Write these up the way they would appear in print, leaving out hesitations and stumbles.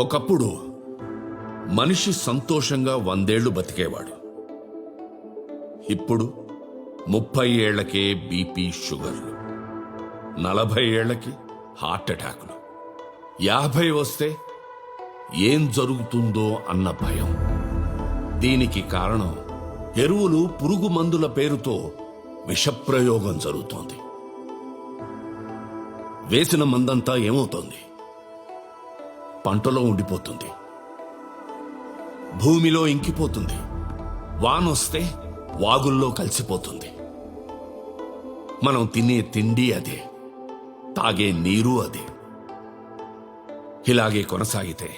ఒకప్పుడు మనిషి సంతోషంగా 100 ఏళ్లు బతికేవాడు. ఇప్పుడు 30 ఏళ్లకే బీపీ, షుగర్లు, 40 ఏళ్లకి హార్ట్ అటాక్లు, 50 వస్తే ఏం జరుగుతుందో అన్న భయం. దీనికి కారణం ఎరువులు, పురుగు మందుల పేరుతో విషప్రయోగం జరుగుతోంది. వేసిన మందంతా ఏమవుతోంది? పంటలో ఉండిపోతుంది, భూమిలో ఇంకిపోతుంది, వానొస్తే వాగుల్లో కలిసిపోతుంది. మనం తినే తిండి అదే, తాగే నీరు అదే. ఇలాగే కొనసాగితే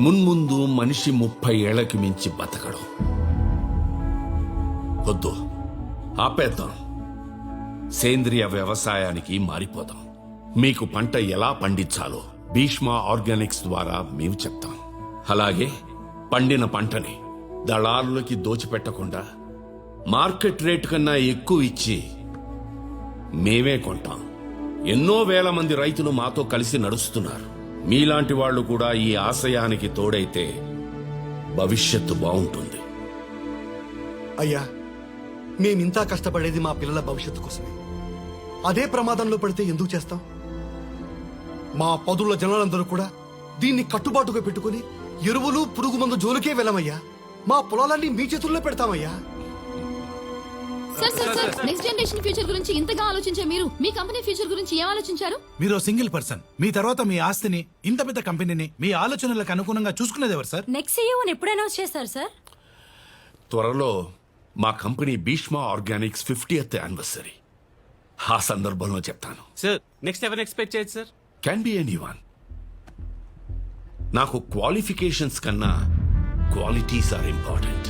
మున్ముందు మనిషి 30 ఏళ్లకి మించి బతకడం. వద్దు, ఆపేద్దాం. సేంద్రియ వ్యవసాయానికి మారిపోదాం. మీకు పంట ఎలా పండించాలో భీష్మ ఆర్గానిక్స్ ద్వారా మేము చెప్తాం. అలాగే పండిన పంటని దళారులకి దోచిపెట్టకుండా మార్కెట్ రేటు కన్నా ఎక్కువ ఇచ్చి మేమే కొంటాం. ఎన్నో వేల మంది రైతులు మాతో కలిసి నడుస్తున్నారు. మీలాంటి వాళ్ళు కూడా ఈ ఆశయానికి తోడైతే భవిష్యత్తు బాగుంటుంది. అయ్యా, మేమింతా కష్టపడేది మా పిల్లల భవిష్యత్తు కోసమే. అదే ప్రమాదంలో పడితే ఎందుకు చేస్తాం? మా పదుల జనాలందరూ కూడా దీన్ని కట్టుబాటుగా పెట్టుకుని ఎరువులు, పురుగు మందు జోలికే వెళ్ళమయ్యా. మా పొలాలన్నీ మీ చేతుల్లో పెడతామయ్యా. సార్ నెక్స్ట్ జనరేషన్ ఫ్యూచర్ గురించి ఇంతగా ఆలోచించే మీరు మీ కంపెనీ ఫ్యూచర్ గురించి ఏం ఆలోచించారు? మీరు సింగిల్ పర్సన్. మీ తర్వాత మీ ఆస్తిని, ఇంత పెద్ద కంపెనీని మీ ఆలోచనలకు అనుగుణంగా చూసుకునేది ఎవరు సార్? నెక్స్ట్ సీఈఓని ఎప్పుడు అనౌన్స్ చేస్తారు సార్? త్వరలో మా company Bhishma Organics 50th anniversary. ఆ సందర్భంలో చెప్తాను. సార్ నెక్స్ట్ ఎవరిని ఎక్స్పెక్ట్ చేయొచ్చు సార్? Can be anyone. నాకు క్వాలిఫికేషన్స్ కన్నా qualities are important.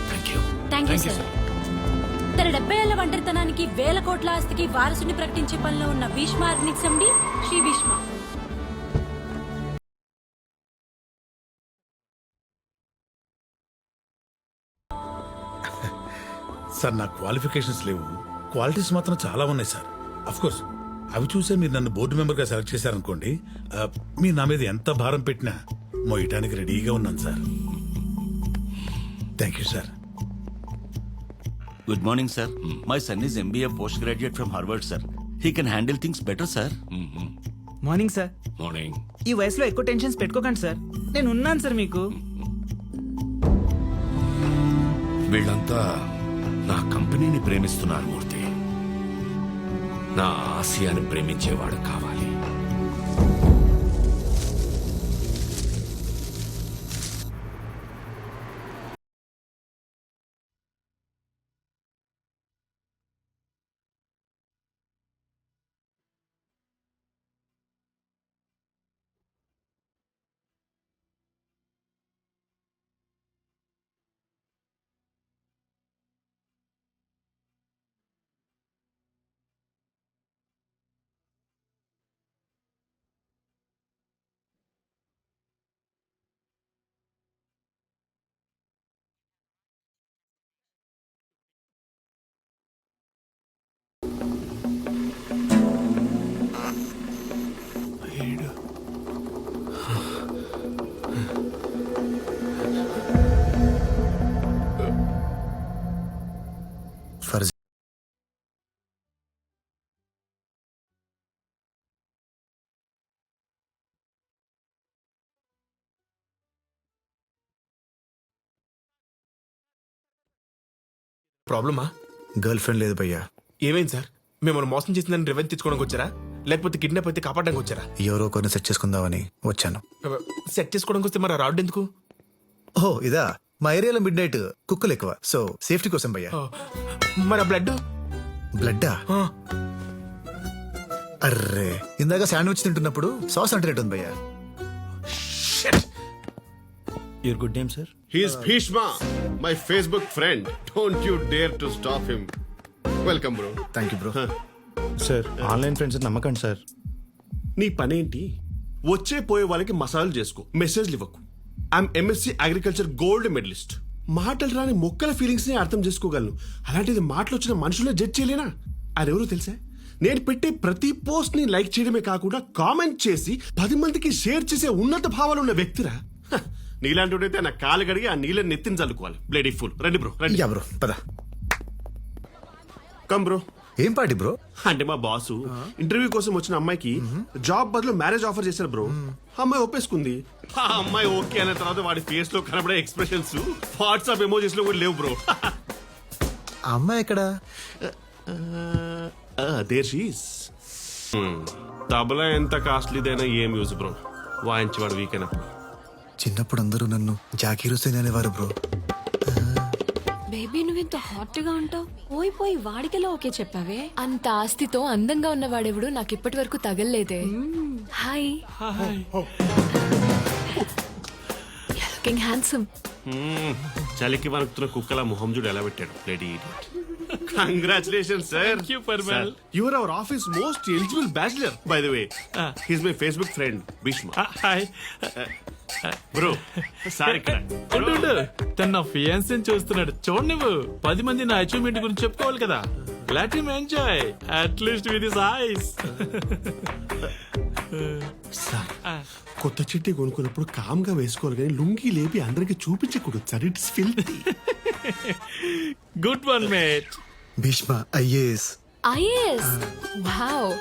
Thank you. Thank you sir. తన 70 ఏళ్ల ఒంటరితనానికి 1000 కోట్ల ఆస్తికి వారసుని ప్రకటించే పనిలో ఉన్న Bhishma organics MD Shri Bhishma. Sir నా క్వాలిఫికేషన్స్ లేవు, క్వాలిటీస్ మాత్రం చాలా ఉన్నాయి సార్. అఫ్ కోర్స్ అవి చూసే మీరు నన్ను బోర్డు మెంబర్గా సెలెక్ట్ చేశారనుకోండి, మీరు నా మీద ఎంత భారం పెట్టినా మోయటానికి రెడీగా ఉన్నాను sir. Thank you sir. Good morning, sir. My son is MBA postgraduate from Harvard, sir. He can handle things better, sir. Morning sir. Morning. ఈ వయసులో ఎక్కువ టెన్షన్స్ పెట్టుకోకండి సార్, నేను ఉన్నాను సార్ మీకు. వీళ్ళంతా నా కంపెనీని ప్రేమిస్తున్నారు మూర్తి. నా ఆశయాన్ని ప్రేమించేవాడు కావాలి. ప్రాబ్లమా? గర్ల్ ఫ్రెండ్ లేదు భయ్యా. ఏమైంది సార్? మిమ్మల్ని మోసం చేసిందని రివెంజ్ తెచ్చుకోవడానికి వచ్చారా, లేకపోతే కిడ్నాప్ అయితే కాపాడడానికి వచ్చారా? ఎవరో కొన్ని సెట్ చేసుకుందామని వచ్చాను. సెట్ చేసుకోవడానికి వస్తే మరి రావడం ఎందుకు? ఓహో ఇదా, మా ఏరియాలో మిడ్ నైట్ కుక్కలు ఎక్కువ, సో సేఫ్టీ కోసం భయ్యా. మరి బ్లడ్ బ్లడ్డా? అర్రే, ఇందాక శాండ్విచ్ తింటున్నప్పుడు సాస్ అంటున్నట్టుంది భయ్యా. Your good name, sir? He is Bhishma, my Facebook friend. Don't you dare to stop him. Welcome, bro. Thank you bro. Sir online friends నమ్మకండి sir. నీ పనేంటి? వచ్చే పోయే వాళ్ళకి మసాలు చేసుకో, మెసేజ్లు ఇవ్వకు. I'm MSc agriculture gold medalist. మాటలు రాని మొక్కల ఫీలింగ్స్ ని అర్థం చేసుకోగలను. అలాంటిది మాటలు వచ్చిన మనుషులే జడ్జ్ చేయలేనా? అదెవరో తెలుసా? నేను పెట్టే ప్రతి పోస్ట్ ని లైక్ చేయడమే కాకుండా కామెంట్ చేసి 10 మందికి షేర్ చేసే ఉన్నత భావాలు ఉన్న వ్యక్తిరా. హ, నీలాంటి నా కాలు కడిగి ఆ నీళ్ళని నెత్తిని చల్లుకోవాలి. Bloody full. రండి బ్రో, రండి. బ్రో పద. Come bro. ఏం పార్టీ బ్రో? అంటే మా బాసు ఇంటర్వ్యూ కోసం వచ్చిన అమ్మాయికి జాబ్ బదులు మ్యారేజ్ ఆఫర్ చేశారు బ్రో. అమ్మాయి ఒప్పేసుకుంది. ఆ అమ్మాయి ఓకే అన్న తర్వాత వాడి ఫేస్ లో కనబడే ఎక్స్ప్రెషన్స్ వాట్సాప్ ఎమోజీస్ లో కూడా లేవు బ్రో. ఆ అమ్మాయి ఎక్కడ? There she's. తబలా ఎంత కాస్ట్లీదైనా ఏం యూజ్ బ్రో, వాయించేవాడు వీక్ అయినప్పుడు. చిన్నప్పుడు అందరూ నన్ను జాకీర్ హుస్సేన్ అనేవారు బ్రో. బేబీ నువ్వు ఇంత హాట్ గా ఉంటావు, పోయి వాడికెలా ఓకే చెప్పావే? అంత ఆస్తితో అందంగా ఉన్నవాడెవడు నాకు ఇప్పటి వరకు తగల్లేదే. Hi, looking handsome. చలికి వణుకుతున్న కుక్కల మొహం చూడు ఎలా పెట్టాడు. Lady congratulation sir. Your our office most eligible bachelor by the way. He's my Facebook friend Bheeshma. Hi bro sir ఇక్కడ తన నా ఫియాన్సీని చూస్తున్నాడు. చూడు నువ్వు 10 మంది నా అచీవ్మెంట్ గురించి చెప్పుకోవాలి కదా. Let him enjoy at least with his eyes. Sir కొత్త చెట్టి కొనుక్కున్నప్పుడు కామ్ గా వేసుకోవాలి కానీ లుంగి లేపి అందరికి చూపించకూడదు sir. It's filthy. Good one mate. Bhishma IAS. IAS. Wow.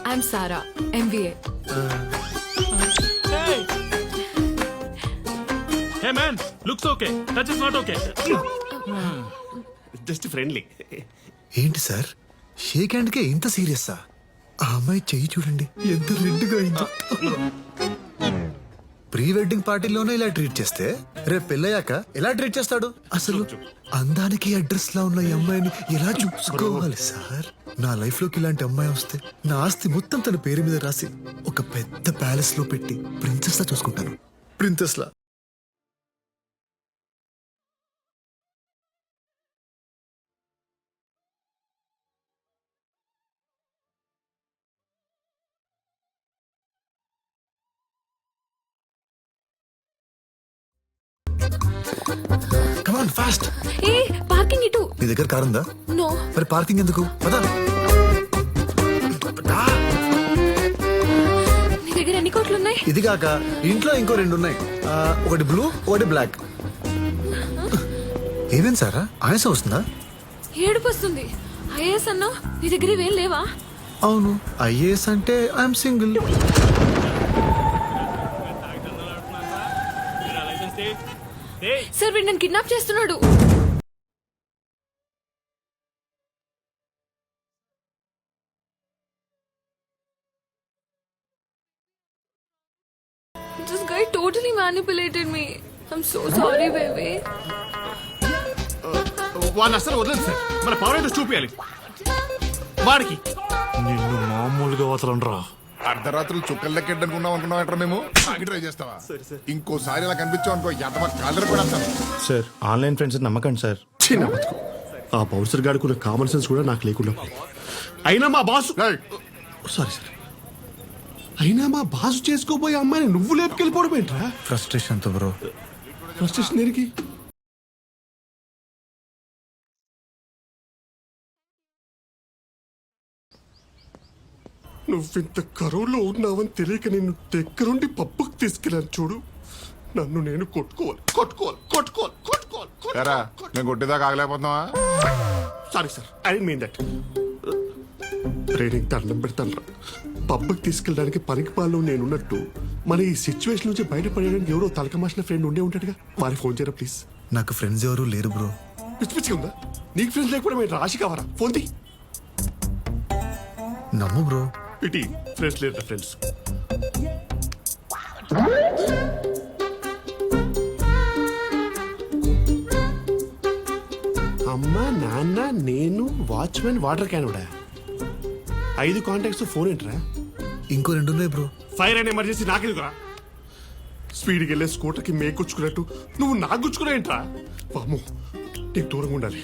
I'm Sara, MBA. Hey man, looks okay, touch is not okay. Just friendly. ఏంటి sir shake hand కే ఇంత సీరియస్సా? ఆ అమ్మాయి చెయ్యి చూడండి ఎంత రెడ్గా అయిందో. ప్రీ వెడ్డింగ్ పార్టీలోనే ఇలా ట్రీట్ చేస్తే రేపు పెళ్ళయ్యాక ఎలా ట్రీట్ చేస్తాడు? అసలు అందానికి అడ్రస్ లా ఉన్న ఈ అమ్మాయిని ఎలా చూసుకోవాలి సార్? నా లైఫ్ లోకి ఇలాంటి అమ్మాయి వస్తే నా ఆస్తి మొత్తం తన పేరు మీద రాసి ఒక పెద్ద ప్యాలెస్ లో పెట్టి ప్రిన్సెస్ లా చూసుకుంటాను. Princess law. Come on, fast. A parking ఇటు. నీ దగ్గర కారు ఉందా? నో. మరి పార్కింగ్ ఎందుకు? పదా. నీ దగ్గర ఎన్ని కోట్లు ఉన్నాయి? ఇది కాక ఇంట్లో ఇంకో 2 ఉన్నాయి. ఒకటి బ్లూ, ఒకటి బ్లాక్. ఏమేం సారా ఆయాసం వస్తుందా? ఏడుపు వస్తుంది. ఐఏఎస్ అన్నావు, నీ దగ్గర ఇవేం లేవా? అవును, ఐఏఎస్ అంటే ఐఎమ్ సింగిల్. సార్ వీడు నన్ను కిడ్నాప్ చేస్తున్నాడు. This guy totally manipulated me. I'm so sorry, baby. వాడిని అసలు వదలండి సార్. మన పవర్ ఏంటో చూపించాలి వాడికి. నిన్ను మామూలుగా వదలండ్రా. అర్ధరాత్రులు చుక్కలు లెక్కెట్టనుకున్నాం అనుకున్నాం. మేము ట్రై చేస్తావా? ఇంకోసారి ఇలా కనిపించావు అనుకో ఎంత కాలర్ కూడా సార్ ఆన్లైన్ ఫ్రెండ్స్ నమ్మకండి సార్. చిన్న బతుకు. ఆ బౌన్సర్ గాడుకున్న కామన్ సెన్స్ కూడా నాకు లేకుండా పోయింది. అయినా మా బాసు సారీ సార్ అయినా మా బాసు చేసుకోబోయే అమ్మాయిని నువ్వు లేపుకెళ్ళిపోవడం ఏంట్రా? ఫ్రస్ట్రేషన్ తో బ్రో. ఫ్రస్ట్రేషన్ దేనికి? నువ్వింత కరువులో ఉన్నావని తెలియక నేను దగ్గరుండి పప్పుకు తీసుకెళ్ళాను చూడు. నన్ను నేను కొట్టుకోవాలి. మేము కొట్టేదాకా ఆగలేకపోతున్నావా? Sorry sir, I mean that. Training దండం పెడతాను. పబ్బకి తీసుకెళ్ళడానికి పనికి పాలు నేనున్నట్టు మన ఈ సిచ్యువేషన్ నుంచి బయటపడడానికి ఎవరో తలకమాసిన ఫ్రెండ్ ఉండే ఉంటాడుగా. వారికి ఫోన్ చేయరా ప్లీజ్. నాకు ఫ్రెండ్స్ ఎవరు లేరు బ్రో. పిచ్చి పిచ్చిగా ఉందా? నీకు ఫ్రెండ్స్ లేకపోతే మేము రాశి కావరా? ఫోన్ తీ. నమ్ము బ్రో. ఇటీ ఫ్రెండ్స్ లేరు. ఫ్రెండ్స్ అమ్మ నాన్న నేను వాచ్మెన్ వాటర్ క్యాన్ కూడా 5 కాంటాక్ట్స్. ఫోన్ ఏంట్రా? ఇంకో 2 ఉన్నాయి బ్రో. ఫైర్ అండ్ ఎమర్జెన్సీ నాకెందుకురా? స్పీడ్కి వెళ్ళే స్కూటర్కి మేకొచ్చుకున్నట్టు నువ్వు నాకు గుచ్చుకున్నావేంట్రా? పాము నీకు దూరంగా ఉండాలి.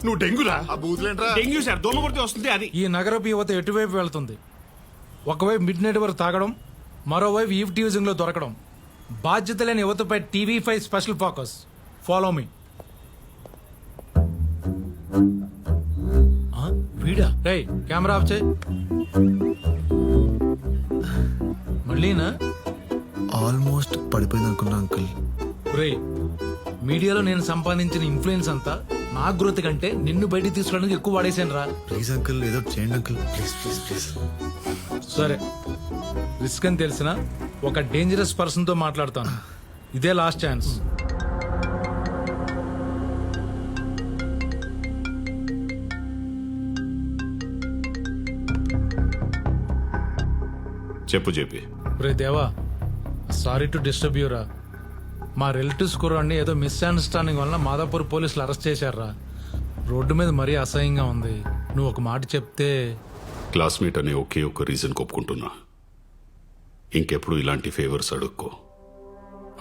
నువ్వు డెంగ్యూరా? డెంగ్యూ సార్, దోమ కొడితే వస్తుంది అది. ఈ నగరపు యువత ఎటువైపు వెళ్తుంది? ఒకవైపు మిడ్ నైట్ వరకు తాగడం, మరోవైపు ఈవ్ టీజింగ్ లో దొరకడం. బాధ్యత లేని యువతపై TV5 special focus. Follow me. వీడా రేయ్ కెమెరా ఆఫ్ చేయి. మళ్ళీనా? ఆల్మోస్ట్ పడిపోయింది అనుకున్నా అంకుల్. రేయ్ మీడియాలో నేను సంపాదించిన ఇన్ఫ్లుయెన్స్ అంతా నా గ్రోత్ కంటే నిన్ను బయటికి తీసుకోవడానికి ఎక్కువ వాడేసాను రా. ప్లీజ్ అంకుల్ ఏదో చేయండి అంకుల్, ప్లీజ్ ప్లీజ్ ప్లీజ్. సరే రిస్క్ అని తెలిసిన ఒక డేంజరస్ పర్సన్ తో మాట్లాడతాను. ఇదే లాస్ట్ ఛాన్స్. చెప్పు చెప్పి. రే దేవా, సారీ టు డిస్టర్బ్ యూరా. మా రిలేటివ్స్ కుర్రాడిని ఏదో మిస్అండర్స్టాండింగ్ వల్ల మాదాపూర్ పోలీసులు అరెస్ట్ చేశారా. రోడ్డు మీద మరీ అసహ్యంగా ఉంది. నువ్వు ఒక మాట చెప్తే. క్లాస్మేట్ అనే ఒకే ఒక్క రీజన్ ఒప్పుకుంటున్నా. ఇంకెప్పుడు ఇలాంటి ఫేవర్స్ అడుక్కో.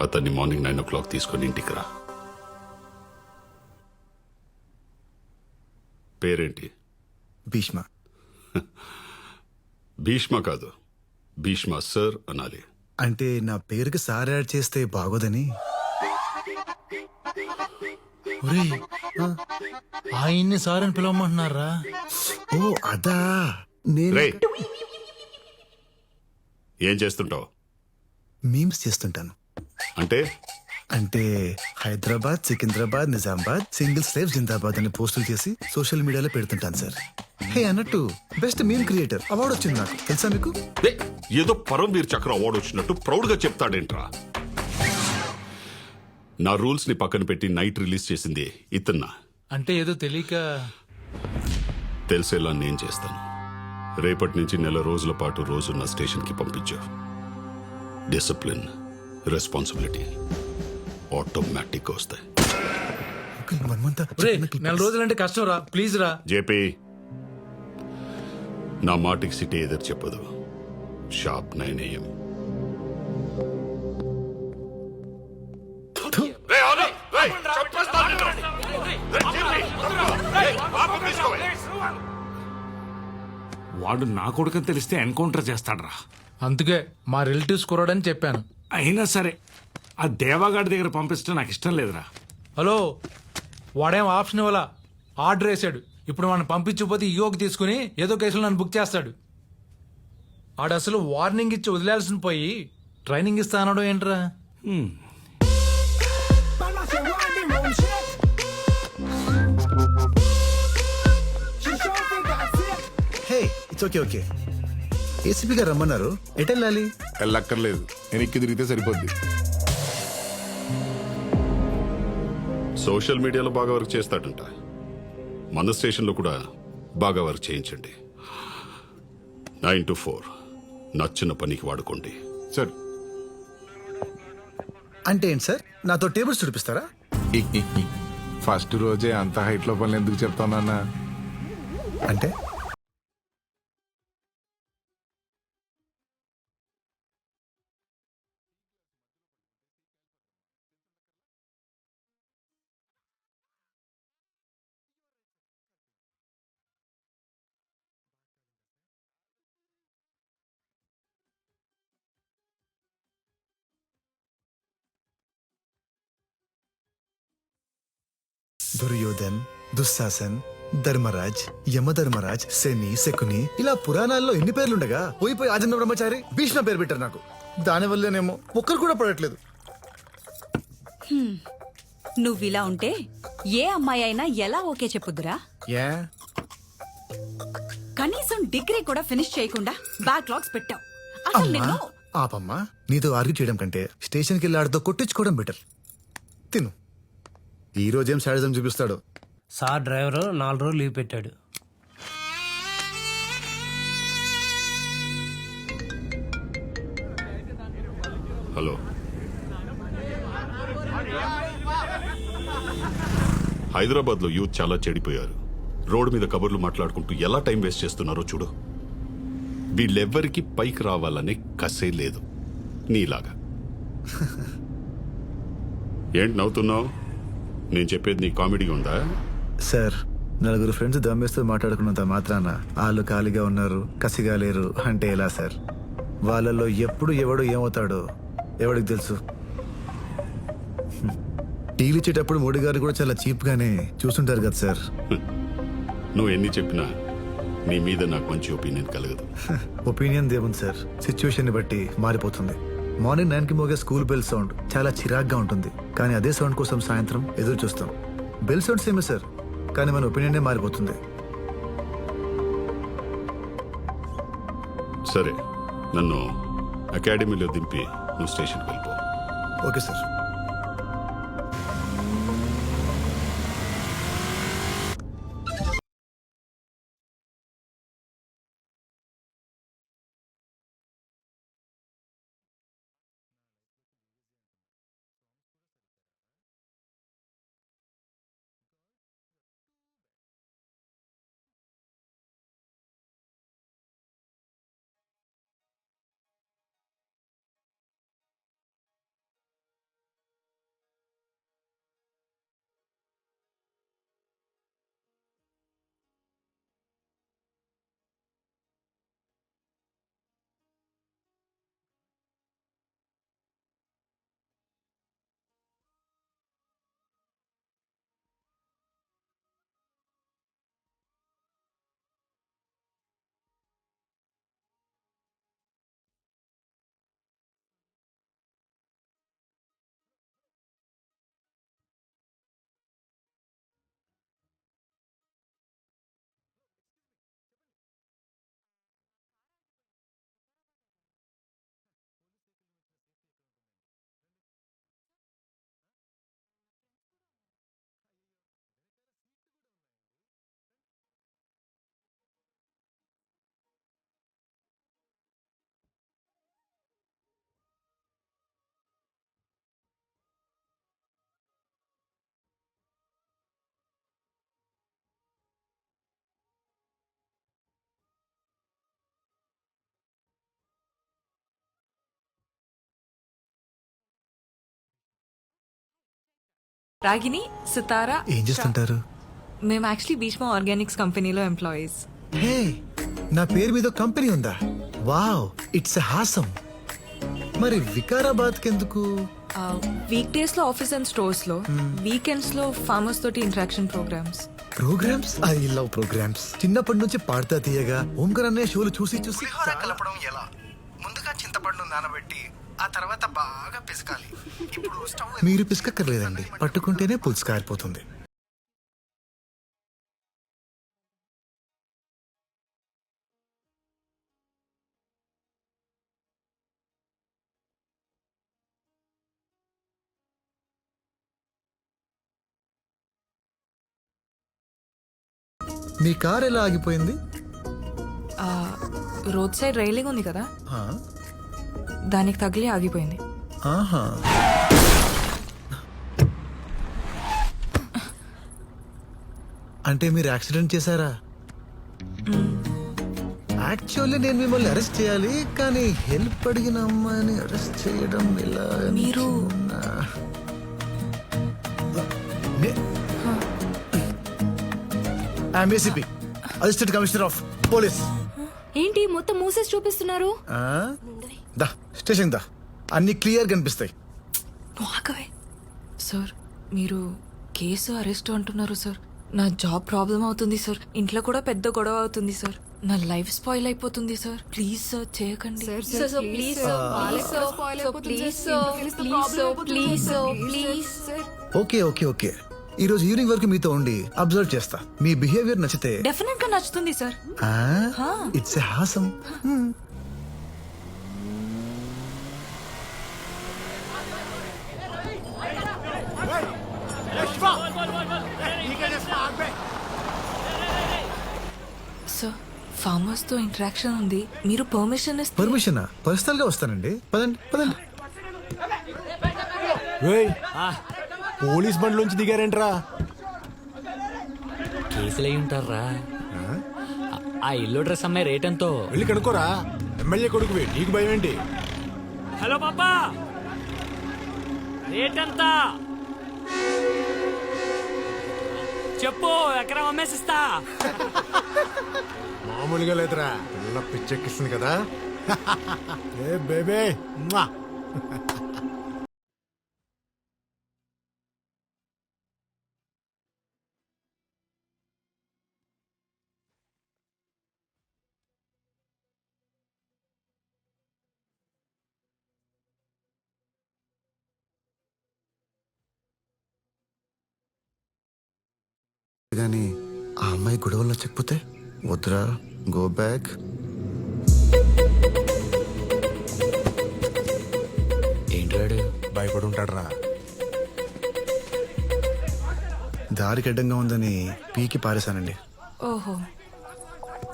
అతన్ని మార్నింగ్ 9 o'clock తీసుకొని ఇంటికి రా. పేరేంటి? భీష్మ. భీష్మ కాదు, భీష్మ సార్ అనాలి. అంటే నా పేరుకి సార్ యాడ్ చేస్తే బాగోదని. ఒరేయ్, ఆయన్ని సార్ అని పిలవమంటున్నారా? ఓ అదా. నేను రేయ్, ఏం చేస్తుంటావు? మీమ్స్ చేస్తుంటాను. అంటే అంటే హైదరాబాద్, సికింద్రాబాద్, నిజామాబాద్, సింగిల్ స్లేవ్ జిందాబాద్ అనే పోస్టులు చేసి సోషల్ మీడియాలో పెడుతుంటాను సార్. హే అన్నట్టు బెస్ట్ మీమ్ క్రియేటర్ అవార్డు వచ్చింది నాకు, తెలుసా మీకు? ఏదో పరమవీర్ చక్ర అవార్డు వచ్చినట్టు ప్రౌడ్ గా చెప్తాడేంట్రా? నా రూల్స్ ని పక్కన పెట్టి నైట్ రిలీజ్ చేసింది ఇతన్నా. అంటే ఏదో తెలియక. తెలిసేలా నేను చేస్తాను. రేపటి నుంచి 4 రోజుల పాటు రోజు నా స్టేషన్ కి పంపించు. డిసిప్లిన్, రెస్పాన్సిబిలిటీ ఆటోమేటిక్ వస్తాయి. అంకుల్, మనమంతా ఒరేయ్, 4 రోజులంటే కష్టం రా, ప్లీజ్ రా. జేపీ, నా మాటికి సిటీ ఎదురు చెప్పదు. Sharp 9 AM. వాడు నా కొడుకని తెలిస్తే ఎన్కౌంటర్ చేస్తాడ్రా. అందుకే మా రిలేటివ్స్ కుర్రాడని చెప్పాను. అయినా సరే ఆ దేవాగాడి దగ్గర పంపించడం నాకు ఇష్టం లేదురా. హలో, వాడేం ఆప్షన్ ఇవ్వాల, ఆర్డర్ వేసాడు. ఇప్పుడు మనం పంపించకపోతే ఈగోకి తీసుకుని ఏదో కేసులో నన్ను బుక్ చేస్తాడు. ఆడు అసలు వార్నింగ్ ఇచ్చి వదిలేయాల్సిన పోయి ట్రైనింగ్ ఇస్తా అనడం ఏంట్రా? Hey it's okay okay. ACP గారు రమ్మన్నారు, ఎటు వెళ్ళాలి? వెళ్ళక్కర్లేదు, వెనక్కి తిరిగితే సరిపోద్ది. సోషల్ మీడియాలో బాగా వర్క్ చేస్తాడంట. మన స్టేషన్లో కూడా బాగా వర్క్ చేయించండి. 9 to 4 నచ్చిన పనికి వాడుకోండి. సార్, అంటే ఏంటి సార్, నాతో టేబుల్స్ చూపిస్తారా? ఫస్ట్ రోజే అంత హైట్ లో పనులు ఎందుకు చెప్తానన్నా? అంటే దుర్యోధన్, దుశ్శాసన్, ధర్మరాజ్, యమధర్మరాజ్, శని, శకుని, ఇలా పురాణాల్లో ఎన్ని పేర్లుండగా పోయిపోయి ఆజన్మ బ్రహ్మచారి భీష్మ పేరు పెట్టారు నాకు. దానివల్లనేమో ఒక్కరు కూడా పడట్లేదు. నువ్విలా ఉంటే ఏ అమ్మాయి అయినా ఎలా ఓకే చెప్పుద్దురా? ఏ కనీసం డిగ్రీ కూడా ఫినిష్ చేయకుండా బ్యాక్లాగ్స్ పెట్టావు. అసలు అమ్మా నిన్ను ఆపమ్మా, నీతో ఆర్గ్యూ చేయడం కంటే స్టేషన్కి వెళ్ళి ఆడితో కొట్టించుకోవడం బెటర్. తిను. ఈ రోజేం శాడిజం చూపిస్తాడు. సార్ డ్రైవరు 4 రోజులు లీవ్ పెట్టాడు. హలో, హైదరాబాద్లో యూత్ చాలా చెడిపోయారు. రోడ్డు మీద కబుర్లు మాట్లాడుకుంటూ ఎలా టైం వేస్ట్ చేస్తున్నారో చూడు. వీళ్ళెవ్వరికి పైకి రావాలనే కసే లేదు నీలాగా. ఏంటి నవ్వుతున్నావు? నేను చెప్పేది నీ కామెడీగా ఉందా? సార్, 4 ఫ్రెండ్స్ దమ్మేస్తూ మాట్లాడుకున్నంత మాత్రాన వాళ్ళు ఖాళీగా ఉన్నారు, కసిగా లేరు అంటే ఎలా సార్? వాళ్ళల్లో ఎప్పుడు ఎవడు ఏమవుతాడో ఎవడికి తెలుసు. టీలు ఇచ్చేటప్పుడు మోడీ గారు కూడా చాలా చీప్ గానే చూస్తుంటారు కదా సార్. నువ్వు ఎన్ని చెప్పినా నీ మీద నాకు మంచి ఒపీనియన్ కలగదు. ఒపీనియన్ దేవుంది సార్, సిచ్యువేషన్ ని బట్టి మారిపోతుంది. మార్నింగ్ 9కి మోగే స్కూల్ బెల్ సౌండ్ చాలా చిరాగ్గా ఉంటుంది, కానీ అదే సౌండ్ కోసం సాయంత్రం ఎదురు చూస్తాం. బెల్ సౌండ్ సేమే సార్, కానీ మన ఒపీనియన్ మారిపోతుంది. సరే, నన్ను అకాడమీలో దింపి నువ్వు స్టేషన్కి వెళ్ళిపో. Okay sir. రాగిని, సితారా. ఏం చేస్తుంటారు? మేము యాక్చువల్లీ భీష్మ ఆర్గానిక్స్ కంపెనీలో ఎంప్లాయీస్. హే, నా పేరు మీద కంపెనీ ఉందా? Wow, it's awesome. మరి వికారాబాద్ కెందుకు? వీక్ డేస్ లో ఆఫీస్ అండ్ స్టోర్స్ లో, వీకెండ్స్ లో ఫార్మర్స్ తోటి interaction programs. Programs? I love programs. చిన్నప్పటి నుంచి పాడతా తీయగా ఓంకర్ అనే షోలు చూసి చూసి కలపడం ఎలా? ముందుగా చింతపండు నానబెట్టి ఆ తర్వాత బాగా పిసకాలి. ఇప్పుడు మీరు పిసకక్కర్లేదండి, పట్టుకుంటేనే పులుసు కారిపోతుంది. మీ కార్ ఎలా ఆగిపోయింది? రోడ్ సైడ్ రైలింగ్ ఉంది కదా, ఆ, దానికి తగిలి ఆగిపోయింది. ఆహా. అంటే మీరు యాక్సిడెంట్ చేశారా? యాక్చువల్లీ నేను మిమ్మల్ని అరెస్ట్ చేయాలి, కానీ హెల్ప్ అడిగిన అమ్మాయిని అరెస్ట్ చేయడం ఎలా? మీరు ACP, assistant commissioner of police. ఏంటి మొత్తం మూసేసి చూపిస్తున్నారు? దా స్టేషన్ దా, అన్ని క్లియర్ కనిపిస్తాయి. సార్, మీరు కేసు అరెస్ట్ అంటున్నారు సార్. నా జాబ్ ప్రాబ్లం అవుతుంది సార్, ఇంట్లో కూడా పెద్ద గొడవ అవుతుంది సార్, నా లైఫ్ స్పాయిల్ అయిపోతుంది సార్. ప్లీజ్ సార్, చేయకండి ఓకే ఓకే ఓకే, ఈ రోజు ఈవినింగ్ వరకు మీతో ఉండి అబ్జర్వ్ చేస్తా. మీ బిహేవియర్ నచ్చితే డెఫినెట్ గా నచ్చుతుంది sir. It's Haasam. Sir, farmers తో ఇంటరాక్షన్ ఉంది, మీరు పర్మిషన్ ఇస్తే. పర్మిషనా? పర్సనల్ గా వస్తానండి, పదండి పదండి. పోలీస్ బండ్లోంచి దిగారేంట్రా? కేసులు అయి ఉంటారా? ఆ ఇల్లు డ్రెస్ అమ్మాయి రేట్ ఎంతో వెళ్ళి కనుక్కోరా. ఎమ్మెల్యే కొడుకువి, నీకు భయం ఏంటి? హలో పాపా, రేట్ ఎంత చెప్పు, ఎకరం అమ్మేసిస్తా. మామూలుగా లేదురా, పిల్ల పిచ్చెక్కిస్తుంది కదా. ఏ బేబే. కానీ ఆ అమ్మాయి గొడవల్లో చెక్కిపోతే వద్దురా, గో బ్యాక్. ఏంటాడు? భయపడి ఉంటాడురా. దారికి అడ్డంగా ఉందని పీకి పారేశానండి. ఓహో,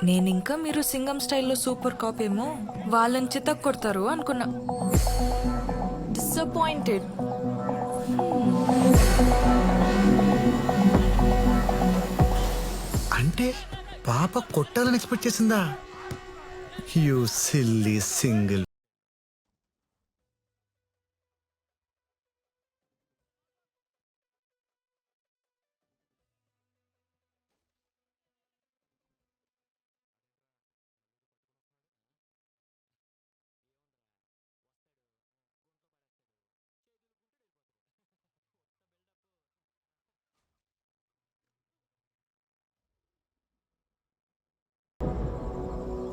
నేనింకా మీరు సింగం స్టైల్లో సూపర్ కాప్ ఏమో వాళ్ళని చితక్ కొడతారు అనుకున్నా. డిసప్పాయింటెడ్. అంటే పాప కొట్టాలని ఎక్స్పెక్ట్ చేసిందా? You silly single.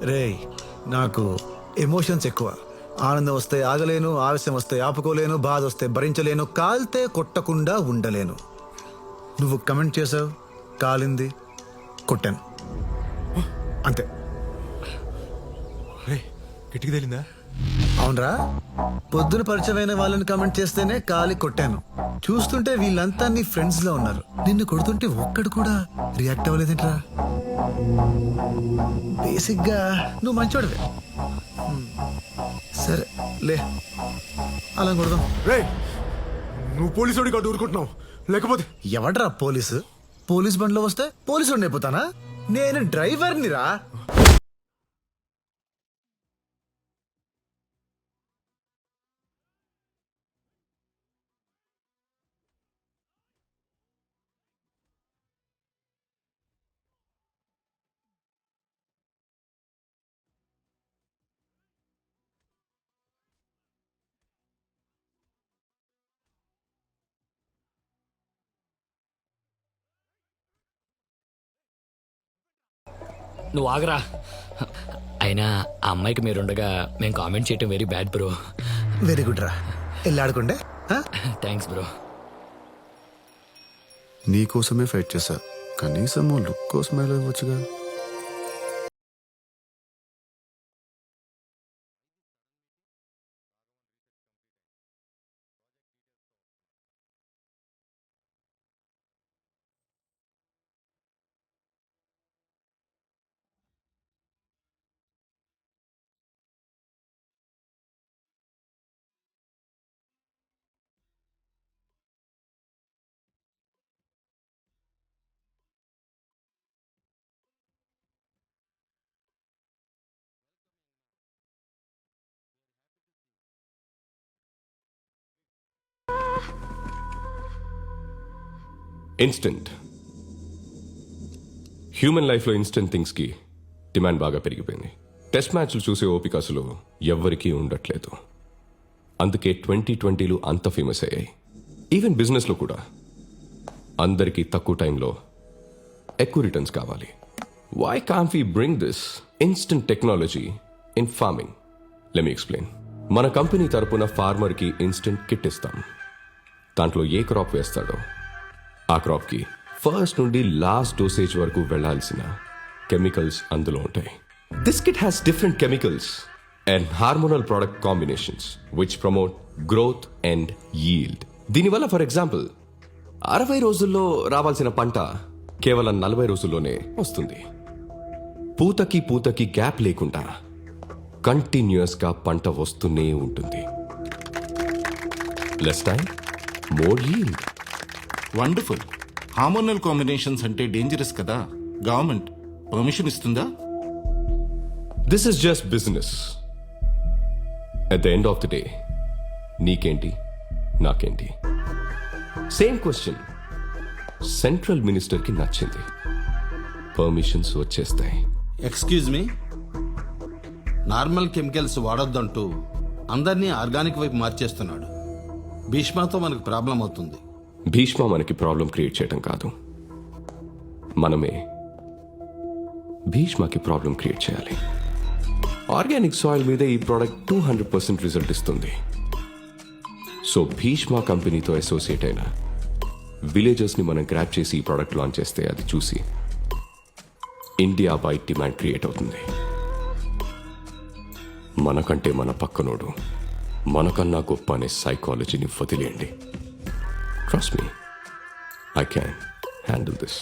రేయ్, నాకు ఎమోషన్స్ ఎక్కువ. ఆనందం వస్తే ఆగలేను, ఆవేశం వస్తే ఆపుకోలేను, బాధ వస్తే భరించలేను, కాల్తే కొట్టకుండా ఉండలేను. నువ్వు కమెంట్ చేసావు, కాలింది, కొట్టాను, అంతే. కిటికీ తెలిందా? అవునరా, పొద్దున పరిచయమైన వాళ్ళని కమెంట్ చేస్తేనే కాలి కొట్టాను. చూస్తుంటే వీళ్ళంతా నీ ఫ్రెండ్స్ లో ఉన్నారు. నిన్ను కొడుతుంటే ఒక్కడు కూడా రియాక్ట్ అవ్వలేదేంట్రా? బేసిక్ గా నువ్వు మంచోడివే. సరే లే, అలా కొడదాం. రే, నువ్వు పోలీసు కాదు ఊరుకుంటున్నావు, లేకపోతే ఎవడ్రా పోలీసు? పోలీస్ బండ్లో వస్తే పోలీసు అయిపోతానా? నేను డ్రైవర్ని రా. నువ్వు ఆగరా. అయినా ఆ అమ్మాయికి మీరుండగా మేము కామెంట్ చేయటం very bad bro. Very good రా, వెళ్ళాడుకుండే. Thanks bro. నీకోసమే ఫైట్ చేశా, కనీసం లుక్ కోసమే ఇవ్వచ్చుగా. ఇన్స్టెంట్ హ్యూమన్ లైఫ్లో ఇన్స్టెంట్ థింగ్స్కి డిమాండ్ బాగా పెరిగిపోయింది. టెస్ట్ మ్యాచ్లు చూసే ఓపిక అసలు ఎవ్వరికీ ఉండట్లేదు. అందుకే 2020 అంత ఫేమస్ అయ్యాయి. ఈవెన్ బిజినెస్లో కూడా అందరికీ తక్కువ టైంలో ఎక్కువ రిటర్న్స్ కావాలి. Why can't we bring this instant technology in farming? Let me explain. మన కంపెనీ తరపున ఫార్మర్కి ఇన్స్టెంట్ కిట్ ఇస్తాం. దాంట్లో ఏ క్రాప్ వేస్తాడో ఆ క్రాప్కి ఫస్ట్ నుండి లాస్ట్ డోసేజ్ వరకు వెళ్లాల్సిన కెమికల్స్ అందులో ఉంటాయి. This kit has different chemicals and hormonal product combinations which promote growth and yield. దీనివల్ల ఫర్ ఎగ్జాంపుల్ 60 రోజుల్లో రావాల్సిన పంట కేవలం 40 రోజుల్లోనే వస్తుంది. పూతకి గ్యాప్ లేకుండా కంటిన్యూస్ గా పంట వస్తూనే ఉంటుంది. Less time, more yield. Wonderful. Hormonal combinations అంటే డేంజరస్ కదా, గవర్నమెంట్ పర్మిషన్ ఇస్తుందా? This is just business. At the end of the day నీకేంటి నాకేంటి? సేమ్ క్వశ్చన్ సెంట్రల్ మినిస్టర్కి నచ్చింది, పర్మిషన్స్ వచ్చేస్తాయి. ఎక్స్క్యూజ్ మీ, నార్మల్ కెమికల్స్ వాడొద్దంటూ అందరినీ ఆర్గానిక్ వైపు మార్చేస్తున్నాడు. భీష్మాతో మనకు ప్రాబ్లం అవుతుంది. భీష్మ మనకి ప్రాబ్లం క్రియేట్ చేయడం కాదు, మనమే భీష్మకి ప్రాబ్లం క్రియేట్ చేయాలి. ఆర్గానిక్ సాయిల్ మీద ఈ ప్రోడక్ట్ 200% రిజల్ట్ ఇస్తుంది. సో భీష్మ కంపెనీతో అసోసియేట్ అయిన విలేజర్స్ని మనం గ్రాప్ చేసి ఈ ప్రోడక్ట్ లాంచ్ చేస్తే అది చూసి ఇండియా వైడ్ డిమాండ్ క్రియేట్ అవుతుంది. మనకంటే మన పక్కనోడు మనకన్నా గొప్ప అనే సైకాలజీని వదిలేయండి. Trust me, I can handle this.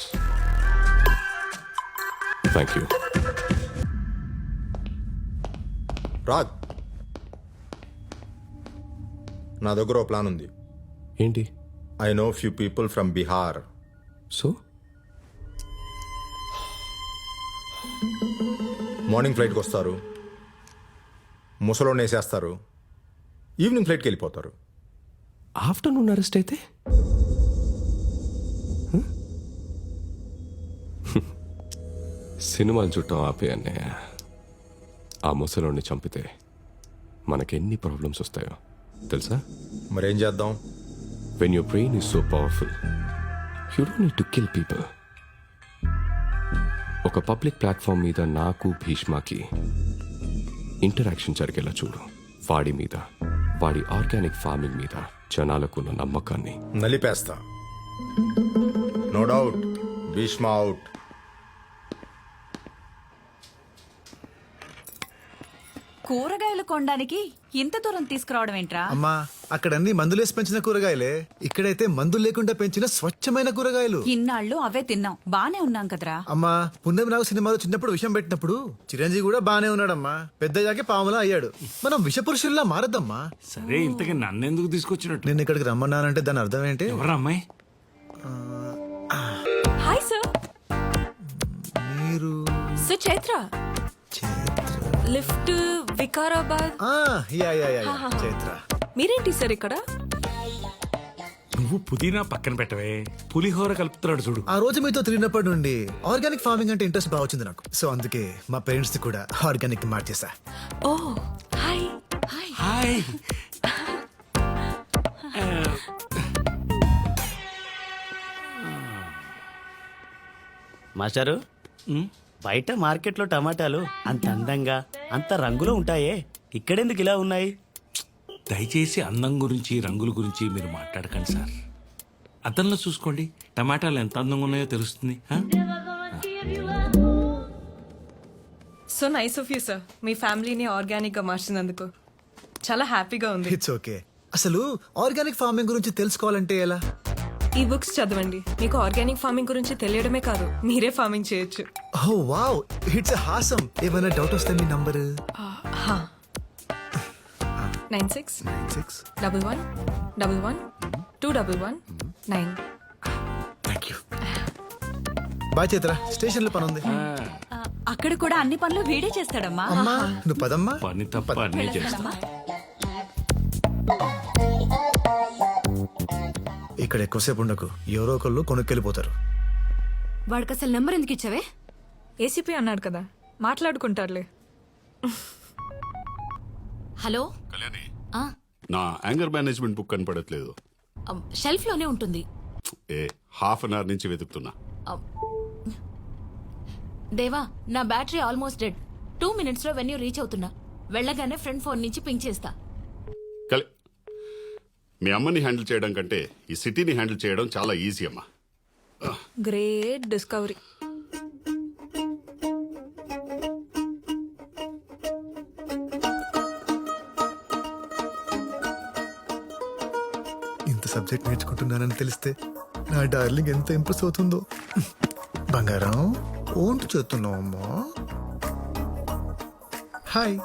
Thank you. Raj, నా దగ్గర ఓ ప్లాన్ ఉంది. ఏంటి? I know few people from Bihar. So morning ఫ్లైట్కి వస్తారు, ముసలోని వేసేస్తారు, ఈవినింగ్ ఫ్లైట్కి వెళ్ళిపోతారు. ఆఫ్టర్నూన్ అరెస్ట్ అయితే సినిమాలు చుట్టం ఆపే అన్నయ్య. ఆ ముసలోడిని చంపితే మనకెన్ని ప్రాబ్లమ్స్ వస్తాయో తెలుసా? మరేం చేద్దాం? When your brain is so powerful, you don't need to kill people. ఒక పబ్లిక్ ప్లాట్ఫామ్ మీద నాకు భీష్మకి ఇంటరాక్షన్ జరిగేలా చూడు. వాడి మీద, వాడి ఆర్గానిక్ ఫార్మింగ్ మీద జనాలకున్న నమ్మకాన్ని నలిపేస్తా. No doubt, Bhishma out. కూరగాయలు కొనడానికి ఇంత దూరం తీసుకురావడం ఏంట్రా? అమ్మా, అక్కడ అన్ని మందులేసి పెంచిన కూరగాయలే, ఇక్కడైతే మందులు లేకుండా పెంచిన స్వచ్ఛమైన కూరగాయలు. ఇన్నాళ్ళు అవే తిన్నాం, బానే ఉన్నాం కదరా. అమ్మా, పున్నమి నాగు సినిమాలో చిన్నప్పుడు విషం పెట్టినప్పుడు చిరంజీవి కూడా బానే ఉన్నాడమ్మా. పెద్దయ్యాకే పాములా అయ్యాడు. మనం విషపురుషుల్లా మారద్దమ్మా. సరే, ఇంతకీ నన్నెందుకు తీసుకొచ్చినట్టు? నేను ఇక్కడికి రమ్మన్నానంటే దాని అర్థం ఏంటి? ఎవరా అమ్మాయి? Hi sir. మీరు సుచైత్ర. లిఫ్ట్ వికారాబాద్. చైత్ర. మీరేంటి సార్ ఇక్కడ? నువ్వు పుదీనా పక్కన పెట్టవే, పులిహోర కలుపుతున్నాడు చూడు. ఆ రోజు మీతో తిరిగినప్పటి నుండి ఆర్గానిక్ ఫార్మింగ్ అంటే ఇంట్రెస్ట్ బాగా వచ్చింది నాకు. సో అందుకే మా పేరెంట్స్ కూడా ఆర్గానిక్ మార్చేసా. ఓ హాయ్. హాయ్. హాయ్. మాస్టారు, బయట మార్కెట్లో టమాటాలు అంత అందంగా అంత రంగులో ఉంటాయే, ఇక్కడెందుకు ఇలా ఉన్నాయి? దయచేసి అందం గురించి రంగుల గురించి మీరు మాట్లాడకండి సార్. అద్దంలో చూసుకోండి, టమాటాలు ఎంత అందంగా ఉన్నాయో తెలుస్తుంది. So nice of you sir, మీ ఫ్యామిలీని ఆర్గానిక్ గా మార్చినందుకు చాలా హ్యాపీగా ఉంది. It's okay. అసలు ఆర్గానిక్ ఫార్మింగ్ గురించి తెలుసుకోవాలంటే ఎలా? ఈ బుక్స్ చదవండి, మీకు ఆర్గానిక్ ఫార్మింగ్ గురించి తెలియడమే కాదు, మీరే ఫార్మింగ్ చేయొచ్చు. Oh wow, it's awesome. ఏమైనా డౌట్ వస్తే మీ number 9611112119. Thank you. Bye Chaitra, station లో పని ఉంది. అక్కడ కూడా అన్ని పనులు వీడే చేస్తాడమ్మా. అమ్మా నువ్వు పదమ్మా. పని తప్ప అన్నీ చేస్తా. ఇక్కడ ఎక్కువసేపు ఉండకు, ఎవరో ఒకళ్ళు కొనుక్కెళ్ళిపోతారు. వాడికి అసలు నెంబర్ ఎందుకు ఇచ్చావే? ఏసీపీ అన్నాడు కదా, మాట్లాడుకుంటారులే. హలో, నా యాంగర్ మేనేజ్మెంట్ బుక్ కనపడట్లేదు. షెల్ఫ్ లోనే ఉంటుంది. హాఫ్ అన్ అవర్ నుంచి వెతుకుతున్నా. దేవా, నా బ్యాటరీ ఆల్మోస్ట్ డెడ్. 2 minutes లో వెన్యూ రీచ్ అవుతున్నా. వెళ్ళగానే ఫ్రెండ్ ఫోన్ నుంచి పింక్ చేస్తా. మీ అమ్మని హ్యాండిల్ చేయడం కంటే ఈ సిటీని హ్యాండిల్ చేయడం చాలా ఈజీ అమ్మా. Great discovery. ఇంత సబ్జెక్ట్ నేర్చుకుంటున్నానని తెలిస్తే నా డార్లింగ్ ఎంత ఇంప్రెస్ అవుతుందో. బంగారం ఓంటు చేస్తున్నావు అమ్మా. హాయ్.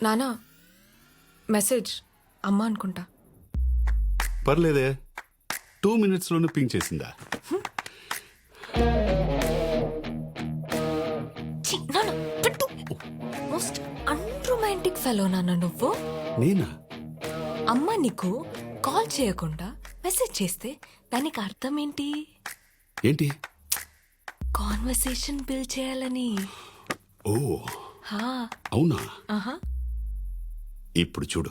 నానా, మెసేజ్ అమ్మ అనుకుంటా. పర్లేదే, 2 minutes లోనే పింక్ చేసిందా? మోస్ట్ అన్రొమాంటిక్ ఫెలో నాన్న నువ్వు. నేనా? అమ్మ నీకు కాల్ చేయకుండా మెసేజ్ చేస్తే దానికి అర్థం ఏంటి? ఏంటి? కాన్వర్సేషన్ బిల్డ్ చేయాలని. ఓ హా. అవునా? ఆహా. ఇప్పుడు చూడు,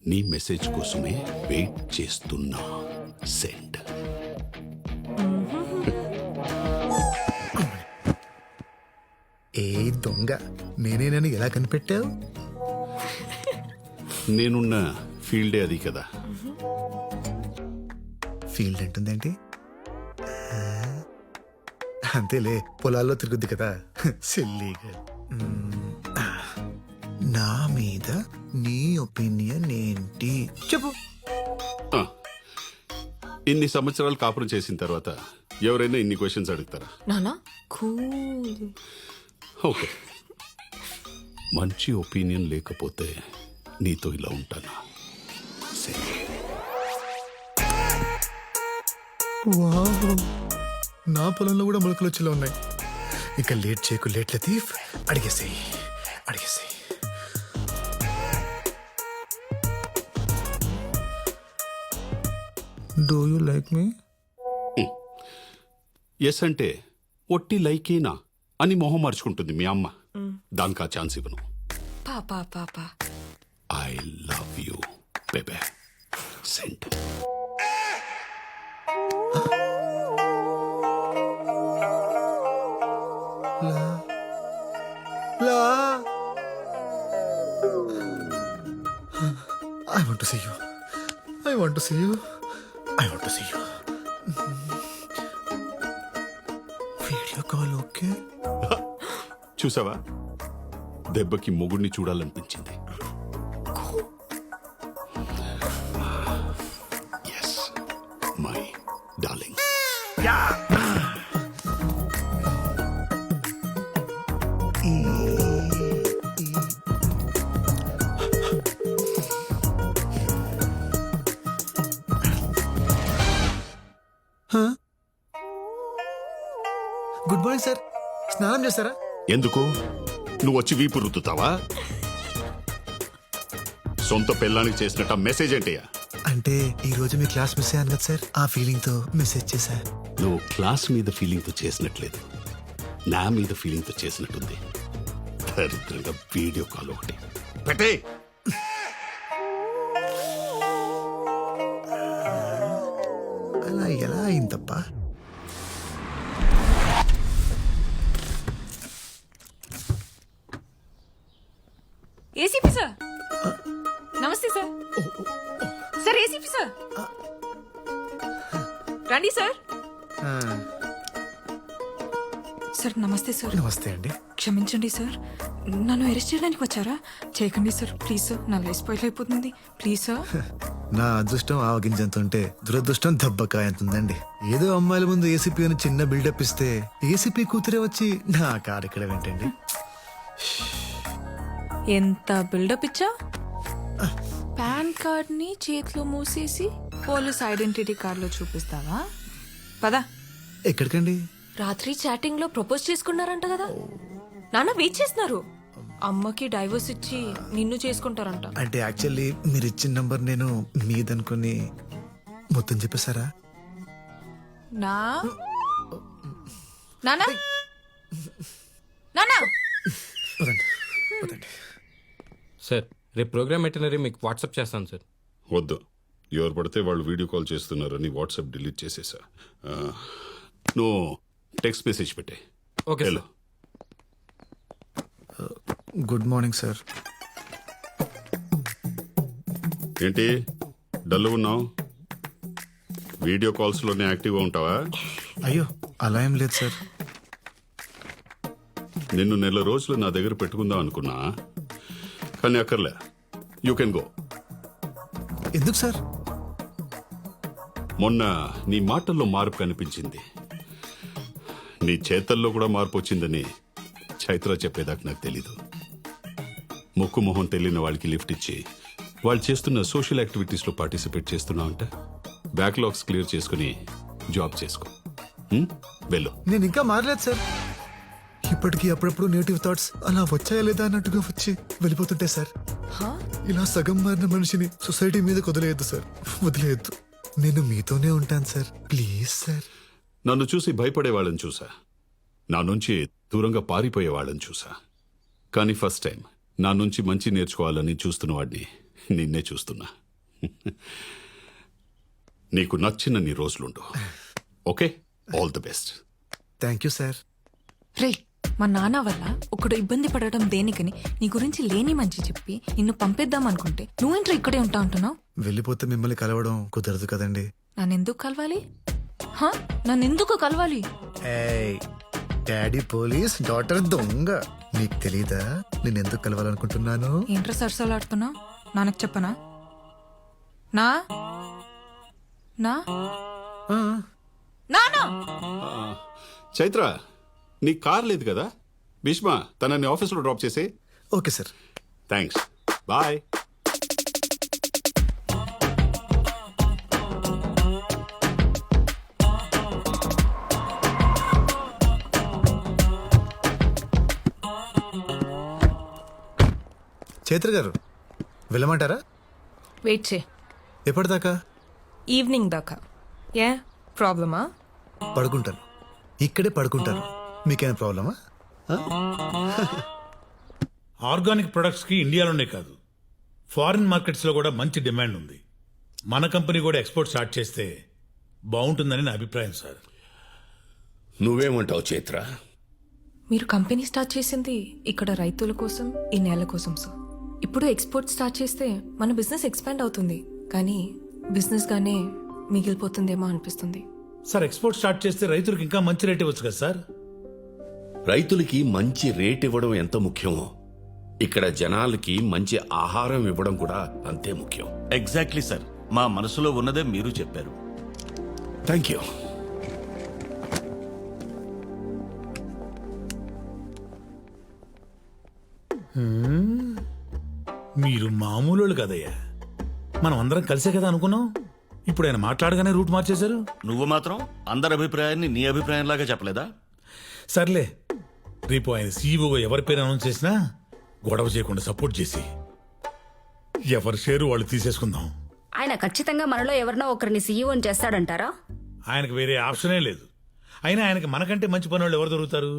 నీ మెసేజ్ కోసమే వెయిట్ చేస్తున్నా. సెండ్. ఏ దొంగ, నేనేనని ఎలా కనిపెట్టావు? నేనున్న ఫీల్డే అది కదా. ఫీల్డ్ అంటుందేంటి? అంతేలే, పొలాల్లో తిరుగుద్ది కదా. సిల్లీగా. నా మీద నీ ఒపీనియన్ ఏంటి చెప్పు. ఇన్ని సంవత్సరాలు కాపురం చేసిన తర్వాత ఎవరైనా ఇన్ని క్వశ్చన్స్ అడుగుతారా? నానా కూల్. ఓకే, మంచి ఒపీనియన్ లేకపోతే నీతో ఇలా ఉంటానా? వావ్, నా పొలంలో కూడా మొలకలు వచ్చేలా ఉన్నాయి. ఇక లేట్ చేయకు, లేట్ లతీఫ్, అడిగేసేయి అడిగేసేయి. Do you like me? Yes అంటే ఒట్టి లైకేనా అని మొహం మార్చుకుంటుంది మీ అమ్మ. దానికి ఆ ఛాన్స్ ఇవ్వను. పాపా పాపా. I love you baby. Send. I want to see you. I want to see you. I want to see you. Video call okay? చూసావా, దెబ్బకి మొగుడిని చూడాలనిపించింది. Yes my darling. Good morning sir. స్నానం చేస్తారా? ఎందుకు? నువ్వు వచ్చి వీపు రుద్దుతావా? సొంత పెళ్ళానికి చేసినట్ట మెసేజ్ ఏంటయ్యా? అంటే ఈ రోజు మీ క్లాస్ మిస్ అయ్యాను కదా సార్, ఆ ఫీలింగ్ తో మెసేజ్ చేశా. నువ్వు క్లాస్ మీద ఫీలింగ్ తో చేసినట్లేదు, నా మీద ఫీలింగ్ తో చేసినట్టుంది. దరిద్రంగా వీడియో కాల్ ఒకటి పెట్టే. అలా ఎలా అయిందప్పా? ఏసీపీ సార్, నమస్తే సార్. సార్ ఏసీపీ సార్, రండి సార్. సార్ నమస్తే సార్. నమస్తే అండి. క్షమించండి సార్, నన్ను అరెస్ట్ చేయడానికి వచ్చారా? చేయకండి సార్, ప్లీజ్ సార్. నా లైఫ్ స్పాయిల్ అయిపోతుంది, ప్లీజ్ సార్. నా అదృష్టం ఆవగింజంత ఉంటే దురదృష్టం దెబ్బకాయ ఎంత ఉందండి. ఏదో అమ్మాయిల ముందు ఏసీపీ అని చిన్న బిల్డప్ ఇస్తే ఏసీపీ కూతురే వచ్చి నా కారు ఇక్కడ వెంటండి. ఎంత బిల్డప్ ఇచ్చా? పాన్ కార్డ్ ని చేతిలో మూసేసి పోలీస్ ఐడెంటిటీ కార్డులో చూపిస్తావా? పదా. ఎక్కడికండి? రాత్రి చాటింగ్ లో ప్రపోజ్ చేసుకున్నారంట కదా. నాన్న వెయిట్ చేస్తున్నారు. అమ్మకి డైవర్స్ ఇచ్చి నిన్ను చేసుకుంటారంట. అంటే యాక్చువల్లీ మీరు ఇచ్చిన నంబర్ నేను మీదనుకుని మొత్తం చెప్పేశారా? నా నానా నానా. సార్, రేపు ప్రోగ్రామ్ ఎటనరీ మీకు వాట్సాప్ చేస్తాను సార్. వద్దు, ఎవరు పడితే వాళ్ళు వీడియో కాల్ చేస్తున్నారని వాట్సాప్ డిలీట్ చేసేసా. నువ్వు టెక్స్ట్ మెసేజ్ పెట్టే. Okay hello. Good morning sir. ఏంటి డల్ ఉన్నావు? వీడియో కాల్స్ లోనే యాక్టివ్గా ఉంటావా? అయ్యో అలా ఏం లేదు సార్. నిన్ను నెల రోజులు నా దగ్గర పెట్టుకుందాం అనుకున్నా, కానీ అక్కర్లే. You can go. ఎందుకు సార్? మొన్న నీ మాటల్లో మార్పు కనిపించింది, నీ చేతల్లో కూడా మార్పు వచ్చిందని చైత్ర చెప్పేదాకా నాకు తెలీదు. ముక్కు మొహం తెలియని వాళ్ళకి లిఫ్ట్ ఇచ్చి వాళ్ళు చేస్తున్న సోషల్ యాక్టివిటీస్లో పార్టిసిపేట్ చేస్తున్నావంట. బ్యాక్లాగ్స్ క్లియర్ చేసుకుని జాబ్ చేసుకో. వెళ్ళు. నేను ఇంకా మారలేదు సార్. ఇప్పటికీ అప్పుడప్పుడు నెగిటివ్ థాట్స్ అలా వచ్చాయా లేదా అన్నట్టుగా వచ్చి వెళ్ళిపోతుంటాయి సార్. ఇలా సగం మారిన మనిషిని సొసైటీ మీద వదిలేయద్దు సార్, వదిలేయద్దు. నేను మీతోనే ఉంటాను సార్, ప్లీజ్ సార్. నన్ను చూసి భయపడే వాళ్ళని చూసా, నా నుంచి దూరంగా పారిపోయే వాళ్ళని చూసా, కానీ ఫస్ట్ టైం నా నుంచి మంచి నేర్చుకోవాలని చూస్తున్న వాడిని నిన్నే చూస్తున్నా. నీకు నచ్చినన్ని రోజులుండు. Okay, all the best. Thank you sir. రే మా నాన్న వల్ల ఒకడు ఇబ్బంది పడటం దేనికని నీ గురించి లేని మంచి చెప్పి నిన్ను పంపేద్దాం అనుకుంటే నువ్వేంట్రా ఇక్కడే ఉంటా అంటున్నావు? వెళ్ళిపోతే మిమ్మల్ని కలవడం కుదరదు కదండి. నన్నెందుకు కలవాలి? హా? నన్నెందుకు కలవాలి? ఏయ్, డాడీ పోలీస్, డాటర్ దొంగ. నీకు తెలీదా నేను ఎందుకు కలవాలనుకుంటున్నాను? ఏంట్రా సరసాలాడుతున్నావు? నాన్నకు చెప్పనా? నా నా నానా చైత్ర, నీ కార్ లేదు కదా? భీష్మ తనని ఆఫీస్లో డ్రాప్ చేసే. Okay sir. Thanks, bye. Chaitra garu వెళ్ళమంటారా? వెయిట్ చే. ఎప్పటిదాకా? ఈవినింగ్ దాకా. ఏ ప్రాబ్లమా? పడుకుంటాను, ఇక్కడే పడుకుంటాను. మీకేమైనా ప్రాబ్లమా? ఆర్గానిక్ ప్రొడక్ట్స్కి ఇండియాలోనే కాదు, ఫారిన్ మార్కెట్స్లో కూడా మంచి డిమాండ్ ఉంది. మన కంపెనీ కూడా ఎక్స్పోర్ట్ స్టార్ట్ చేస్తే బాగుంటుందని నా అభిప్రాయం సార్. నువ్వేమంటావు చైత్ర? మీరు కంపెనీ స్టార్ట్ చేసింది ఇక్కడ రైతుల కోసం, ఈ నేల కోసం సార్. ఇప్పుడు ఎక్స్పోర్ట్ స్టార్ట్ చేస్తే మన బిజినెస్ ఎక్స్పాండ్ అవుతుంది, కానీ బిజినెస్ గానే మిగిలిపోతుందేమో అనిపిస్తుంది. సార్, ఎక్స్పోర్ట్ స్టార్ట్ చేస్తే రైతులకు ఇంకా మంచి రేట్ ఇవ్వచ్చు కదా సార్? రైతులకి మంచి రేట్ ఇవ్వడం ఎంత ముఖ్యమో ఇక్కడ జనాలకి మంచి ఆహారం ఇవ్వడం కూడా అంతే ముఖ్యం. ఎగ్జాక్ట్లీ సార్, మా మనసులో ఉన్నదే మీరు చెప్పారు. Thank you. మీరు మామూలు కదయ్యా, మనం అందరం కలిసే కదా అనుకున్నాం. ఇప్పుడు ఆయన మాట్లాడగానే రూట్ మార్చేశారు. నువ్వు మాత్రం అందరి అభిప్రాయాన్ని నీ అభిప్రాయంలాగా చెప్పలేదా? సర్లే, రేపు ఆయన సీఈఓగా ఎవరి పేరు అనౌన్స్ చేసినా గొడవ చేయకుండా సపోర్ట్ చేసి ఎవరి షేరు వాళ్ళు తీసేసుకుందాం. ఆయన ఖచ్చితంగా మనలో ఎవరినో ఒకరిని సీఈఓని చేస్తాడంటారా? ఆయనకు వేరే ఆప్షనే లేదు. అయినా ఆయనకి మనకంటే మంచి పని వాళ్ళు ఎవరు దొరుకుతారు?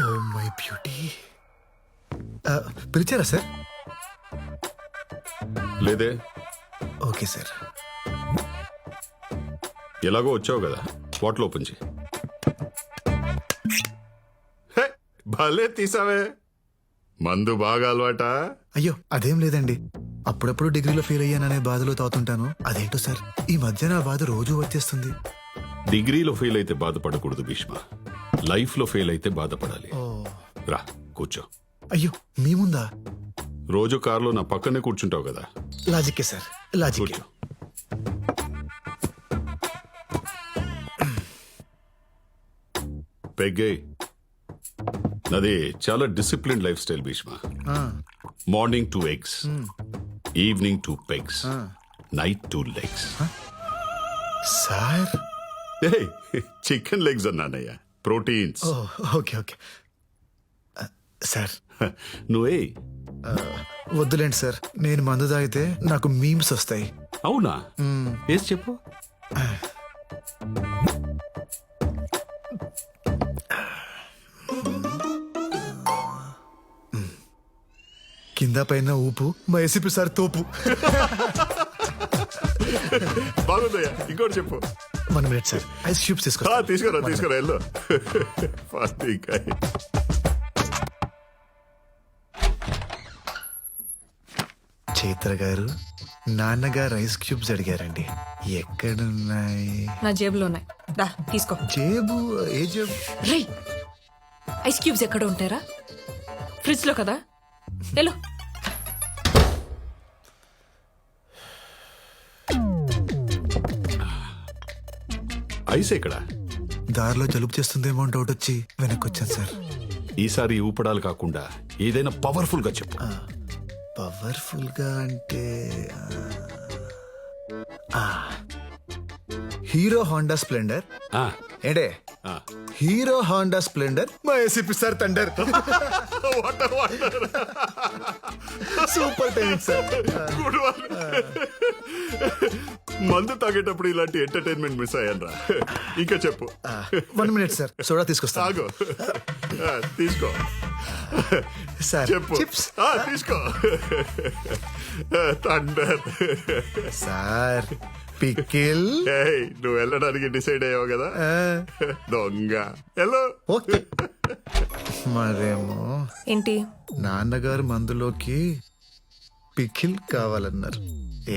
Oh my beauty. పిలిచారా సార్? లేదే. Okay sir. ఎలాగో వచ్చావు కదా, బాటిల్ ఓపెన్ చేయి. హే, భలే తీసావే. మందు బాగా అలవాటా? అయ్యో అదేం లేదండి, అప్పుడప్పుడు డిగ్రీలో ఫెయిల్ అయ్యాననే బాధలో తాగుతుంటాను. అదేంటో సార్, ఈ మధ్య నా బాధ రోజు వచ్చేస్తుంది. డిగ్రీలో ఫెయిల్ అయితే బాధపడకూడదు భీష్మ, లైఫ్ లో ఫెయిల్ అయితే బాధపడాలి. రా కూర్చో. అయ్యో మీ ముందా? రోజు కారులో నా పక్కనే కూర్చుంటావు కదా. లాజిక్కే సార్, లాజిక్. కూర్చో. పెగ్గే, నాది చాలా discipline lifestyle Bhishma. Morning 2 eggs, evening 2 pegs, night 2 legs. Sir chicken legs అన్నానయ్యా, ప్రోటీన్స్. Okay okay sir. నువ్వే వద్దులేండి సార్, నేను మందు తాగితే నాకు మీమ్స్ వస్తాయి. అవునా? వేసి చెప్పు. కింద పైన ఊపు, మా ఎసిపి సార్ తోపు. బాగుందయ్యా, ఇంకోటి చెప్పు. 1 minute సార్, ఐస్ క్యూబ్స్ తీసుకురా తీసుకురా వెళ్ళు. చైత్ర గారు, నాన్నగారు ఐస్ క్యూబ్స్ అడిగారండి. ఎక్కడున్నాయి? నా జేబులో ఉన్నాయి, దా తీసుకో. జేబు? ఏ జేబు? రేయ్, ఐస్ క్యూబ్స్ ఎక్కడ ఉంటారా? ఫ్రిడ్జ్ లో కదా. హలో, ఐస్ ఎక్కడ? దారిలో జలుబు చేస్తుందేమో అని డౌట్ వచ్చి వెనక్కి వచ్చాను సార్. ఈసారి ఊపడాలు కాకుండా ఏదైనా పవర్ఫుల్ గా చెప్పు. పవర్ఫుల్ గా అంటే హీరో హోండా స్ప్లెండర్ ఏంటే హీరో హోండా స్ప్లెండర్ మా ACP sir thunder super timing sir. మందు తాగేటప్పుడు ఇలాంటి ఎంటర్టైన్మెంట్ మిస్ అయ్యానరా. ఇంకా చెప్పు. 1 minute సార్, సోడా తీసుకొస్తా. తాగు. తీసుకో సార్ చెప్పు. చిప్స్ తీసుకో. థండర్. Sir pickle. నువ్వు వెళ్ళడానికి డిసైడ్ అయ్యావు కదా దొంగ. హలో. ఓకే. మరేమో ఏంటి నాన్నగారు మందులోకి పికిల్ కావాలన్నారు.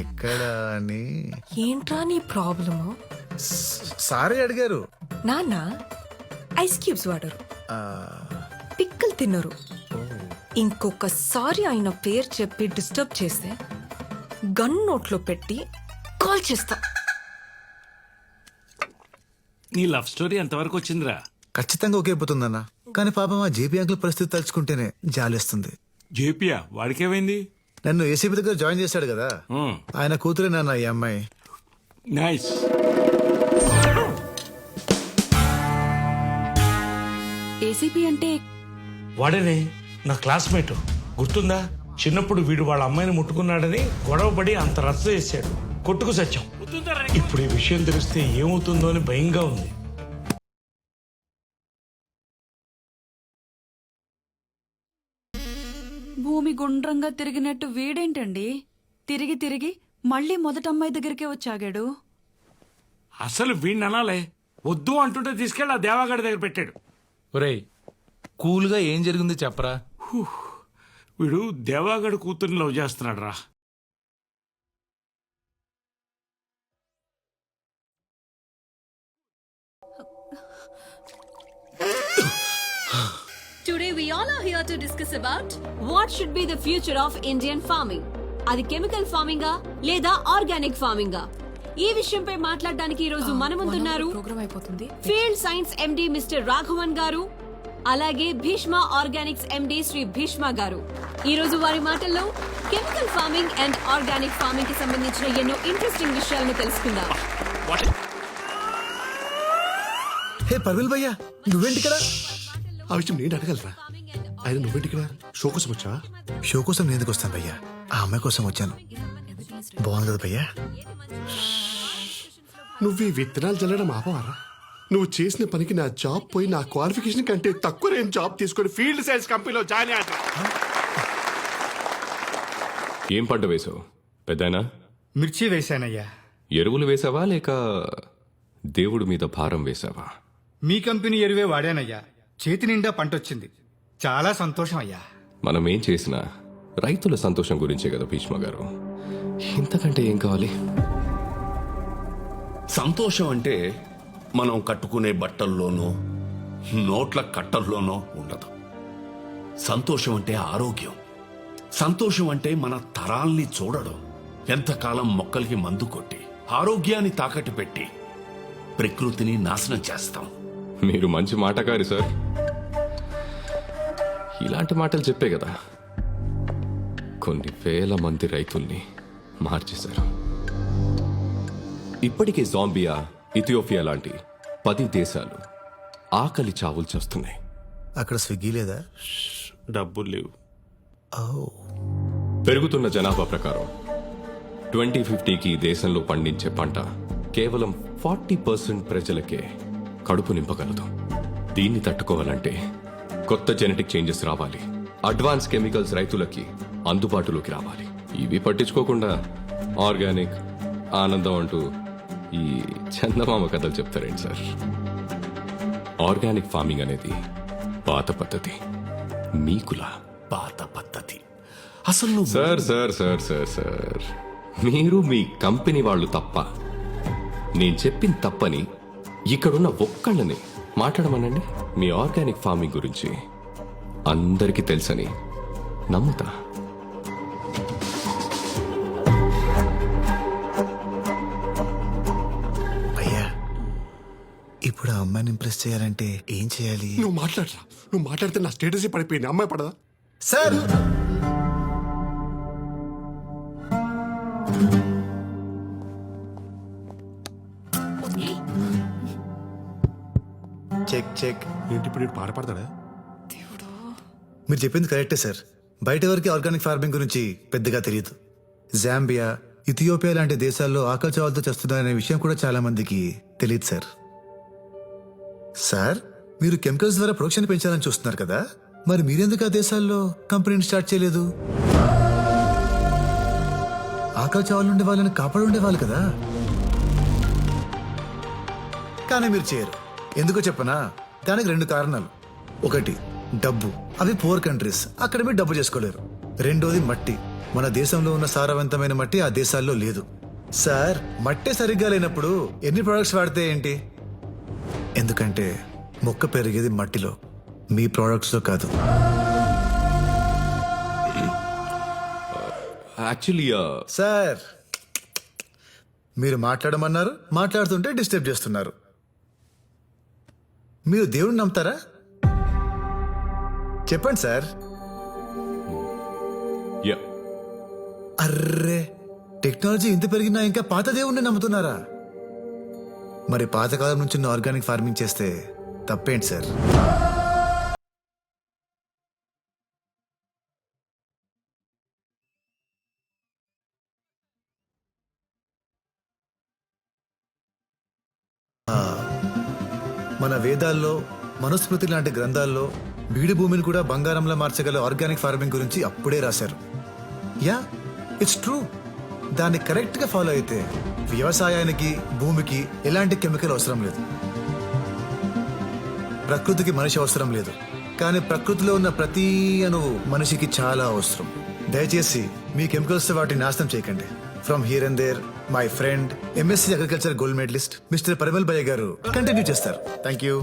ఎక్కడా అని ఏంట్రా నీ ప్రాబ్లము? సారే అడిగారు. నాన్న ఐస్ క్యూబ్స్ వాడరు, పిక్కలు తినరు. ఇంకొకసారి ఆయన పేరు చెప్పి డిస్టర్బ్ చేస్తే గన్ నోట్లో పెట్టి కాల్ చేస్తా. నీ లవ్ స్టోరీ ఎంతవరకు వచ్చిందిరా? ఖచ్చితంగా ఒకేపోతుందన్న. కానీ పాపం ఆ జేపీ అంకుల్ పరిస్థితి తలుచుకుంటేనే జాలేస్తుంది. జేపియా? వాడికేమైంది? నన్ను ఏసీపీ దగ్గర జాయిన్ చేశాడు కదా, ఆయన కూతురే నాన్న ఈ అమ్మాయి. నైస్. ఏసీపీ అంటే వాడనే నా క్లాస్మేట్, గుర్తుందా? చిన్నప్పుడు వీడు వాళ్ళ అమ్మాయిని ముట్టుకున్నాడని గొడవపడి అంత రచ్చ చేశాడు, కొట్టుకు సత్యం. ఇప్పుడు ఈ విషయం తెలిస్తే ఏమవుతుందో అని భయంగా ఉంది. భూమి గుండ్రంగా తిరిగినట్టు వీడేంటండి తిరిగి తిరిగి మళ్ళీ మొదట అమ్మాయి దగ్గరికే వచ్చాగాడు? అసలు వీడిని అనాలే, వద్దు అంటుంటే తీసుకెళ్ళి ఆ దేవాగడి దగ్గర పెట్టాడు. ఒరేయ్ కూల్గా ఏం జరిగిందో చెప్పరా. వీడు దేవాగడి కూతుర్ని లవ్ చేస్తున్నాడు రా. Today we all are here to discuss about what should be the future of Indian farming. అది కెమికల్ ఫార్మింగా లేదా ఆర్గానిక్ ఫార్మింగా? ఈ విషయంపై మాట్లాడడానికి ఈ రోజు మన ముందున్నారు field science MD mister Raghavan garu, అలాగే భీష్మ ఆర్గానిక్స్ ఎండి శ్రీ భీష్మ గారు. ఈ రోజు వారి మాటల్లో chemical farming and organic farming కి సంబంధించిన ఎన్నో ఇంట్రెస్టింగ్ విషయాలను తెలుసుకుందాం. హే పర్విల్ భయ్యా, నువ్వేంటి ఇక్కడ? ఆ విషయం నేను అడగలరా? ఆయన నువ్వేంటి ఇక్కడ? షో కోసం వచ్చా? షో కోసం నేను ఎందుకు వస్తాను భయ్యా? ఆ అమ్మాయి కోసం వచ్చాను. బాగుంది కదా భయ్యా? నువ్వు ఈ విత్తనాలు చల్లడం ఆపవారా? నువ్వు చేసిన పనికి నా జాబ్ పోయి నా క్వాలిఫికేషన్ కంటే తక్కువ నేను జాబ్ తీసుకొని ఫీల్డ్ సైన్స్ కంపెనీలో జాయిన్ అయ్యా. ఏం పంట వేసావు పెద్దనా? మిర్చి వేశానయ్యా. ఎరువులు వేసావా లేక దేవుడి మీద భారం వేసావా? మీ కంపెనీ ఎరువే వాడానయ్యా. చేతి నిండా పంట వచ్చింది. చాలా సంతోషం అయ్యా. మనం ఏం చేసినా రైతుల సంతోషం గురించే కదా భీష్మ గారు. ఇంతకంటే ఏం కావాలి? సంతోషం అంటే మనం కట్టుకునే బట్టల్లోనో నోట్ల కట్టల్లోనో ఉండదు. సంతోషం అంటే ఆరోగ్యం. సంతోషం అంటే మన తరాల్ని చూడడం. ఎంతకాలం మొక్కలకి మందు కొట్టి ఆరోగ్యాన్ని తాకట్టు పెట్టి ప్రకృతిని నాశనం చేస్తాం. మీరు మంచి మాటకారి సార్. ఇలాంటి మాటలు చెప్పే కదా కొన్ని వేల మంది రైతుల్ని మార్చేశారు. ఇప్పటికే జాంబియా, ఇథియోపియా లాంటి 10 దేశాలు ఆకలి చావులు చేస్తున్నాయి. అక్కడ స్విగ్గీ లేదా? డబ్బులు లేవు. పెరుగుతున్న జనాభా ప్రకారం 2050కి దేశంలో పండించే పంట కేవలం 40% ప్రజలకే కడుపు నింపగలదు. దీన్ని తట్టుకోవాలంటే కొత్త జెనెటిక్ చేంజెస్ రావాలి. అడ్వాన్స్ కెమికల్స్ రైతులకి అందుబాటులోకి రావాలి. ఇవి పట్టించుకోకుండా ఆర్గానిక్, ఆనందం అంటూ ఈ చందమామ కథలు చెప్తారేంటి సార్? ఆర్గానిక్ ఫార్మింగ్ అనేది పాత పద్ధతి, మీకులా పాత పద్ధతి. అసలు sir sir sir sir sir మీరు మీ కంపెనీ వాళ్ళు తప్ప, నేను చెప్పింది తప్పని ఇక్కడున్న ఒక్కళ్ళని మాట్లాడమనండి. మీ ఆర్గానిక్ ఫార్మింగ్ గురించి అందరికీ తెలుసని నమ్ముతా. భయ్యా, ఇప్పుడు ఆ అమ్మాయిని ఇంప్రెస్ చేయాలంటే ఏం చేయాలి? నువ్వు మాట్లాడరా. నువ్వు మాట్లాడితే నా స్టేటస్ పడిపోయింది. అమ్మాయి పడదా? Sir check check. ఏంటి ఇప్పుడు పాట పాడతాడా? మీరు చెప్పింది కరెక్టే సార్. బయట వరకు ఆర్గానిక్ ఫార్మింగ్ గురించి పెద్దగా తెలియదు. జాంబియా, ఇథియోపియా లాంటి దేశాల్లో ఆకలి చావులతో చేస్తున్నారనే విషయం కూడా చాలా మందికి తెలియదు సార్. సార్, మీరు కెమికల్స్ ద్వారా ప్రొడక్షన్ పెంచాలని చూస్తున్నారు కదా, మరి మీరెందుకు ఆ దేశాల్లో కంపెనీని స్టార్ట్ చేయలేదు? ఆకలి చావులు ఉండే వాళ్ళని కాపాడు ఉండేవాళ్ళు కదా. కానీ మీరు చేయరు. ఎందుకో చెప్పనా? దానికి 2 కారణాలు. ఒకటి డబ్బు, అవి పూర్ కంట్రీస్, అక్కడ మీరు డబ్బు చేసుకోలేరు. రెండోది మట్టి, మన దేశంలో ఉన్న సారవంతమైన మట్టి ఆ దేశాల్లో లేదు. సార్, మట్టే సరిగ్గా లేనప్పుడు ఎన్ని ప్రొడక్ట్స్ వాడితే ఏంటి? ఎందుకంటే మొక్క పెరిగేది మట్టిలో, మీ ప్రొడక్ట్స్లో కాదు. యాక్చువల్లీ సార్, మీరు మాట్లాడమన్నారు, మాట్లాడుతుంటే డిస్టర్బ్ చేస్తున్నారు. మీరు దేవుడిని నమ్ముతారా? చెప్పండి సార్. యా. అర్రే, టెక్నాలజీ ఇంత పెరిగినా ఇంకా పాత దేవుణ్ణి నమ్ముతున్నారా? మరి పాతకాలం నుంచి ఆర్గానిక్ ఫార్మింగ్ చేస్తే తప్పేంటి సార్? మన వేదాల్లో, మనుస్మృతి లాంటి గ్రంథాల్లో బీడు భూమిని కూడా బంగారంలా మార్చగల ఆర్గానిక్ ఫార్మింగ్ గురించి అప్పుడే రాశారు. Yeah, it's true. దాన్ని కరెక్ట్ గా ఫాలో అయితే వ్యవసాయానికి, భూమికి ఎలాంటి కెమికల్ అవసరం లేదు. ప్రకృతికి మనిషి అవసరం లేదు, కానీ ప్రకృతిలో ఉన్న ప్రతి అణువు మనిషికి చాలా అవసరం. దయచేసి మీ కెమికల్స్ వాటిని నాశనం చేయకండి. From here and there, my friend MSc agriculture gold medalist mister Parimal భయ్య గారు కంటిన్యూ చేస్తారు. Thank you.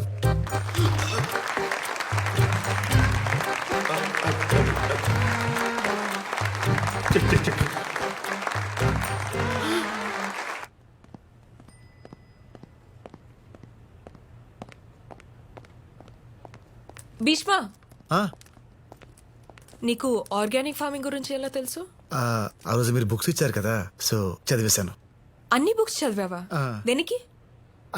భీష్మ, ఆ నీకు ఆర్గానిక్ ఫార్మింగ్ గురించి ఎలా తెలుసు? ఆ రోజు మీరు బుక్స్ ఇచ్చారు కదా, సో చదివేశాను. అన్ని బుక్స్ చదివావా? ఆ. దేనికి?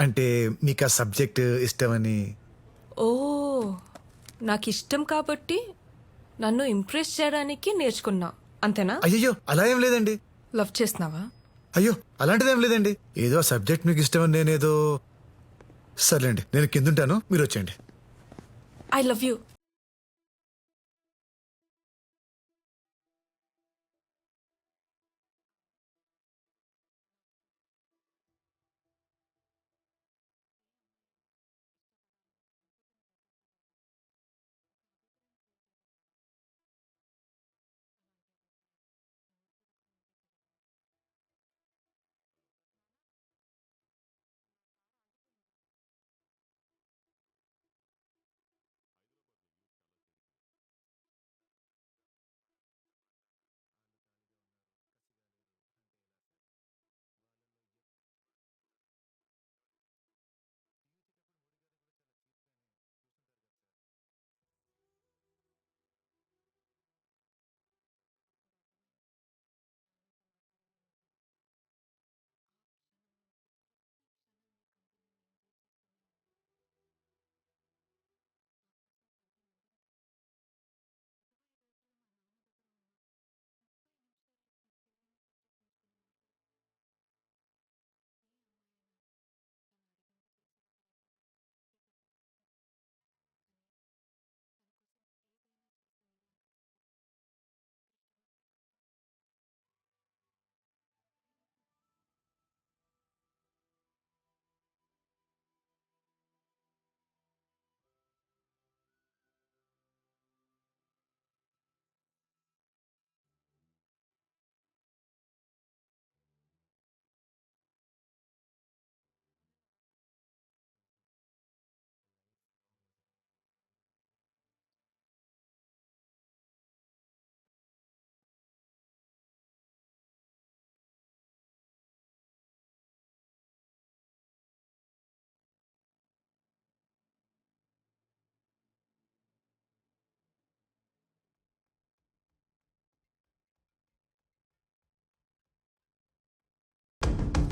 అంటే మీకు ఆ సబ్జెక్ట్ ఇష్టమని. ఓ, నాకు ఇష్టం కాబట్టి నన్ను ఇంప్రెస్ చేయడానికి నేర్చుకున్నా, అంతేనా? అయ్యో, అలా ఏం లేదండి. లవ్ చేస్తున్నావా? అయ్యో, అలాంటిదేం లేదండి. ఏదో ఆ సబ్జెక్ట్ మీకు ఇష్టమని నేనేదో. సర్లేండి, నేను కిందుంటాను, మీరు వచ్చేయండి. I love you.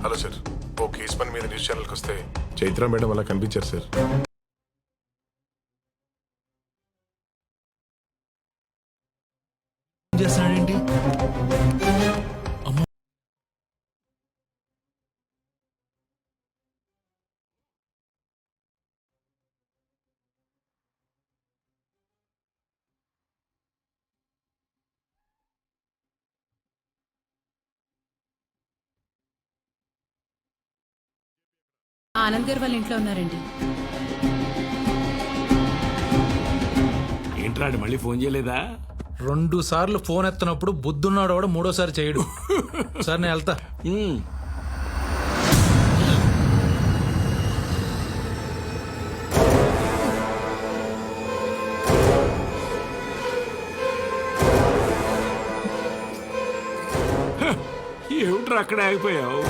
Hello sir, ఓ కేసు పని మీద న్యూస్ ఛానల్కి వస్తే చైత్ర మేడం అలా కనిపించారు సార్. ఆనంద్ గారు వాళ్ళ ఇంట్లో ఉన్నారండి. ఏంట్రాడు మళ్ళీ ఫోన్ చేయలేదా? 2 సార్లు ఫోన్ ఎత్తనప్పుడు బుద్ధున్నాడు కూడా 3వ చేయడు. సార్ నేను వెళ్తా. ఏమిట్రా అక్కడ ఆగిపోయావు?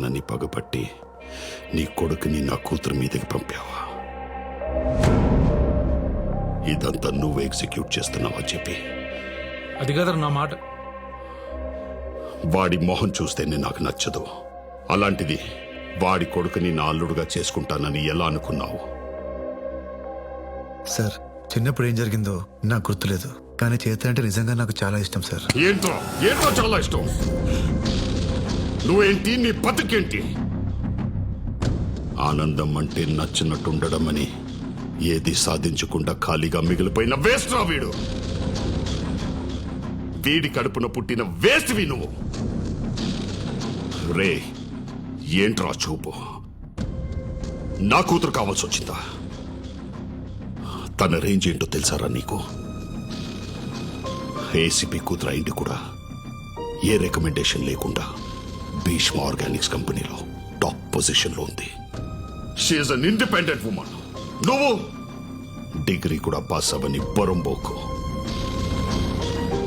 నన్ను పగపట్టి నీ కొడుకుని నా కూతురు మీదకి పంపావా? ఇదంతా నువ్వు ఎగ్జిక్యూట్ చేస్తున్నావా చెప్పి? అది కదా నా మాట. వాడి మొహం చూస్తేనే నాకు నచ్చదు. అలాంటిది వాడి కొడుకుని నా అల్లుడుగా చేసుకుంటానని ఎలా అనుకున్నావు? సార్ చిన్నప్పుడు ఏం జరిగిందో నాకు గుర్తులేదు, కానీ చేత అంటే నిజంగా నాకు చాలా ఇష్టం సార్. ఏంటో ఏంటో చాలా ఇష్టం. నువ్వేంటి, నీ బతుకేంటి? ఆనందం అంటే నచ్చినట్టుండడం అని ఏది సాధించకుండా ఖాళీగా మిగిలిపోయిన వేస్ట్ రా వీడు. వీడి కడుపున పుట్టిన వేస్ట్వి నువ్వు. రే ఏంట్రా చూపు? నా కూతురు కావాల్సి వచ్చిందా? తన రేంజ్ ఏంటో తెలుసారా నీకు? ఏసీపీ కూతురు అయింది కూడా ఏ రికమెండేషన్ లేకుండా భీష్మ ఆర్గానిక్స్ కంపెనీలో టాప్ పొజిషన్ లో ఉంది. She's an independent woman. నువ్వు డిగ్రీ కూడా పాస్ అవ్వని బొరంబోకు.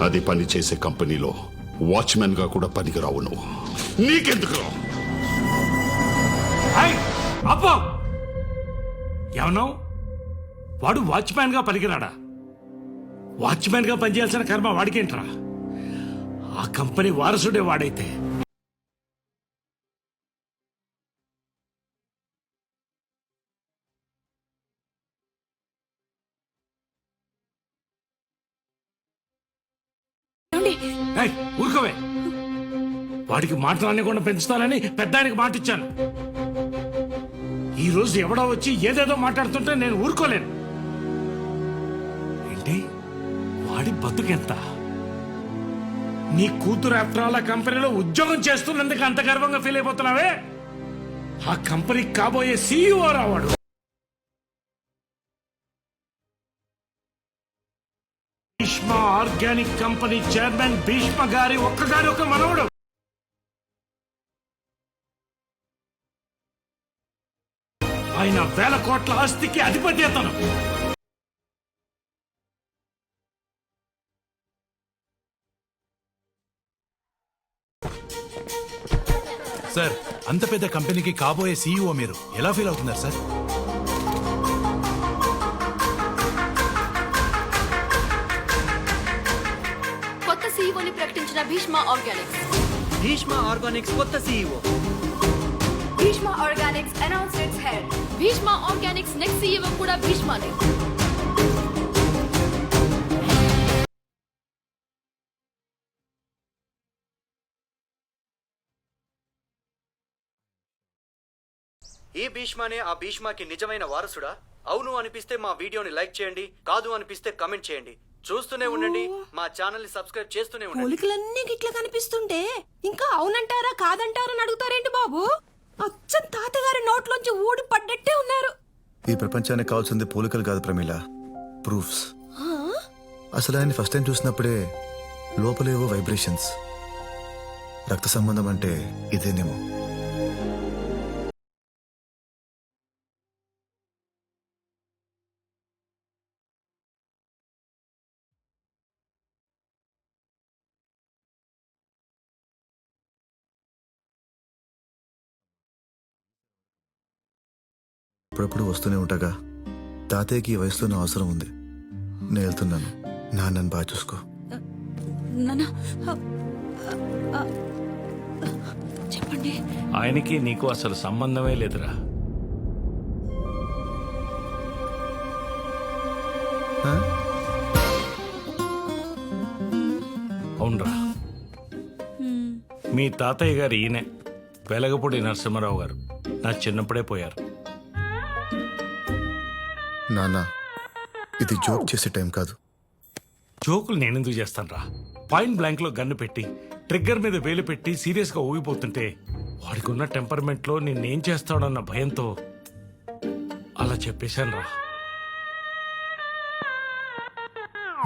అది పని చేసే కంపెనీలో వాచ్మెన్ గా కూడా పనికిరావు నువ్వు. నీకెందుకు రా? అబ్బో ఏమన్నావు? వాడు వాచ్మ్యాన్ గా పనికిరాడా? వాచ్మ్యాన్ గా పనిచేయాల్సిన కర్మ వాడికేంట్రా? ఆ కంపెనీ వారసుడే వాడైతే ఊరుకోవే. వాడికి మాట్లాడకుండా పెంచుతానని పెద్ద ఆయనకి మాట ఇచ్చాను. ఈ రోజు ఎవడో వచ్చి ఏదేదో మాట్లాడుతుంటే నేను ఊరుకోలేను. ఏంటి వాడి బతుకెంత? నీ కూతురు ఆఫ్టర్ ఆల్ ఆ కంపెనీలో ఉద్యోగం చేస్తున్నందుకు అంత గర్వంగా ఫీల్ అయిపోతున్నావే? ఆ కంపెనీకి కాబోయే సీఈఓ రావాడు. Bhishma organic company chairman Bhishma గారి ఒక్కగారి ఒక మనవడు. ఆయన 1000 కోట్ల ఆస్తికి అధిపతి అతను. సార్ అంత పెద్ద కంపెనీకి కాబోయే సీఈఓ మీరు ఎలా ఫీల్ అవుతున్నారు సార్? కొత్త సీఈఓని ప్రకటించిన భీష్మ ఆర్గానిక్స్. భీష్మ ఆర్గానిక్స్ కొత్త CEO. Bheeshma Organics announced its head. Bheeshma Organics next CEO కూడా భీష్మనే. ఈ భీష్మనే ఆ భీష్మకి నిజమైన వారసుడా? అవును అనిపిస్తే మా వీడియోని లైక్ చేయండి, కాదు అనిపిస్తే కమెంట్ చేయండి. చూస్తూనే ఉండండి, మా ఛానల్ ని సబ్స్క్రైబ్ చేస్తూనే ఉండండి. పోలికలన్నీ గిట్ల కనిపిస్తుంటే ఇంకా అవునంటారా కాదంటారా అని అడుగుతారేంటి బాబు? అచ్చం తాతగారి నోట్లోంచి ఊడి పడ్డట్టే ఉన్నారు. ఈ ప్రపంచానికి కావాల్సింది పోలికలు కాదు ప్రమీల, ప్రూఫ్స్. అసలు ఆయన ఫస్ట్ టైం చూసినప్పుడే లోపలేవో వైబ్రేషన్స్. రక్త సంబంధం అంటే ఇదేనేమో. అప్పుడప్పుడు వస్తూనే ఉంటాగా. తాతయ్యకి ఈ వయసులో నా అవసరం ఉంది. నేను వెళ్తున్నాను. నన్ను బాగా చూసుకో. చెప్పండి. ఆయనకి నీకు అసలు సంబంధమే లేదురా. అవునరా, మీ తాతయ్య గారు ఈయనే, వెలగపూడి నరసింహారావు గారు. నా చిన్నప్పుడే పోయారు. నాన్న, ఇది జోక్ చేసే టైం కాదు. జోకులు నేనెందుకు చేస్తాను రా? పాయింట్ బ్లాంక్ లో గన్ను పెట్టి ట్రిగ్గర్ మీద వేలు పెట్టి సీరియస్ గా ఊగిపోతుంటే వాడికి ఉన్న టెంపర్మెంట్ లో నిన్నేం చేస్తాడన్న భయంతో అలా చెప్పేశాను రా.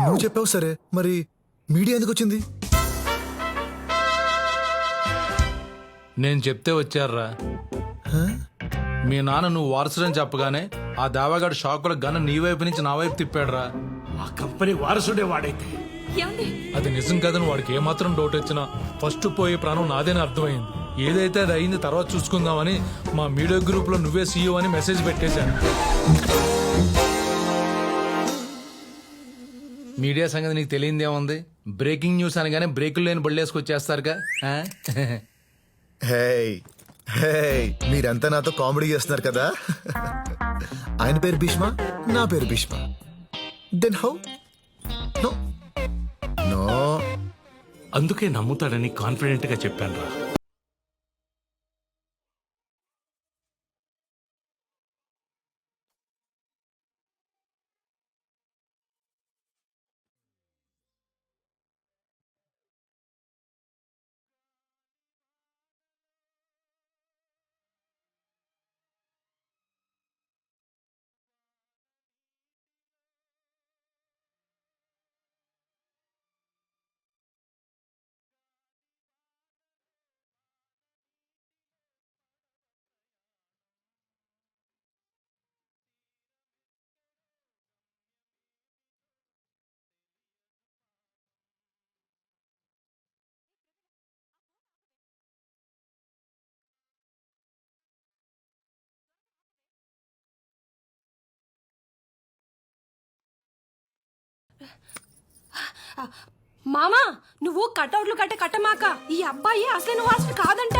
నువ్వు చెప్పావు సరే, మరి మీడియా ఎందుకు వచ్చింది? నేను చెప్తే వచ్చారా? మీ నాన్న నువ్వు వారసుడని చెప్పగానే ఆ దావాగాడు షాకుల గన్ను నీ వైపు నుంచి నా వైపు తిప్పాడురా. ఆ కంపెనీ వారసుడే వాడైతే అది నిజం కదని వాడికి ఏమాత్రం డౌట్ వచ్చినా ఫస్ట్ పోయే ప్రాణం నాదేని అర్థమైంది. ఏదైతే అది అయింది, తర్వాత చూసుకుందామని మా మీడియా గ్రూప్ లో నువ్వే సీఈఓ అని మెసేజ్ పెట్టేశాను. మీడియా సంగతి నీకు తెలియదేముంది? బ్రేకింగ్ న్యూస్ అనగానే బ్రేకులు లేని బళ్ళేసుకొచ్చేస్తారుగా. హే హే, మీరంతా నాతో కామెడీ చేస్తున్నారు కదా. ఆయన పేరు భీష్మ, నా పేరు Bheeshma. Then how? No no. అందుకే నమ్ముతాడని కాన్ఫిడెంట్ గా చెప్పాను రా. మామా, నువ్వు కటౌట్లు కట్టమాక. ఈ అబ్బాయి అసలు వారసుడు కాదంట.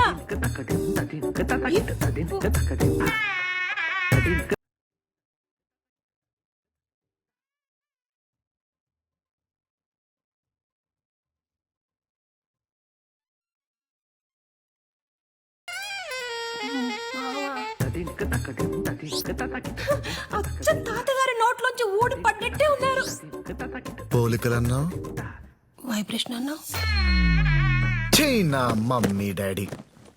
అచ్చం తాతగారి నోట్లోంచి ఊడి పడ్డట్టే ఉన్నారు. పోలికలన్నా, వైబ్రేషన్ అన్నా. నా మమ్మీ డాడీ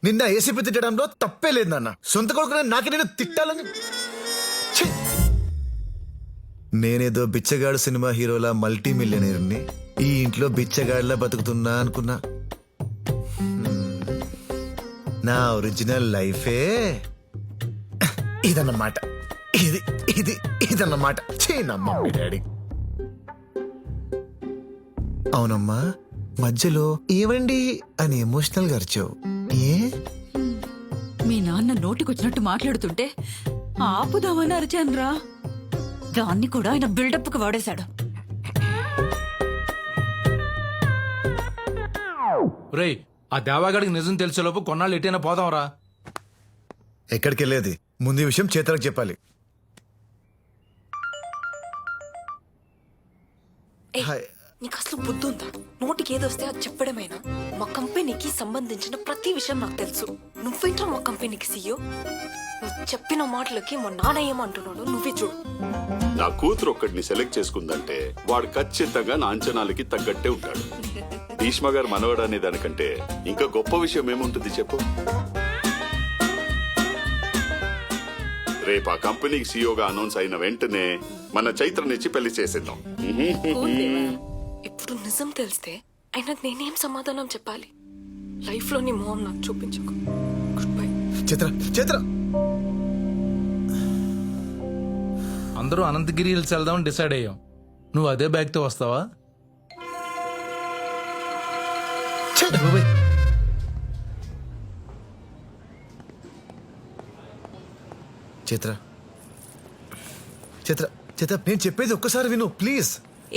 నిన్న ఏసీపీ తిట్టడంలో తప్పే లేదు నాన్న. సొంత కొడుకు నాకే నేను తిట్టాలని. ఛీ! నేనేదో బిచ్చగాడు సినిమా హీరోలా మల్టీ మిలియనీర్ని, ఈ ఇంట్లో బిచ్చగాడిలా బతుకుతున్నా అనుకున్నా. నా ఒరిజినల్ లైఫే ఇదన్నమాట. ఇది ఇది ఇదన్నమాట. నా మమ్మీ డాడీ. అవునమ్మా, మధ్యలో ఏవండి అని ఎమోషనల్ గా అరిచావు. ఏ? మీ నాన్న నోటికొచ్చినట్టు మాట్లాడుతుంటే ఆపుదామని అరిచాను రా. దాన్ని కూడా ఆయన బిల్డప్ కు వాడేశాడు. రేయ్, ఆ దేవాగాడికి నిజం తెలిసేలోపు కొన్నాళ్ళు ఎటైనా పోదాంరా. ఎక్కడికి వెళ్ళేది? ముందు ఈ విషయం చేతలకు చెప్పాలి. నీకు అసలు బుద్ధి ఉందా? నోటికి ఏదొస్తే అది చెప్పడమేనా? మా కంపెనీకి సంబంధించిన ప్రతి విషయం నాకు తెలుసు. నువ్వేంట్రా మా కంపెనీకి సీఈఓ? నువ్వు చెప్పిన మాటలకి మా నాన్న ఏమంటున్నాడు నువ్వే చూడు. నా కూతురు ఒక్కడిని సెలెక్ట్ చేసుకుందంటే వాడు ఖచ్చితంగా నా అంచనాలకి తగ్గట్టే ఉంటాడు. భీష్మ గారు మనవడు అనే దానికంటే ఇంకా గొప్ప విషయం ఏముంటుంది చెప్పు. రేపు ఆ కంపెనీకి సీఈఓగా అనౌన్స్ అయిన వెంటనే మన చైత్రనిచ్చి పెళ్లి చేసేద్దాం. ఇప్పుడు నిజం తెలిస్తే అయినా నేనేం సమాధానం చెప్పాలి? లైఫ్ లో నీ మొహం నాకు చూపించకు. Good bye. చిత్ర చిత్ర అందరూ అనంతగిరి హిల్స్ వెళ్దామని డిసైడ్ అయ్యాం. నువ్వు అదే బ్యాగ్ తో వస్తావా? చిత్ర చిత్ర చిత్ర నేను చెప్పేది ఒక్కసారి విను ప్లీజ్.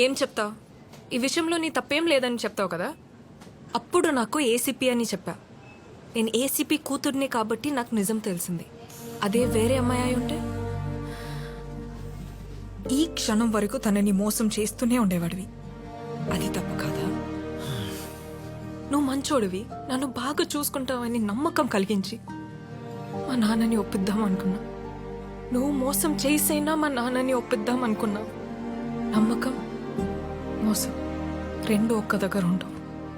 ఏం చెప్తావు? ఈ విషయంలో నీ తప్పేం లేదని చెప్తావు కదా. అప్పుడు నాకు ఏసీపీ అని చెప్పా. నేను ఏసీపీ కూతుర్ని కాబట్టి నాకు నిజం తెలిసింది. అదే వేరే అమ్మాయి అయి ఉంటే ఈ క్షణం వరకు తనని మోసం చేస్తూనే ఉండేవాడివి. అది తప్పు కాదా? నువ్వు మంచోడివి, నన్ను బాగా చూసుకుంటావని నమ్మకం కలిగించి మా నాన్నని ఒప్పిద్దాం అనుకున్నా. నువ్వు మోసం చేసైనా మా నాన్నని ఒప్పిద్దాం అనుకున్నా. నమ్మకం, మోసం రెండు ఒక్క దగ్గర ఉండవు.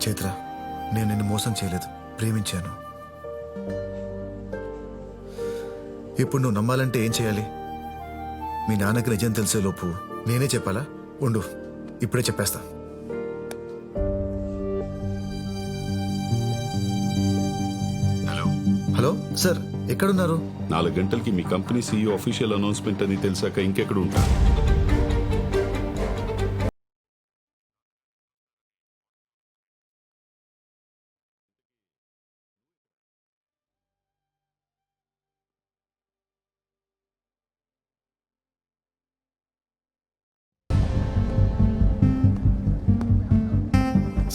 చైత్ర, నేను నిన్ను మోసం చేయలేదు, ప్రేమించాను. ఇప్పుడు నువ్వు నమ్మాలంటే ఏం చేయాలి? మీ నాన్నకి నిజం తెలిసే లోపు నేనే చెప్పాలా? ఉండు, ఇప్పుడే చెప్పేస్తా. హలో సార్, ఎక్కడున్నారు? 4 గంటలకి మీ కంపెనీ సీఈఓ అఫీషియల్ అనౌన్స్మెంట్ అని తెలిసాక ఇంకెక్కడ ఉంటారు?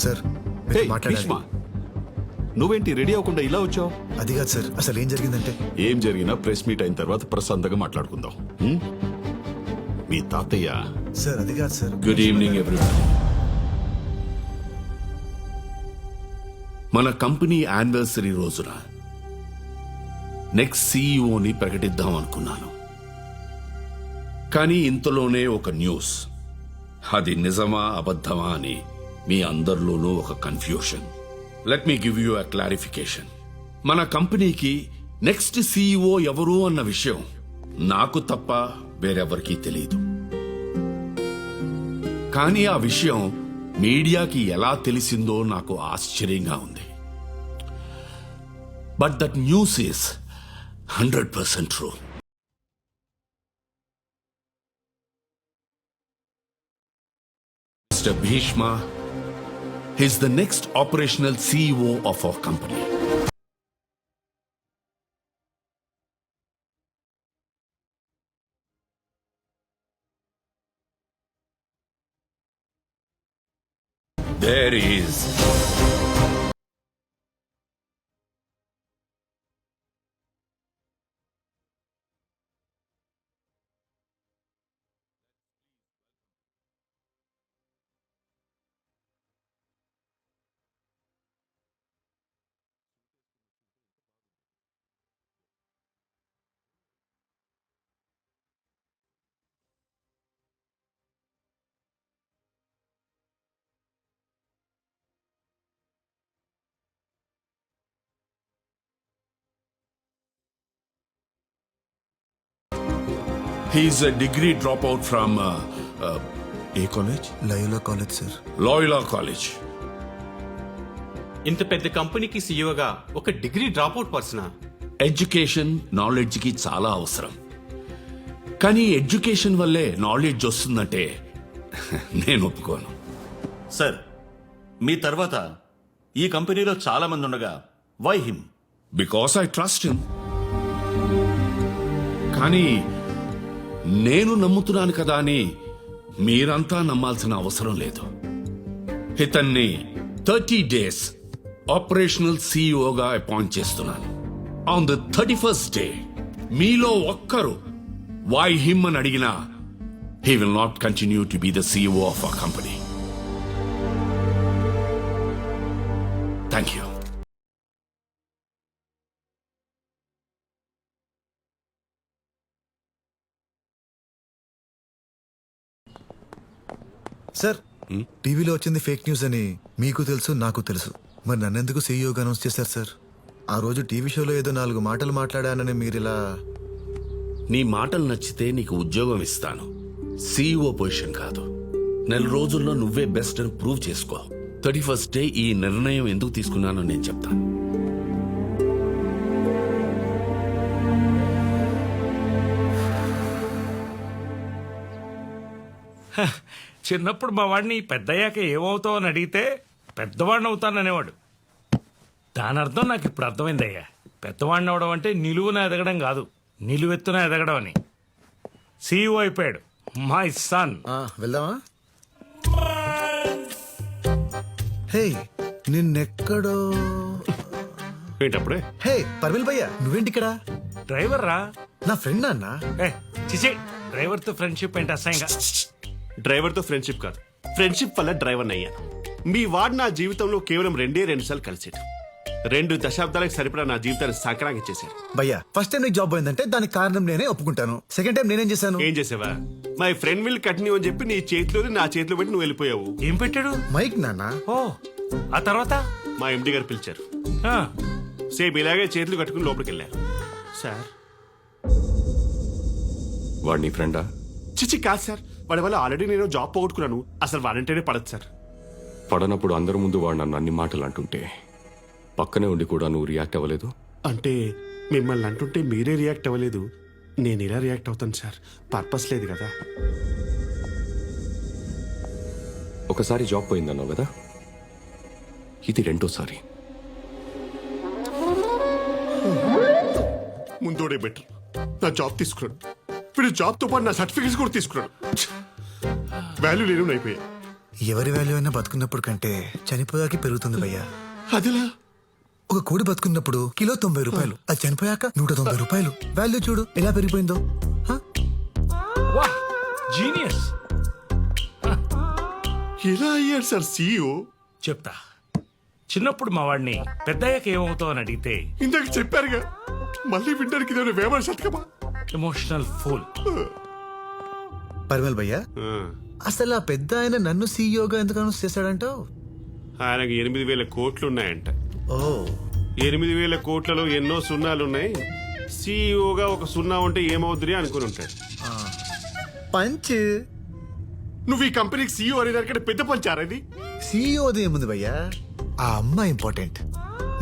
సార్, హే, మాట్లాడాలి. భీష్మ, నువ్వేంటి రెడీ అవ్వకుండా ఇలా వచ్చావు? అది కాదు సార్, అసలు ఏం జరిగిందంటే ఏం జరిగినా ప్రెస్ మీట్ అయిన తర్వాత ప్రశాంతంగా మాట్లాడుకుందాం. మీ తాతయ్య. సార్ అది కాదు సార్. Good evening everyone. మన కంపెనీ యానివర్సరీ రోజున నెక్స్ట్ సీఈఓని ప్రకటిద్దాం అనుకున్నాను. కానీ ఇంతలోనే ఒక న్యూస్. అది నిజమా అబద్ధమా అని మీ అందరిలోనూ ఒక confusion. Let me give you a clarification. మన కంపెనీకి నెక్స్ట్ సీఈఓ ఎవరు అన్న విషయం నాకు తప్ప వేరెవరికీ తెలియదు. కానీ ఆ విషయం మీడియాకి ఎలా తెలిసిందో నాకు ఆశ్చర్యంగా ఉంది. But that news is 100% true. Mr. Bhishma is the next operational CEO of our company. There is he's a degree dropout from ఏ college? Loyola college sir. Loyola college. ఇంత పెద్ద కంపెనీకి సీఈఓగా ఒక డిగ్రీ డ్రాప్అవుట్ పర్సనా? ఎడ్యుకేషన్ నాలెడ్జ్కి చాలా అవసరం. కానీ ఎడ్యుకేషన్ వల్లే నాలెడ్జ్ వస్తుందంటే నేను ఒప్పుకోను. సార్, మీ తర్వాత ఈ కంపెనీలో చాలా మంది ఉండగా why him? Because I trust him. కానీ నేను నమ్ముతున్నాను కదా అని మీరంతా నమ్మాల్సిన అవసరం లేదు. ఇతన్ని 30 days ఆపరేషనల్ సీఈఓగా అపాయింట్ చేస్తున్నాను. ఆన్ ద 31st day మీలో ఒక్కరు వై హిమ్ అని అడిగినా he will not continue to be the CEO of our company. Thank you. Sir, టీవీలో వచ్చింది ఫేక్ న్యూస్ అని మీకు తెలుసు, నాకు తెలుసు. మరి నన్నెందుకు సీఈఓగా అనౌన్స్ చేశారు సార్? ఆ రోజు టీవీ షోలో ఏదో 4 మాటలు మాట్లాడానని మీరిలా. నీ మాటలు నచ్చితే నీకు ఉద్యోగం ఇస్తాను, సీఈఓ పొజిషన్ కాదు. 4 రోజుల్లో నువ్వే బెస్ట్ అని ప్రూవ్ చేసుకో. 31st day ఈ నిర్ణయం ఎందుకు తీసుకున్నానో నేను చెప్తాను. చిన్నప్పుడు మా వాడిని పెద్దయ్యాక ఏమవుతావు అని అడిగితే పెద్దవాడిని అవుతాననేవాడు. దాని అర్థం నాకు ఇప్పుడు అర్థమైందయ్యా. పెద్దవాడిని అవడం అంటే నిలువున ఎదగడం కాదు, నిలువెత్తున ఎదగడం అని. సీఈఓ అయిపోయాడు మై సన్. వెళ్దామా? హే, నిన్నెక్కడో ఏంటప్పుడే హే పర్విల్ భయ్యా నువ్వేంటి ఇక్కడ? డ్రైవర్ రా. నా ఫ్రెండ్ అన్నా. చిచి డ్రైవర్ తో ఫ్రెండ్షిప్ ఏంటి అసహ్యంగా. డ్రైవర్తో ఫ్రెండ్షిప్ కాదు, ఫ్రెండ్షిప్ వల్ల డ్రైవర్ అయ్యాను. మీ వాడు నా జీవితంలో కేవలం 2 సార్లు కలిసాడు. 2 దశాబ్దాలకు సరిపడా నా జీవితాన్ని సంక్రాంతి చేశాడు. భయ్యా ఫస్ట్ టైం నీకు జాబ్ పోయిందంటే దానికి కారణం నేనే ఒప్పుకుంటాను. సెకండ్ టైం నేనేం చేశాను? ఏం చేసావా? మై ఫ్రెండ్ విల్ కంటిన్యూ అని చెప్పి నీ చేతిలోది నా చేతిలో పెట్టి నువ్వు వెళ్ళిపోయావు. ఏం పెట్టాడు? మైక్ నాన్న. ఓ ఆ తర్వాత మా ఎండి గారు పిలిచారు. సేమ్ ఇలాగే చేతులు కట్టుకుని లోపలికి వెళ్ళారు. సార్ వాడు నీ ఫ్రెండా? చిచి కాదు సార్, వాడి వల్ల ఆల్రెడీ నేను జాబ్ పోగొట్టుకున్నాను. అసలు వాడంటేనే పడదు సార్. పడనప్పుడు అందరి ముందు వాడు నన్ను అన్ని మాటలు అంటుంటే పక్కనే ఉండి కూడా నువ్వు రియాక్ట్ అవ్వలేదు. అంటే మిమ్మల్ని అంటుంటే మీరే రియాక్ట్ అవ్వలేదు, నేను ఇలా రియాక్ట్ అవుతాను సార్. పర్పస్ లేదు కదా. ఒకసారి జాబ్ పోయిందన్నావు కదా, ఇది 2వ సారి. ముందోడే బెటర్. నా జాబ్ తీసుకున్నాడు, వీడు జాబ్ తో పాటు నా సర్టిఫికేట్స్ కూడా తీసుకున్నాడు. వాల్యూ లేని అయిపోయా. ఎవరి వాల్యూ అయినా బతుకున్నప్పుడు కంటే చనిపోయాక పెరుగుతుంది భయ్యా. అదిలా ఒక కోడి బతుకున్నప్పుడు కిలో 90 రూపాయలు, అది చనిపోయాక 190 రూపాయలు. వాల్యూ చూడు ఎలా పెరిగిపోయిందో. జీనియస్. ఎలా అయ్యాడు సార్ CEO? చెప్తా. చిన్నప్పుడు మా వాడిని పెద్దయ్యాక ఏమవుతావు అని అడిగితే ఇందాక చెప్పారుగా, మళ్ళీ వినడానికి ఇదేమైనా వేమన శతకమా? Emotional fool. పర్వల్ భయ్యా అసలు ఆ పెద్ద ఆయన నన్ను సీఈఓగా ఎందుకు అనౌన్స్ చేశాడంటావు? ఆయనకు 8,000 కోట్లు ఉన్నాయంట. ఓ 8,000 కోట్లలో ఎన్నో సున్నాలున్నాయి. సీఈఓగా ఒక సున్నా ఉంటే ఏమవుతుంది అనుకుని ఉంటాడు. పంచ్. నువ్వు ఈ కంపెనీకి సీఈఓ అనే దానికంటే పెద్ద పంచారది. సీఈఓది ఏముంది భయ్యా, ఆ అమ్మాయి ఇంపార్టెంట్.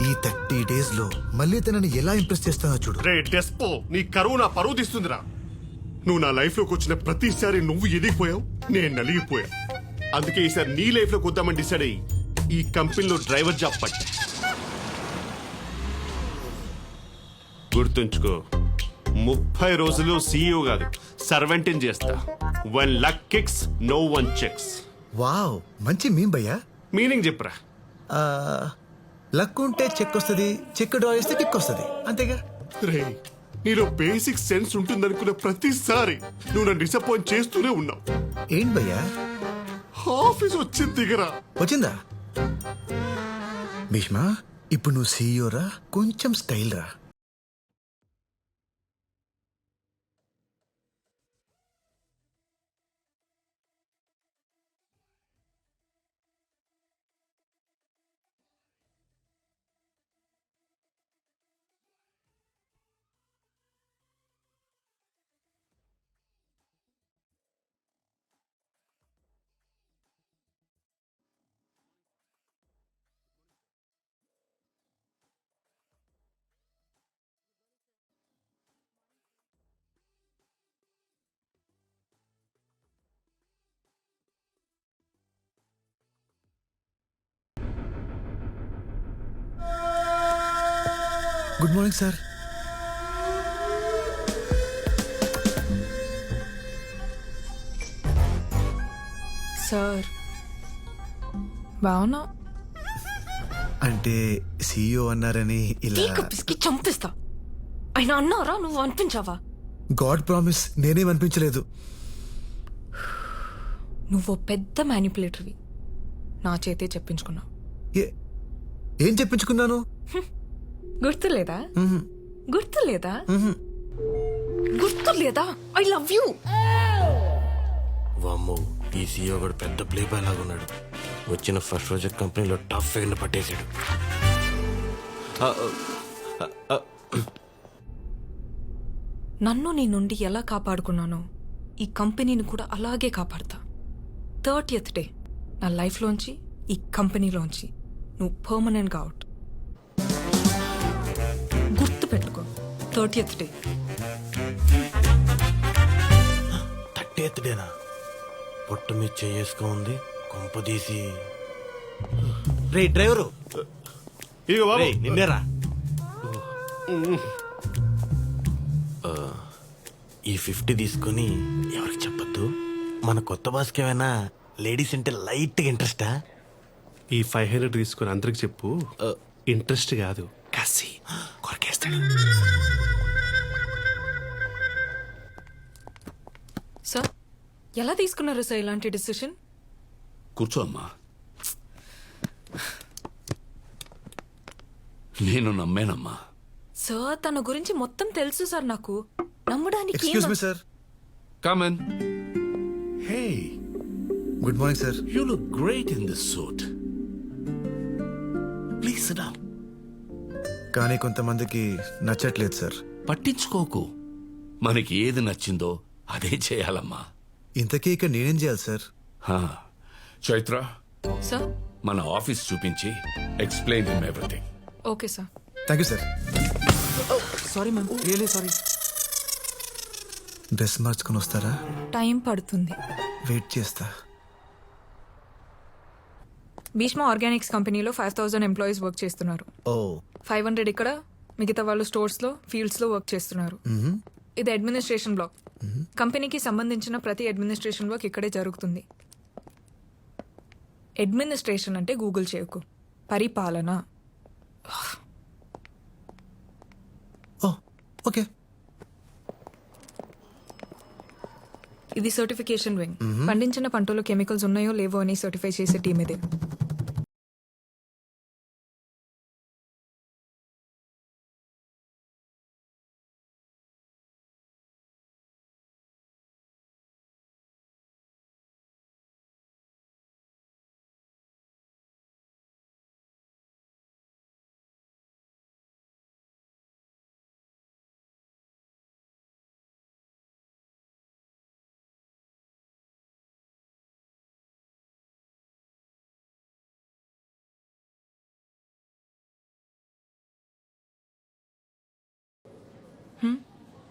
ఈ 30 days లో మళ్ళీ తనని ఎలా ఇంప్రెస్ చేస్తానో చూడు. రే డెస్పో, నీ కరువు నా పరువు తీస్తుందిరా. నువ్వు నా లైఫ్ లోకి వచ్చిన ప్రతిసారి నువ్వు ఎదిగిపోయావు, నేను నలిగిపోయా. అందుకే ఈసారి నీ లైఫ్ లోకి వద్దామని డిసైడ్ అయ్యి ఈ కంపెనీలో డ్రైవర్ జాబ్ పట్టా. గుర్తుంచుకో, 30 రోజులు సీఈఓ కాదు సర్వెంట్ చేస్తా. 1 luck kicks, no one checks. Wow మంచి మీమ్ భయ్యా. మీనింగ్ చెప్పరా? లక్ ఉంటే చెక్ వస్తుంది, చెక్ డ్రా చేస్తే కిక్ వస్తుంది, అంతేగా. రే నీలో బేసిక్ సెన్స్ ఉంటుందనుకున్న ప్రతిసారి నువ్వు నన్ను డిసప్పాయింట్ చేస్తూనే ఉన్నావు. ఏంటి భయ్యా? ఆఫీస్ వచ్చింది దిగరా. వచ్చిందా? భీష్మా ఇప్పుడు నువ్వు సీఈఓ రా, కొంచెం స్టైల్ రా. Good morning sir. సార్ బావునా? అంటే సీఈఓ అన్నారని ఇలా పిసికి చంపిస్తా. ఆయన అన్నారా, నువ్వు అనిపించావా? గాడ్ ప్రామిస్, నేనేం అనిపించలేదు. నువ్వు పెద్ద మ్యానిపులేటర్వి. నా చేతే చెప్పించుకున్నావు. ఏం చెప్పించుకున్నాను? గుర్తులేదా? గుర్తులేదా? గుర్తులేదా? I love you. వామ్మో, ఈ సీఈఓ కూడా పెద్ద ప్లే బాయ్ లాగా ఉన్నాడు. వచ్చిన ఫస్ట్ రోజు కంపెనీలో టఫ్ ఎండ్ పట్టేశాడు. నన్ను నీ నుండి ఎలా కాపాడుకున్నానో ఈ కంపెనీని కూడా అలాగే కాపాడతా. 30th డే నా లైఫ్లోంచి, ఈ కంపెనీలోంచి నువ్వు పర్మనెంట్గా అవుట్. గుర్తు పెట్టుకో, 30th డే. 30th డేనా? పొట్టు మీద చేసుకు ఉంది కొంపదీసి. రే డ్రైవరు, నిన్నేరా? ఈ 50 తీసుకుని ఎవరికి చెప్పొద్దు. మన కొత్త బాస్కి ఏమైనా లేడీస్ అంటే లైట్గా ఇంట్రెస్టా? ఈ 500 తీసుకుని అందరికి చెప్పు. ఇంట్రెస్ట్ కాదు, క్లాసీ కొరకేస్తాడు. సార్ ఎలా తీసుకున్నారు సార్ ఇలాంటి డిసిషన్? కూర్చో అమ్మా. నేను నమ్మేనమ్మా. సార్ తన గురించి మొత్తం తెలుసు సార్ నాకు. నమ్మడానికి excuse me sir. Come on. Hey, good morning sir. You look great in this suit. Please SIT down. కానీ కొంతమందికి నచ్చట్లేదు సార్. పట్టించుకోకు. మనకి ఏది నచ్చిందో అదే చేయాలమ్మా. ఇంతకీ ఇక నేనేం చేయాలి సార్? చైత్ర, సార్ మన ఆఫీస్ చూపించి explain him everything. Okay sir. Thank you sir. Sorry ma'am, really sorry. Dress మార్చుకొని వస్తారా? టైం పడుతుంది. వెయిట్ చేస్తా. భీష్మ ఆర్గానిక్స్ కంపెనీలో 5000 ఎంప్లాయీస్ వర్క్ చేస్తున్నారు. ఓ 500 ఇక్కడ, మిగతా వాళ్ళు స్టోర్స్లో ఫీల్డ్స్లో వర్క్ చేస్తున్నారు. ఇది అడ్మినిస్ట్రేషన్ బ్లాక్. కంపెనీకి సంబంధించిన ప్రతి అడ్మినిస్ట్రేషన్ వర్క్ ఇక్కడే జరుగుతుంది. అడ్మినిస్ట్రేషన్ అంటే గూగుల్ చేయకు, పరిపాలన. ఓకే. ఇది సర్టిఫికేషన్ వింగ్. పండించిన పంటలో కెమికల్స్ ఉన్నాయో లేవో అని సర్టిఫై చేసే టీం ఇదే.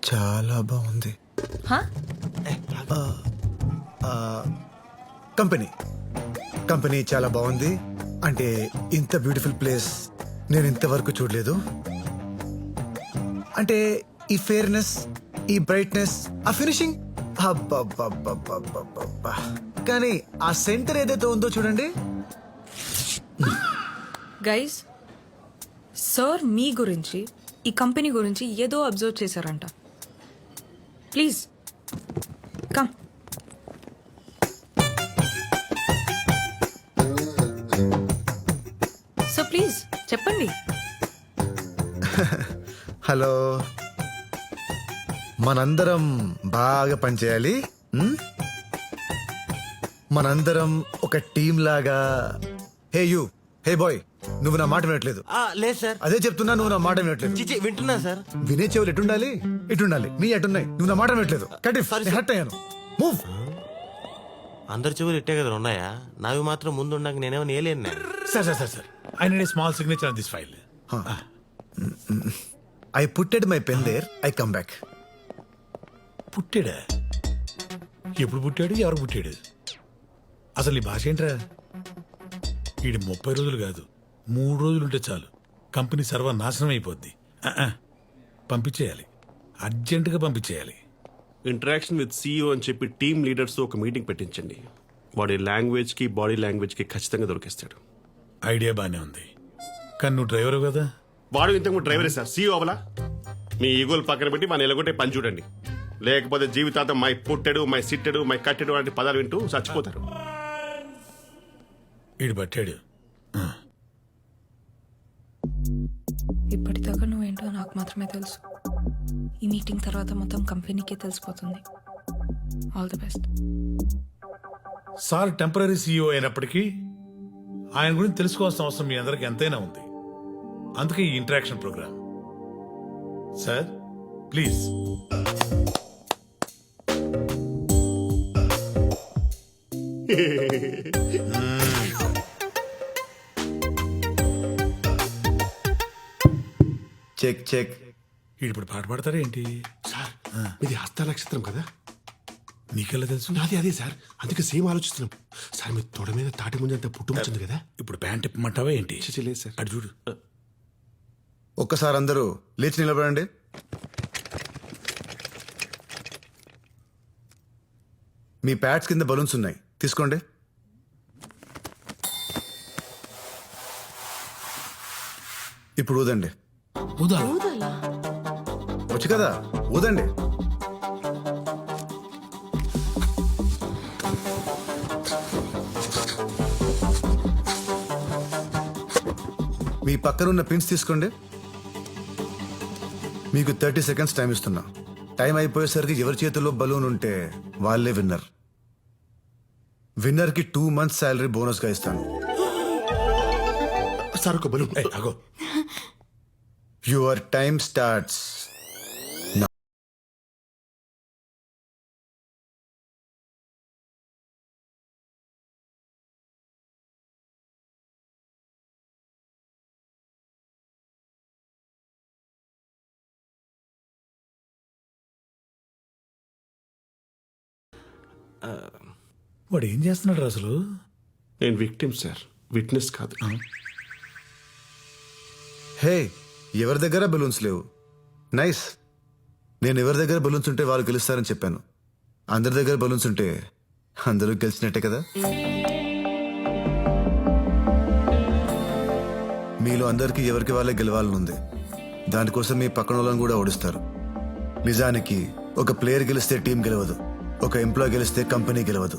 చాలా బాగుంది. కంపెనీ చాలా బాగుంది. అంటే ఇంత బ్యూటిఫుల్ ప్లేస్ నేను ఇంతవరకు చూడలేదు. అంటే ఈ ఫేర్నెస్, ఈ బ్రైట్నెస్, ఆ ఫినిషింగ్, కానీ ఆ సెంటర్ ఏదైతే ఉందో చూడండి. గైస్, సార్ మీ గురించి, ఈ కంపెనీ గురించి ఏదో అబ్జర్వ్ చేశారంట. Please come. సో ప్లీజ్ చెప్పండి. హలో, మనందరం బాగా పనిచేయాలి. మనందరం ఒక టీం లాగా. హే యూ, హే బాయ్, నువ్వు నా మాట వినట్లేదు. లేదు సార్. అదే చెప్తున్నా, నువ్వు నా మాట వినట్లేదు. చిచి వింటున్నా సార్. వినే చెవులు ఎటుండాలి? ఇటుండాలి. నీ ఎటున్నాయి? నువ్వు నా మాట వినట్లేదు. కటిఫ్, హర్ట్ అయ్యాను. మూవ్. అందరి చెవులు ఇట్టే కదా ఉన్నాయా? నావి మాత్రం ముందు ఉండక నేనేమో నేలేను. Sir sir sir sir, I need a small signature on this file. I putted my pen there, I come back. పుట్టాడా? ఎప్పుడు పుట్టాడు? ఎవరు పుట్టాడు? అసలు ఈ భాష ఏంట్రా? వీడి 30 రోజులు కాదు, 3 రోజులు ఉంటే చాలు కంపెనీ సర్వనాశనం అయిపోద్ది. పంపించేయాలి, అర్జెంటుగా పంపించేయాలి. ఇంటరాక్షన్ విత్ CEO అని చెప్పి టీమ్ లీడర్స్తో ఒక మీటింగ్ పెట్టించండి. వాడి లాంగ్వేజ్కి బాడీ లాంగ్వేజ్కి ఖచ్చితంగా దొరికిస్తాడు. ఐడియా బానే ఉంది, కానీ నువ్వు డ్రైవరు కదా. వాడు ఇంతకు డ్రైవరే సార్, CEO అవలా. మీ ఈగోలు పక్కన పెట్టి మన ఎలగొట్టే పని చూడండి. లేకపోతే జీవితాంతం మై పుట్టెడు, మై సిట్టెడు, మై కట్టెడు వంటి పదాలు వింటూ చచ్చిపోతారు. వీడు పట్టాడు. ఇప్పటిదాకా నువ్వేంటో నాకు మాత్రమే తెలుసు. ఈ మీటింగ్ తర్వాత మొత్తం కంపెనీకే తెలిసిపోతుంది. All the best. Sir temporary CEO అయినప్పటికీ ఆయన గురించి తెలుసుకోవాల్సిన అవసరం మీ అందరికి ఎంతైనా ఉంది. అందుకే ఈ interaction programme. Sir please. Check check. ఇప్పుడు పాట పాడతారా ఏంటి? సార్ ఇది హస్త నక్షత్రం కదా. నీకెలా తెలుసు? నాది అదే సార్, అందుకే సేమ్ ఆలోచిస్తున్నాం. సార్ మీ తొడ మీద తాటి ముంజంత పుట్టుమొచ్చింది కదా. ఇప్పుడు ప్యాంట్ ఇప్పమంటావా ఏంటి? లేదు సార్. అటు చూడు. ఒక్కసారి అందరూ లేచి నిలబడండి. మీ ప్యాడ్స్ కింద బలూన్స్ ఉన్నాయి, తీసుకోండి. ఇప్పుడు ఊదండి. వచ్చు కదా, ఊదండి. మీ పక్కనున్న పిన్స్ తీసుకోండి. మీకు 30 సెకండ్స్ టైం ఇస్తున్నా. టైం అయిపోయేసరికి ఎవరి చేతిలో బలూన్ ఉంటే వాళ్ళే విన్నర్. విన్నర్ కి 2 months శాలరీ బోనస్ గా ఇస్తాను. సార్ ఒక బలూన్. Your time starts. వాడు ఏం చేస్తున్నాడు అసలు? నేను విక్టిమ్ సార్, విట్నెస్ కాదు. హే, ఎవరి దగ్గర బలూన్స్ లేవు. నైస్. నేను ఎవరి దగ్గర బలూన్స్ ఉంటే వాళ్ళు గెలుస్తారని చెప్పాను. అందరి దగ్గర బలూన్స్ ఉంటే అందరూ గెలిచినట్టే కదా. మీలో అందరికీ ఎవరికి వాళ్ళే గెలవాలని ఉంది. దానికోసం మీ పక్కన వాళ్ళని కూడా ఓడిస్తారు. నిజానికి ఒక ప్లేయర్ గెలిస్తే టీం గెలవదు, ఒక ఎంప్లాయ్ గెలిస్తే కంపెనీ గెలవదు.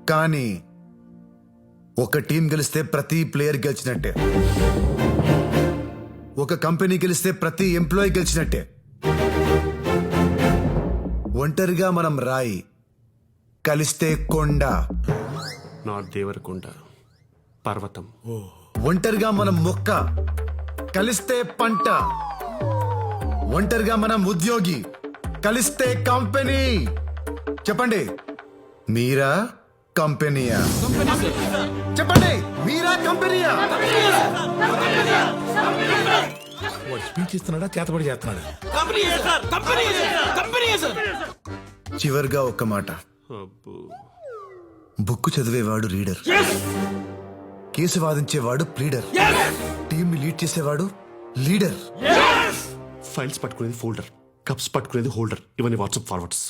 కానీ ఒక టీం గెలిస్తే ప్రతి ప్లేయర్ గెలిచినట్టే, ఒక కంపెనీ గెలిస్తే ప్రతి ఎంప్లాయీ గెలిచినట్టే. ఒంటరిగా మనం రాయి, కలిస్తే కొండ. నాట్ దేవరకొండ, పర్వతం. ఒంటరిగా మనం మొక్క, కలిస్తే పంట. ఒంటరిగా మనం ఉద్యోగి, కలిస్తే కంపెనీ. చెప్పండి, మీరా కంపెనీయా? చెప్పండి, మీరా కంపెనీయా? వాడు స్పీచ్ ఇస్తున్నాడా, చేతబడి చేస్తున్నాడా? చివరిగా ఒక్క మాట. బుక్ చదివేవాడు రీడర్, కేసు వాదించేవాడు ప్లీడర్, టీమ్ ని లీడ్ చేసేవాడు లీడర్. ఫైల్స్ పట్టుకునేది ఫోల్డర్, కప్స్ పట్టుకునేది హోల్డర్. ఇవన్నీ వాట్సాప్ ఫార్వర్డ్స్.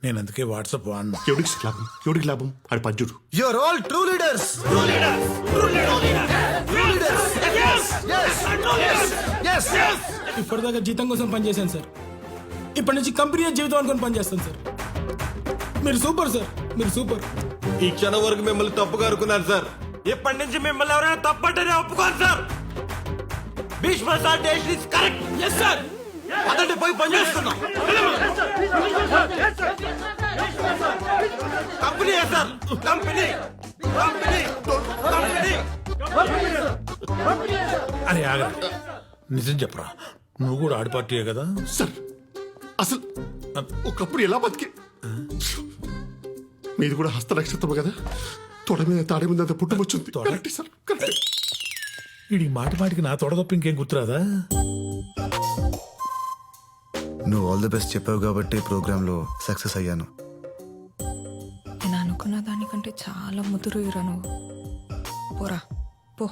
నేను అందుకే వాట్సాప్ వాడినా. ఎవడికి లాభం ఆడి పంచుడు. You are all true leaders. ఇప్పటిదాకా జీతం కోసం పనిచేశాను సార్. ఇప్పటి నుంచి కంపెనీ జీవితం అనుకుని పనిచేస్తాను సార్. మీరు సూపర్ సార్, మీరు సూపర్. ఈ క్షణం వరకు మిమ్మల్ని తప్పుగా అనుకున్నాను సార్. ఇప్పటి నుంచి మిమ్మల్ని ఎవరైనా తప్పంటేనే ఒప్పుకోను sir. Bheeshma sir decision is correct. Yes sir. అదంటే పోయి పని చేస్తున్నాం. కంపెనీ సార్, కంపెనీ అరే ఆగరా, నిజం చెప్పరా, నువ్వు కూడా ఆడి పార్టీయే కదా? సార్ అసలు ఒకప్పుడు ఎలా బతికి, మీది కూడా హస్త నక్షత్రం కదా, తొడ మీద తాడే మీద అంత పుట్టుమొచ్చింది. Correct sir, correct. ఇది మాటి మాటికి నా తొడ తప్ప ఇంకేం గుర్తురాదా? నువ్వు ఆల్ ది బెస్ట్ చెప్పావు కాబట్టి ప్రోగ్రాంలో సక్సెస్ అయ్యాను. నేను అనుకున్న దానికంటే చాలా ముదురు ఇరా నువ్వు. పోరా పో.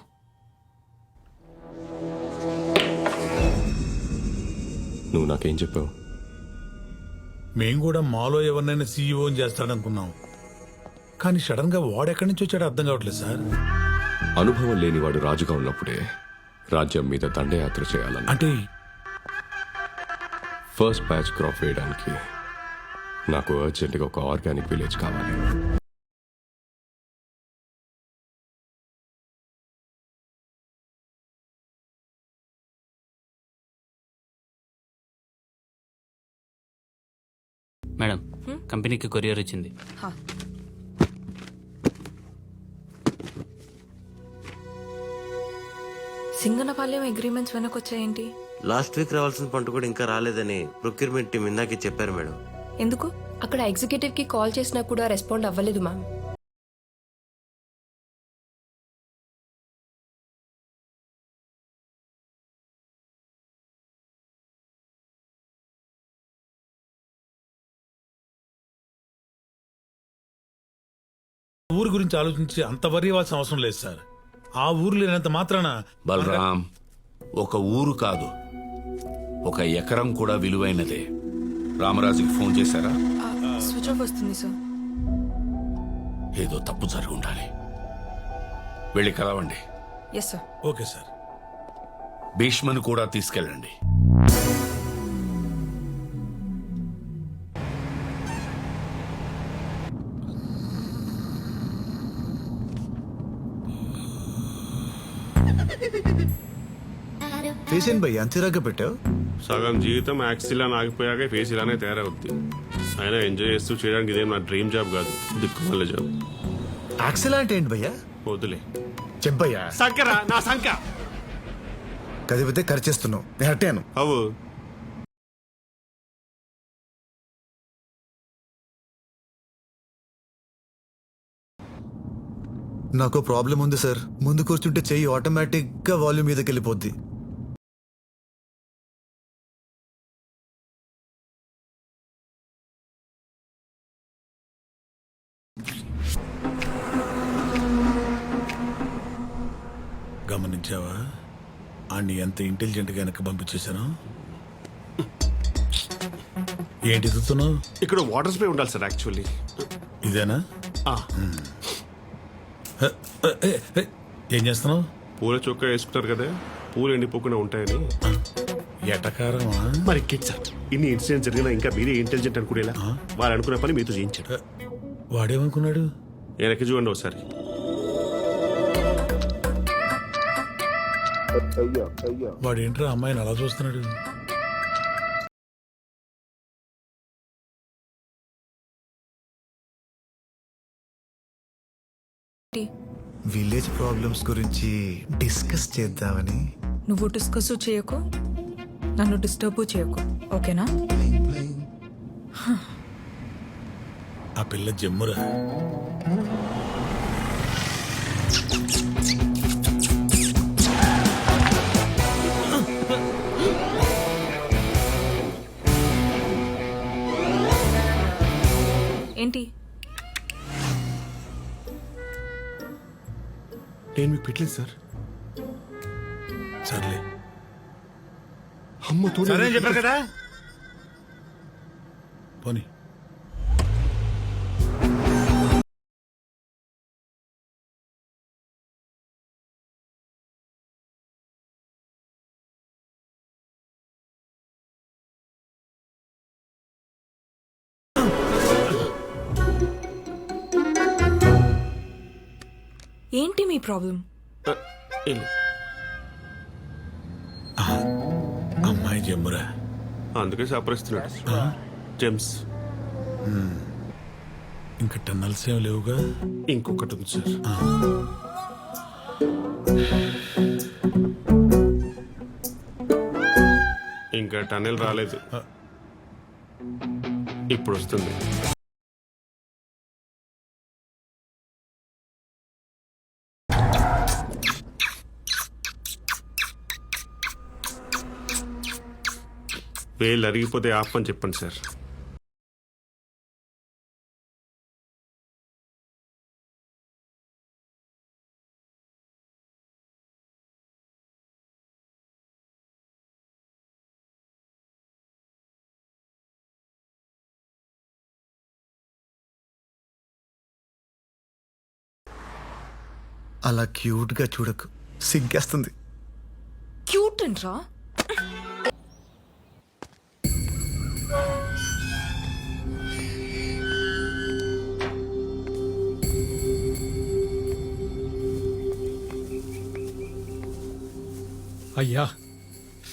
నువ్వు నాకేం చెప్పావు? మేం కూడా మాలో ఎవరినైనా సీఈఓ చేస్తాడనుకున్నాం. కానీ సడన్ గా వాడెక్కడి నుంచి వచ్చాడో అర్థం కావట్లేదు సార్. అనుభవం లేనివాడు రాజుగా ఉన్నప్పుడే రాజ్యం మీద దండయాత్ర చేయాలని. అంటే ఫస్ట్ బ్యాచ్ క్రాప్ వేయడానికి నాకు అర్జెంటుగా ఒక ఆర్గానిక్ విలేజ్ కావాలి. మేడం, కంపెనీకి కొరియర్ వచ్చింది. సింగనపాలెం అగ్రిమెంట్స్ వెనకొచ్చాయేంటి? లాస్ట్ వీక్ రావాల్సిన పంట కూడా ఇంకా రాలేదని ప్రొక్యూర్మెంట్ టీం ఇందాకే చెప్పారు మేడం. ఎందుకు? అక్కడ ఎగ్జిక్యూటివ్ కి కాల్ చేసినా కూడా రెస్పాండ్ అవ్వలేదు మ్యామ్. ఊరు గురించి ఆలోచించి అంత వరి ఇవ్వాల్సిన అవసరం లేదు సార్. ఆ ఊరు లేనంత మాత్రాన. బలరాం, ఒక ఊరు కాదు, ఒక ఎకరం కూడా విలువైనదే. రామరాజుకి ఫోన్ చేశారా? స్విచ్ ఆఫ్ వస్తుంది సార్. ఏదో తప్పు జరిగి ఉండాలి. వెళ్ళి కలవండి. Yes sir. Okay sir. భీష్మను కూడా తీసుకెళ్ళండి. ఫేస్ ఏంటి భయ్య అంత చిరాగ్గా పెట్టావు? సగం జీవితం యాక్సిలా ఆగిపోయాక ఫేస్ ఇలానే తయారవుద్ది. అయినా ఎంజాయ్ చేస్తూ చేయడానికి ఇదేం నా డ్రీమ్ జాబ్ కాదు, దిక్కుమల్ల జాబ్. యాక్సిలా అంటే ఏంటి భయ్యా? వద్దులే చెప్పయ్యా. సంకరా నా సంక కదిపితే ఖర్చేస్తున్నావు, నేను అట్టాను. అవు నాకు ప్రాబ్లం ఉంది సార్. ముందు కూర్చుంటే చెయ్యి ఆటోమేటిక్ గా వాల్యూమ్ మీదకి వెళ్ళిపోద్ది. గమనించావా ఆడిని ఎంత ఇంటెలిజెంట్ గా వెనక్కి పంపించేశాను? ఏంటి ఎదుగుతున్నావు? ఇక్కడ వాటర్ స్ప్రే ఉండాలి సార్ యాక్చువల్లీ. ఇదేనా? ఏం చేస్తున్నావు? పూల చొక్కా వేసుకుంటారు కదా, పూలు ఎండిపోకుండా ఉంటాయని. ఎటకారమా? మరి సార్ ఇన్ని ఇన్సిడెంట్స్ జరిగినా ఇంకా మీరే ఇంటెలిజెంట్ అనుకునేలా వాళ్ళు అనుకున్న పని మీతో చేయించాడు. వాడేమనుకున్నాడు? వెనక్కి చూడండి ఒకసారి. వాడేంట్రా అమ్మాయిని అలా చూస్తున్నాడు? విలేజ్ ప్రాబ్లమ్స్ గురించి డిస్కస్ చేద్దామని. నువ్వు డిస్కస్ చేయకు, నన్ను డిస్టర్బ్ చేయకు, ఓకేనా? ఆ పిల్ల జమ్మురా. ఏంటి? నేను మీకు పెట్టలేదు సార్. సర్లే అమ్మ సరే చెప్పారు కదా. పోనీ. ఏంటి మీ ప్రాబ్లం? అమ్మాయి జమ్మురా. అందుకే సపరిస్తున్నాడు. జెమ్స్ ఇంకా టన్నల్స్ ఏం లేవుగా? ఇంకొకటి ఉంది సార్. ఇంకా టన్నెల్ రాలేదు, ఇప్పుడు వస్తుంది. వేలు అరిగిపోతే ఆపని చెప్పండి సార్. అలా క్యూట్ గా చూడకు, సిగ్గేస్తుంది. క్యూట్ అంట్రా? అయ్యా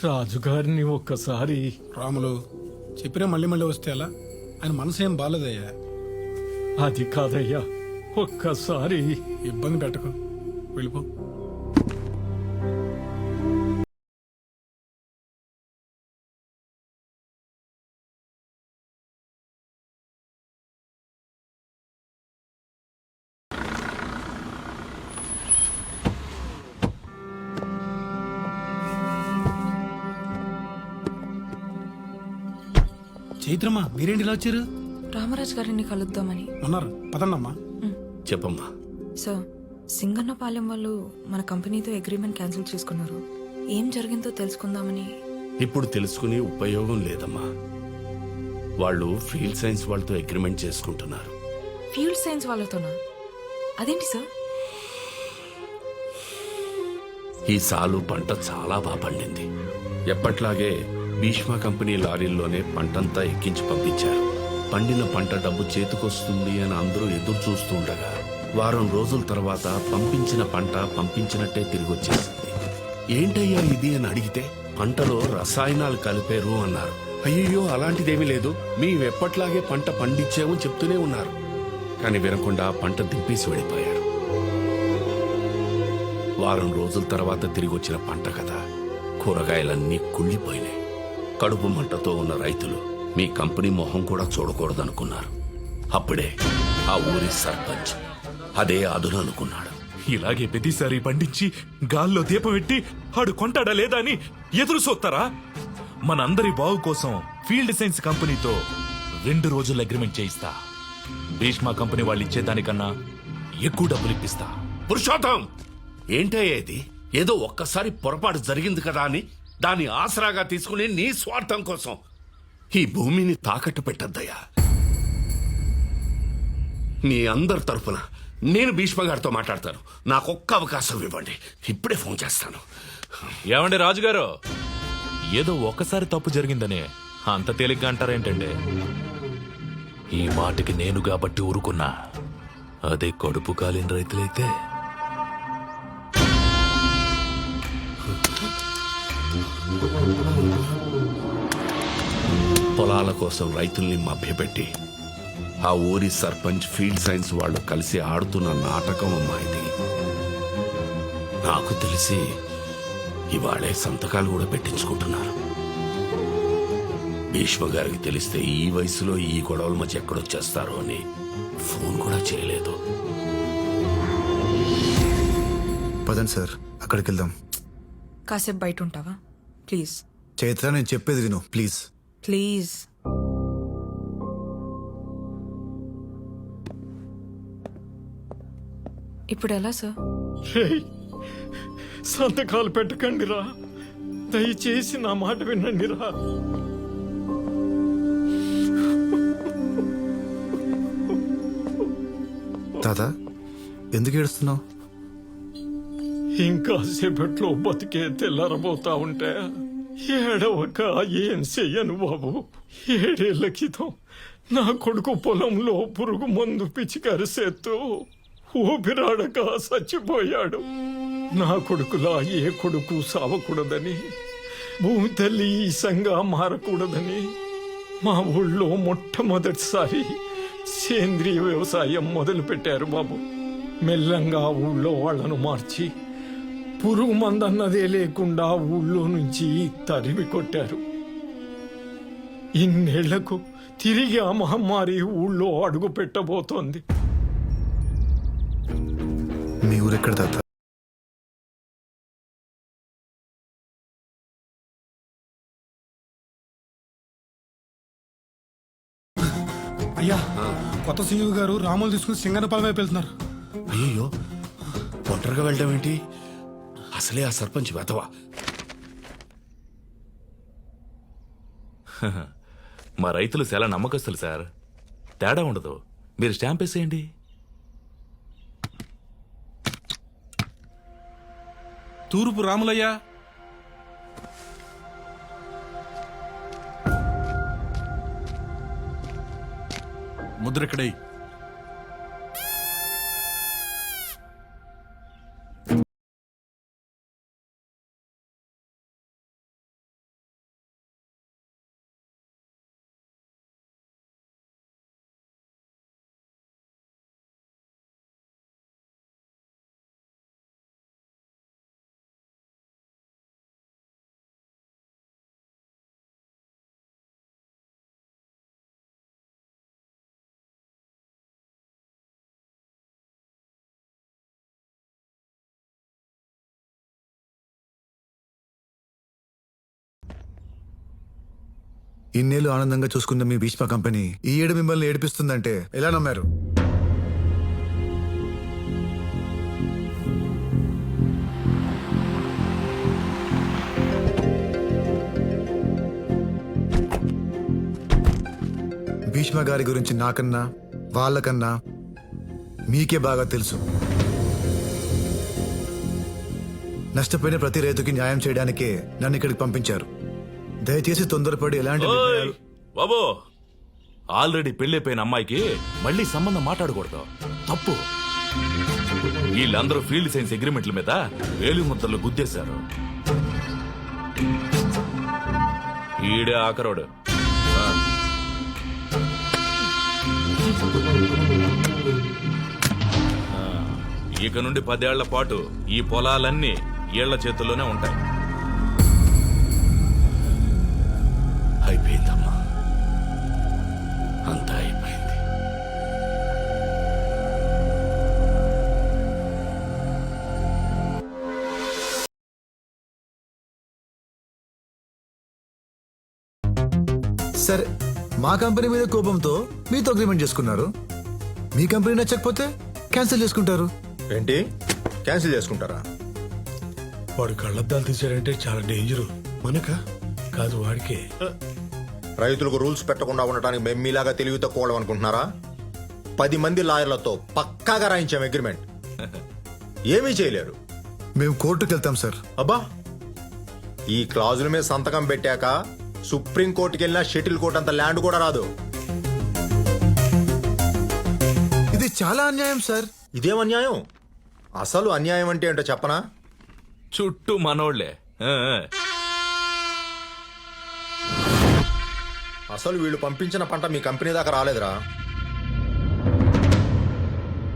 రాజుగారిని ఒక్కసారి. రాములు చెప్పినా మళ్ళీ మళ్ళీ వస్తే అలా? ఆయన మనసు ఏం బాలేదయ్యా. అది కాదయ్యా, ఒక్కసారి. ఇబ్బంది పెట్టకు, వెళ్ళిపో. చైత్రమ్మా, మీరేంటి ఇలా వచ్చారు? రామరాజు గారిని కలుద్దామని. అన్నారు, పదండమ్మా. చెప్పమ్మా. సార్, సింగన్నపాలెం వాళ్ళు మన కంపెనీతో అగ్రిమెంట్ క్యాన్సిల్ చేసుకున్నారు. ఏం జరిగిందో తెలుసుకుందామని. ఇప్పుడు తెలుసుకుని ఉపయోగం లేదమ్మా. వాళ్ళు ఫీల్డ్ సైన్స్ వాళ్ళతో అగ్రిమెంట్ చేసుకుంటున్నారు. ఫీల్డ్ సైన్స్ వాళ్ళతోనా? అదేంటి సార్? ఈ సాలు పంట చాలా బాగా పండింది. ఎప్పట్లాగే భీష్మ కంపెనీ లారీల్లోనే పంటంతా ఎక్కించి పంపించారు. పండిన పంట డబ్బు చేతికొస్తుంది అని అందరూ ఎదురు చూస్తుండగా వారం రోజుల తర్వాత పంపించిన పంట పంపించినట్టే తిరిగి వచ్చేసింది. ఏంటయ్యా ఇది అని అడిగితే పంటలో రసాయనాలు కలిపారు అన్నారు. అయ్యో అలాంటిదేమీ లేదు, మేమెప్పట్లాగే పంట పండించామని చెప్తూనే ఉన్నారు. కానీ వినకుండా పంట దింపేసి వెళ్ళిపోయారు. వారం రోజుల తర్వాత తిరిగి వచ్చిన పంట కదా, కూరగాయలన్నీ కుళ్ళిపోయినాయి. కడుపు మంటతో ఉన్న రైతులు మీ కంపెనీ మొహం కూడా చూడకూడదనుకున్నారు. అప్పుడే ఆ ఊరి సర్పంచ్ అదే అదును అనుకున్నాడు. ఇలాగే ప్రతిసారి పండించి గాల్లో దీపం పెట్టి ఆడు కొంటాడా లేదా అని ఎదురు చూస్తారా? మనందరి బాగు కోసం ఫీల్డ్ సైన్స్ కంపెనీతో 2 రోజుల అగ్రిమెంట్ చేయిస్తా. భీష్మా కంపెనీ వాళ్ళు ఇచ్చేదానికన్నా ఎక్కువ డబ్బులు ఇప్పిస్తా. పురుషోత్తం, ఏంటయ్యా ఇది? ఏదో ఒక్కసారి పొరపాటు జరిగింది కదా అని దాన్ని ఆసరాగా తీసుకుని నీ స్వార్థం కోసం ఈ భూమిని తాకట్టు పెట్టద్దయ్యా. మీ అందరి తరఫున నేను భీష్మ గారితో మాట్లాడతాను. నాకొక్క అవకాశం ఇవ్వండి, ఇప్పుడే ఫోన్ చేస్తాను. ఏమండి రాజుగారు, ఏదో ఒక్కసారి తప్పు జరిగిందనే అంత తేలిగ్గా అంటారేంటండి? ఈ మాటకి నేను కాబట్టి ఊరుకున్నా. అదే కడుపు కాలిన రైతులైతే పొలాల కోసం రైతుల్ని మభ్యపెట్టి ఆ ఊరి సర్పంచ్ ఫీల్డ్ సైన్స్ వాళ్ళు కలిసి ఆడుతున్న నాటకం అమ్మా ఇది. నాకు తెలిసి ఇవాళే సంతకాలు కూడా పెట్టించుకుంటున్నారు. భీష్మ గారికి తెలిస్తే ఈ వయసులో ఈ గొడవల మధ్య ఎక్కడొచ్చేస్తారో అని ఫోన్ కూడా చేయలేదు. పదండి సార్, అక్కడికి వెళ్దాం. కాసేపు బయట ఉంటావా ప్లీజ్? చైత్ర, నేను చెప్పేది విను ప్లీజ్. ప్లీజ్. ఇప్పుడు ఎలా సార్? సంతకాలు పెట్టకండి రా, దయచేసి నా మాట వినండి రా. తాత, ఎందుకు ఏడుస్తున్నావు? ఇంకా సేపట్లో బతికే తెల్లారబోతా ఉంటే ఏడవక ఏం చెయ్యను బాబు. 7 ఏళ్ల క్రితం నా కొడుకు పొలంలో పురుగు మందు పిచికరిసేత్తూ ఊపిరాడక చచ్చిపోయాడు. నా కొడుకులా ఏ కొడుకు సావకూడదని, భూమి తల్లి ఈసంగా మారకూడదని మా ఊళ్ళో మొట్టమొదటిసారి సేంద్రియ వ్యవసాయం మొదలు పెట్టారు బాబు. మెల్లంగా ఊళ్ళో వాళ్లను మార్చి పురుగు మందన్నదే లేకుండా ఊళ్ళో నుంచి తరిమి కొట్టారు. ఇన్నేళ్లకు తిరిగి ఆ మహమ్మారి ఊళ్ళో అడుగు పెట్టబోతోంది. మీ ఊరెక్కడ తాత? అయ్యా, కొత్త సీఈఓ గారు రాములు తీసుకుని సింగనపాలెం వైపు వెళ్తున్నారు. అయ్యో, ఒంటరిగా వెళ్ళడం ఏంటి? అసలే ఆ సర్పంచ్ వెతవా. మా రైతులు చాలా నమ్మకస్తులు సార్, తేడా ఉండదు. మీరు స్టాంప్ వేసేయండి. తూర్పు రాములయ్య. ముద్రక్కడై. ఇన్నేళ్ళు ఆనందంగా చూసుకున్న మీ భీష్మ కంపెనీ ఈ ఏడు మిమ్మల్ని ఏడిపిస్తుందంటే ఎలా నమ్మారు? భీష్మ గారి గురించి నాకన్నా వాళ్ళకన్నా మీకే బాగా తెలుసు. నష్టపోయిన ప్రతి రైతుకి న్యాయం చేయడానికే నన్ను ఇక్కడికి పంపించారు. దయచేసి తొందరపడి ఎలాంటి నిర్ణయాలు- బాబు ఆల్రెడీ పెళ్ళైపోయిన అమ్మాయికి మళ్ళీ సంబంధం మాట్లాడకూడదు, తప్పు. వీళ్ళందరూ ఫీల్డ్ సైన్స్ అగ్రిమెంట్ల మీద వేలు ముద్దలు గుద్దేశారు. ఈడే ఆఖరోడు. ఇక నుండి 10 ఏళ్ల పాటు ఈ పొలాలన్నీ ఏళ్ల చేతుల్లోనే ఉంటాయి. అయిపోయిందమ్మా, అంతా అయిపోయింది. సరే, మా కంపెనీ మీద కోపంతో మీతో అగ్రిమెంట్ చేసుకున్నారు. మీ కంపెనీ నచ్చకపోతే క్యాన్సిల్ చేసుకుంటారు. ఏంటి క్యాన్సిల్ చేసుకుంటారా? వాడు కళ్ళద్దాలు తీసాడంటే చాలా డేంజరు. మనకా కాదు, వాడికే. రైతులకు రూల్స్ పెట్టకుండా ఉండటానికి మేము మీలాగా తెలివి తక్కువ అనుకుంటున్నారా? 10 మంది లాయర్లతో పక్కాగా రాయించాం అగ్రిమెంట్. ఏమీ చేయలేరు. మేము కోర్టుకు వెళ్తాం సార్. అబ్బా, ఈ క్లాజుల మీద సంతకం పెట్టాక సుప్రీం కోర్టుకి వెళ్ళినా షటిల్ కోర్టు అంత ల్యాండ్ కూడా రాదు. ఇది చాలా అన్యాయం సార్. ఇదేం అన్యాయం? అసలు అన్యాయం అంటే ఏంటో చెప్పనా? చుట్టూ మనోళ్లే. అసలు వీళ్ళు పంపించిన పంట మీ కంపెనీ దాకా రాలేదురా.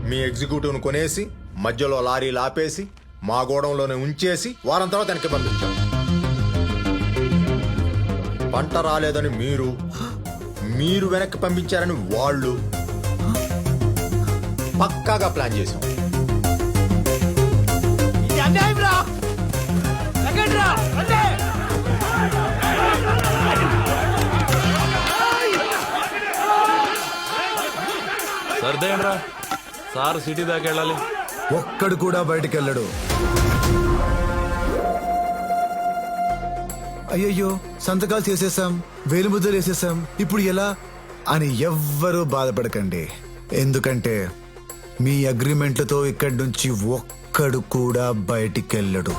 మీ ఎగ్జిక్యూటివ్ను కొనేసి మధ్యలో లారీలు ఆపేసి మా గోడంలోనే ఉంచేసి వారం తర్వాత వెనక్కి పంపించాం. పంట రాలేదని మీరు వెనక్కి పంపించారని వాళ్ళు పక్కాగా ప్లాన్ చేశాం. సర్దేండ్రా, సార్ సిటీ దాకా వెళ్ళాలి. ఒక్కడు కూడా బయటికి వెళ్ళడు. అయ్యయ్యో, సంతకాలు చేసేసాం, వేలుముద్దలు వేసేసాం, ఇప్పుడు ఎలా అని ఎవ్వరూ బాధపడకండి. ఎందుకంటే మీ అగ్రిమెంట్లతో ఇక్కడి నుంచి ఒక్కడు కూడా బయటికి వెళ్ళడు.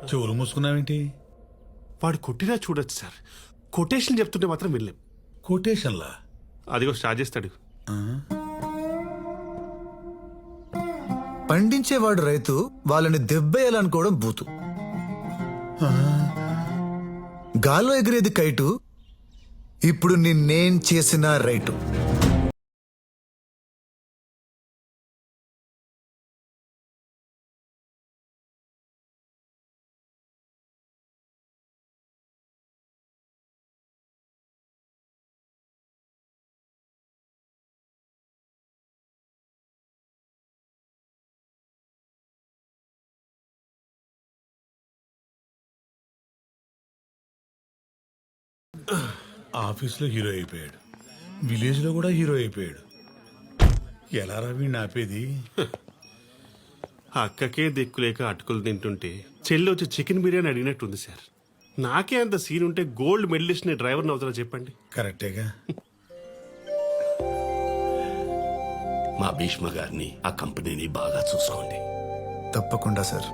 చెవులు మూసుకున్నావేంటి? వాడు కొట్టినా చూడొచ్చు సార్. కొటేషన్ చెప్తుంటే మాత్రం వెళ్ళాం. కొటేషన్లా? అదిగో స్టార్ట్ చేస్తాడు. పండించేవాడు రైతు, వాళ్ళని దెబ్బేయాలనుకోవడం బూతు. గాల్లో ఎగిరేది కైటు, ఇప్పుడు నిన్నేం చేసినా రైటు. ఆఫీస్లో హీరో అయిపోయాడు, విలేజ్ లో కూడా హీరో అయిపోయాడు. ఎలా రవి ఆపేది? అక్కకే దిక్కులేక అటుకులు తింటుంటే చెల్లి వచ్చి చికెన్ బిర్యానీ అడిగినట్టుంది సార్. నాకే అంత సీన్ ఉంటే గోల్డ్ మెడలిస్ట్ ని డ్రైవర్ని అవుతారా చెప్పండి? కరెక్టేగా. మా భీష్మ గారిని, ఆ కంపెనీని బాగా చూసుకోండి. తప్పకుండా sir.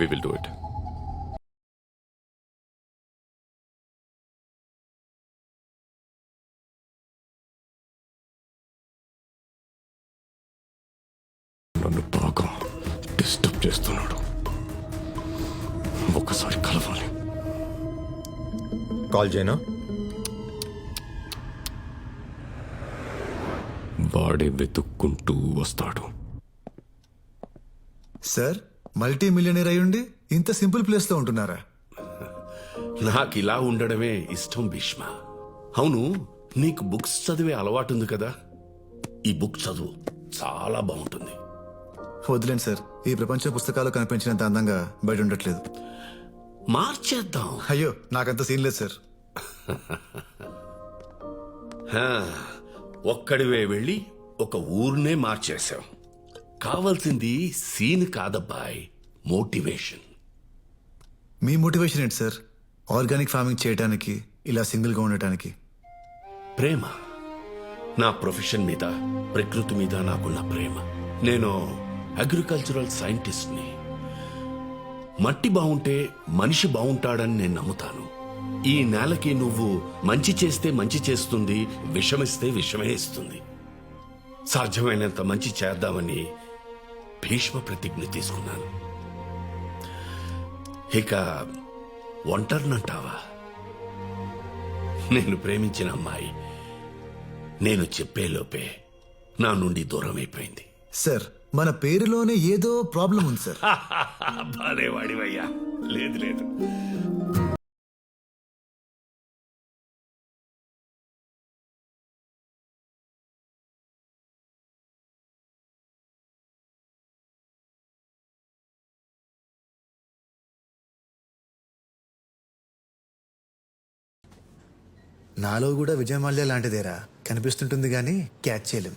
We will do it. నన్ను బాగా డిస్టర్బ్ చేస్తున్నాడు. ఒకసారి కలవాలి. కాల్ చేయనా? వాడే వెతుక్కుంటూ వస్తాడు. సార్, మల్టీ మిలియనర్ అయ్యుండి ఇంత సింపుల్ ప్లేస్ లో ఉంటున్నారా? నాకు ఇలా ఉండడమే ఇష్టం భీష్మ. అవును, నీకు బుక్స్ చదివే అలవాటుంది కదా, ఈ బుక్ చదువు, చాలా బాగుంటుంది. వదిలేండి సార్, ఈ ప్రపంచ పుస్తకాలు కనిపించినంత అందంగా బయట ఉండట్లేదు. మార్చేద్దాం. అయ్యో, నాకంత సీన్ లేదు సార్. హా, ఒక్కడివే వెళ్ళి ఒక ఊరినే మార్చేశాం. కావాల్సింది సీన్ కాదబ్బాయ్, మోటివేషన్. మీ మోటివేషన్ ఏంటి సార్? ఆర్గానిక్ ఫార్మింగ్ చేయడానికి, ఇలా సింగిల్గా ఉండటానికి? ప్రేమ. నా ప్రొఫెషన్ మీద, ప్రకృతి మీద నాకున్న ప్రేమ. నేను అగ్రికల్చరల్ సైంటిస్ట్ని. మట్టి బాగుంటే మనిషి బాగుంటాడని నేను నమ్ముతాను. ఈ నేలకి నువ్వు మంచి చేస్తే మంచి చేస్తుంది, విషమిస్తే విషమే ఇస్తుంది. సాధ్యమైనంత మంచి చేద్దామని భీష్మ ప్రతిజ్ఞ తీసుకున్నాను. ఇక ఒంటరినంటావా? నేను ప్రేమించిన అమ్మాయి నేను చెప్పేలోపే నా నుండి దూరం అయిపోయింది. సార్, మన పేరులోనే ఏదో ప్రాబ్లం ఉంది సార్. బాలేవాడివయ్యా. లేదు లేదు, నాలో కూడా విజయమాల్య లాంటిదేరా కనిపిస్తుంటుంది కానీ క్యాచ్ చేయలేం.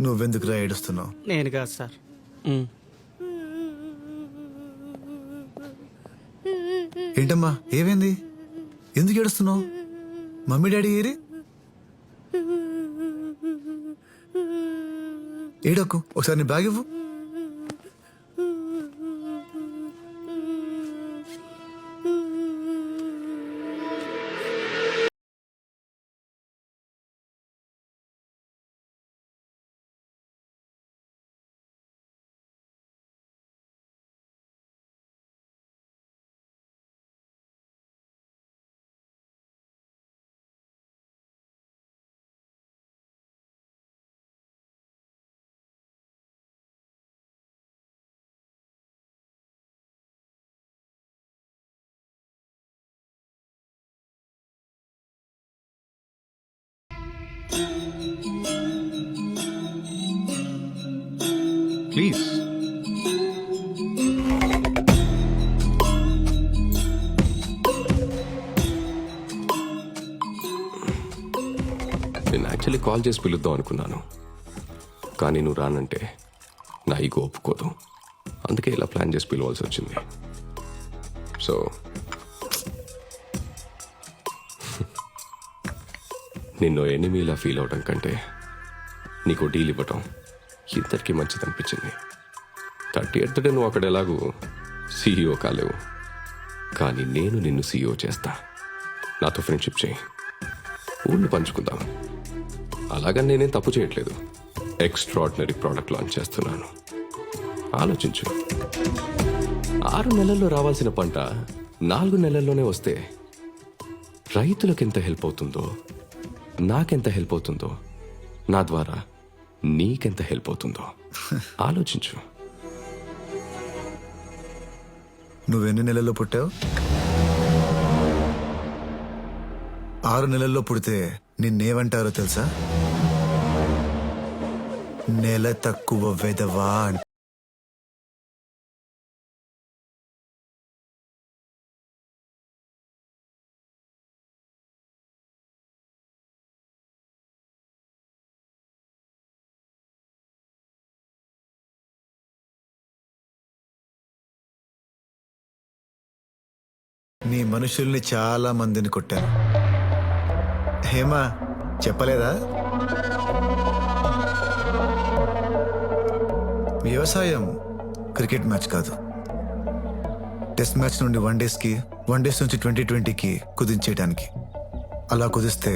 నువ్వెందుకురా ఏడుస్తున్నావు? నేను కాదు సార్. ఏంటమ్మా, ఏమైంది? ఎందుకు ఏడుస్తున్నావు? మమ్మీ డాడీ ఏరి? ఏడకు, ఒకసారి నీ బ్యాగ్ ఇవ్వు. ప్లీజ్. నేను యాక్చువల్లీ కాల్ చేసి పిలుద్దాం అనుకున్నాను, కానీ నువ్వు రానంటే నా ఈగో ఒప్పుకోదు. అందుకే ఇలా ప్లాన్ చేసి పిలవాల్సి వచ్చింది. సో నిన్ను ఎనిమీలా ఫీల్ అవడం కంటే నీకు డీల్ ఇవ్వటం ఇద్దరికి మంచిది అనిపించింది. 30th డే నువ్వు అక్కడ ఎలాగూ సీఈఓ కాలేవు, కానీ నేను నిన్ను సీఈఓ చేస్తా. నాతో ఫ్రెండ్షిప్ చేయి, ఊళ్ళు పంచుకుందాం. అలాగని నేనేం తప్పు చేయట్లేదు. ఎక్స్ట్రాడినరీ ప్రోడక్ట్ లాంచ్ చేస్తున్నాను. ఆలోచించు, 6 నెలల్లో రావాల్సిన పంట 4 నెలల్లోనే వస్తే రైతులకు ఎంత హెల్ప్ అవుతుందో, నాకెంత హెల్ప్ అవుతుందో, నా ద్వారా నీకెంత హెల్ప్ అవుతుందో ఆలోచించు. నువ్వెన్ని నెలల్లో పుట్టావు? 6 నెలల్లో పుడితే నిన్నేమంటారో తెలుసా? నెల తక్కువ వెదవా అంట. నీ మనుషుల్ని చాలా మందిని కొట్టాను. హేమా చెప్పలేదా? వ్యవసాయం క్రికెట్ మ్యాచ్ కాదు. టెస్ట్ మ్యాచ్ నుండి వన్ డేస్ నుంచి 2020కి కుదించేయడానికి. అలా కుదిస్తే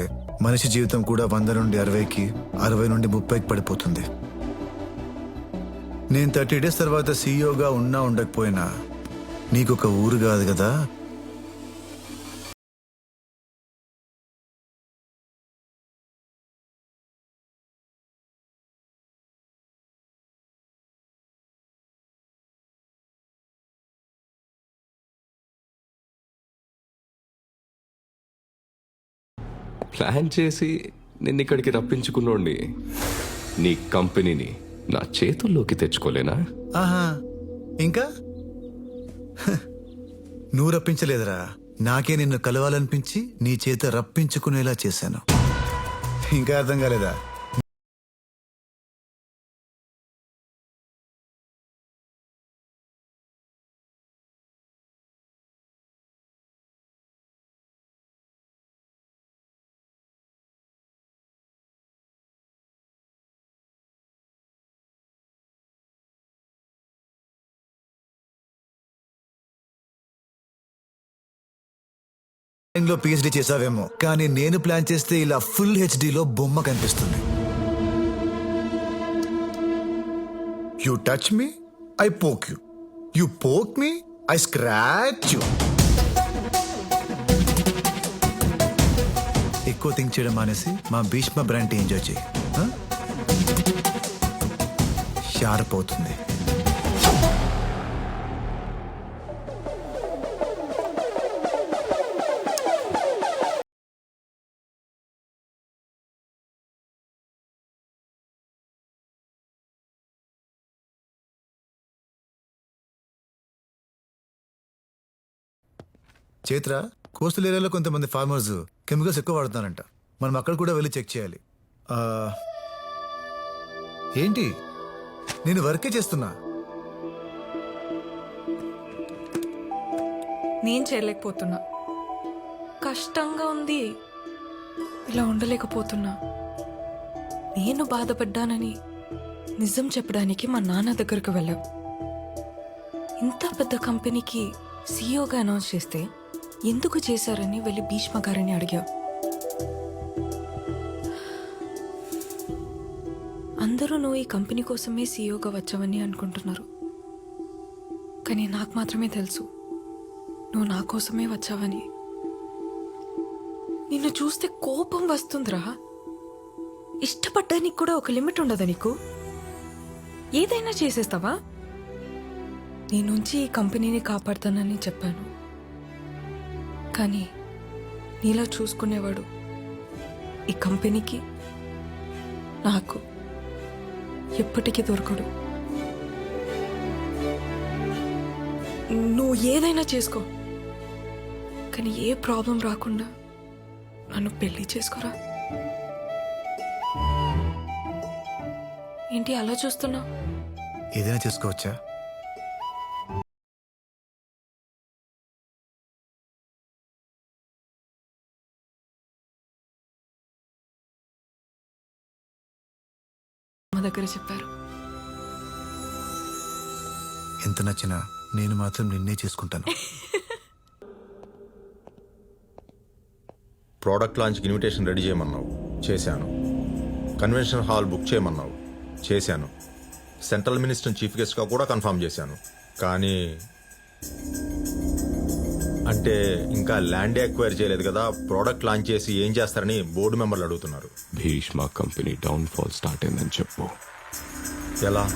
మనిషి జీవితం కూడా 100 నుండి 60కి, 60 నుండి 30కి పడిపోతుంది. నేను 30 డేస్ తర్వాత సీఈఓగా ఉన్నా ఉండకపోయినా నీకొక ఊరు కాదు కదా, ప్లాన్ చేసి నిన్ను ఇక్కడికి రప్పించుకున్నోండి నీ కంపెనీని నా చేతుల్లోకి తెచ్చుకోలేనా? ఆహా, ఇంకా నువ్వు రప్పించలేదురా, నాకే నిన్ను కలవాలనిపించి నీ చేత రప్పించుకునేలా చేశాను. ఇంకా అర్థం కాలేదా? లో పిహెచ్డి చేసావేమో, కానీ నేను ప్లాన్ చేస్తే ఇలా ఫుల్ హెచ్డిలో బొమ్మ కనిపిస్తుంది. You touch me, I poke you. You poke me, I scratch you. ఎక్కువ థింక్ చేయడం మానేసి మా భీష్మ బ్రాండ్ ఎంజాయ్ చేయి. షార్ప్ అవుతుంది. చైత్ర, కోస్టల్ ఏరియాలో కొంతమంది ఫార్మర్స్ కెమికల్స్ ఎక్కువ వాడుతున్నారంట. మనం అక్కడ కూడా వెళ్ళి చెక్ చేయాలి. ఏంటి, నేను వర్కే చేస్తున్నా. నేను చేయలేకపోతున్నా, కష్టంగా ఉంది, ఇలా ఉండలేకపోతున్నా. నేను బాధపడ్డానని నిజం చెప్పడానికి మా నాన్న దగ్గరకు వెళ్ళాం. ఇంత పెద్ద కంపెనీకి సీఈఓగా అనౌన్స్ చేస్తే ఎందుకు చేశారని వెళ్ళి భీష్మ గారిని అడిగా. అందరూ నువ్వు ఈ కంపెనీ కోసమే సీఈఓగా వచ్చావని అనుకుంటున్నారు, కానీ నాకు మాత్రమే తెలుసు నువ్వు నా కోసమే వచ్చావని. నిన్ను చూస్తే కోపం వస్తుందిరా. ఇష్టపడ్డానికి కూడా ఒక లిమిట్ ఉండదా నీకు? ఏదైనా చేసేస్తావా? నీ నుంచి ఈ కంపెనీని కాపాడుతానని చెప్పాను, కానీ నీలా చూసుకునేవాడు ఈ కంపెనీకి నాకు ఎప్పటికీ దొరకడు. నువ్వు ఏదైనా చేసుకో, కానీ ఏ ప్రాబ్లం రాకుండా నన్ను పెళ్లి చేసుకోరా. ఏంటి అలా చూస్తున్నావు? ఏదైనా చేసుకోవచ్చా? మా దగ్గర చెప్పారు. ఎంత నచ్చినా నేను మాత్రం నిన్నే చేసుకుంటాను. ప్రోడక్ట్ లాంచ్కి ఇన్విటేషన్ రెడీ చేయమన్నావు, చేశాను. కన్వెన్షన్ హాల్ బుక్ చేయమన్నావు, చేశాను. సెంట్రల్ మినిస్టర్ చీఫ్ గెస్ట్గా కూడా కన్ఫర్మ్ చేశాను. కానీ అంటే ఇంకా ల్యాండ్ ఎక్వైర్ చేయలేదు కదా, ప్రోడక్ట్ లాంచ్ చేసి ఏం చేస్తారని బోర్డు మెంబర్లు అడుగుతున్నారు. భీష్మ కంపెనీ డౌన్ఫాల్ స్టార్ట్ అయిందని చెప్పు. ఎలా?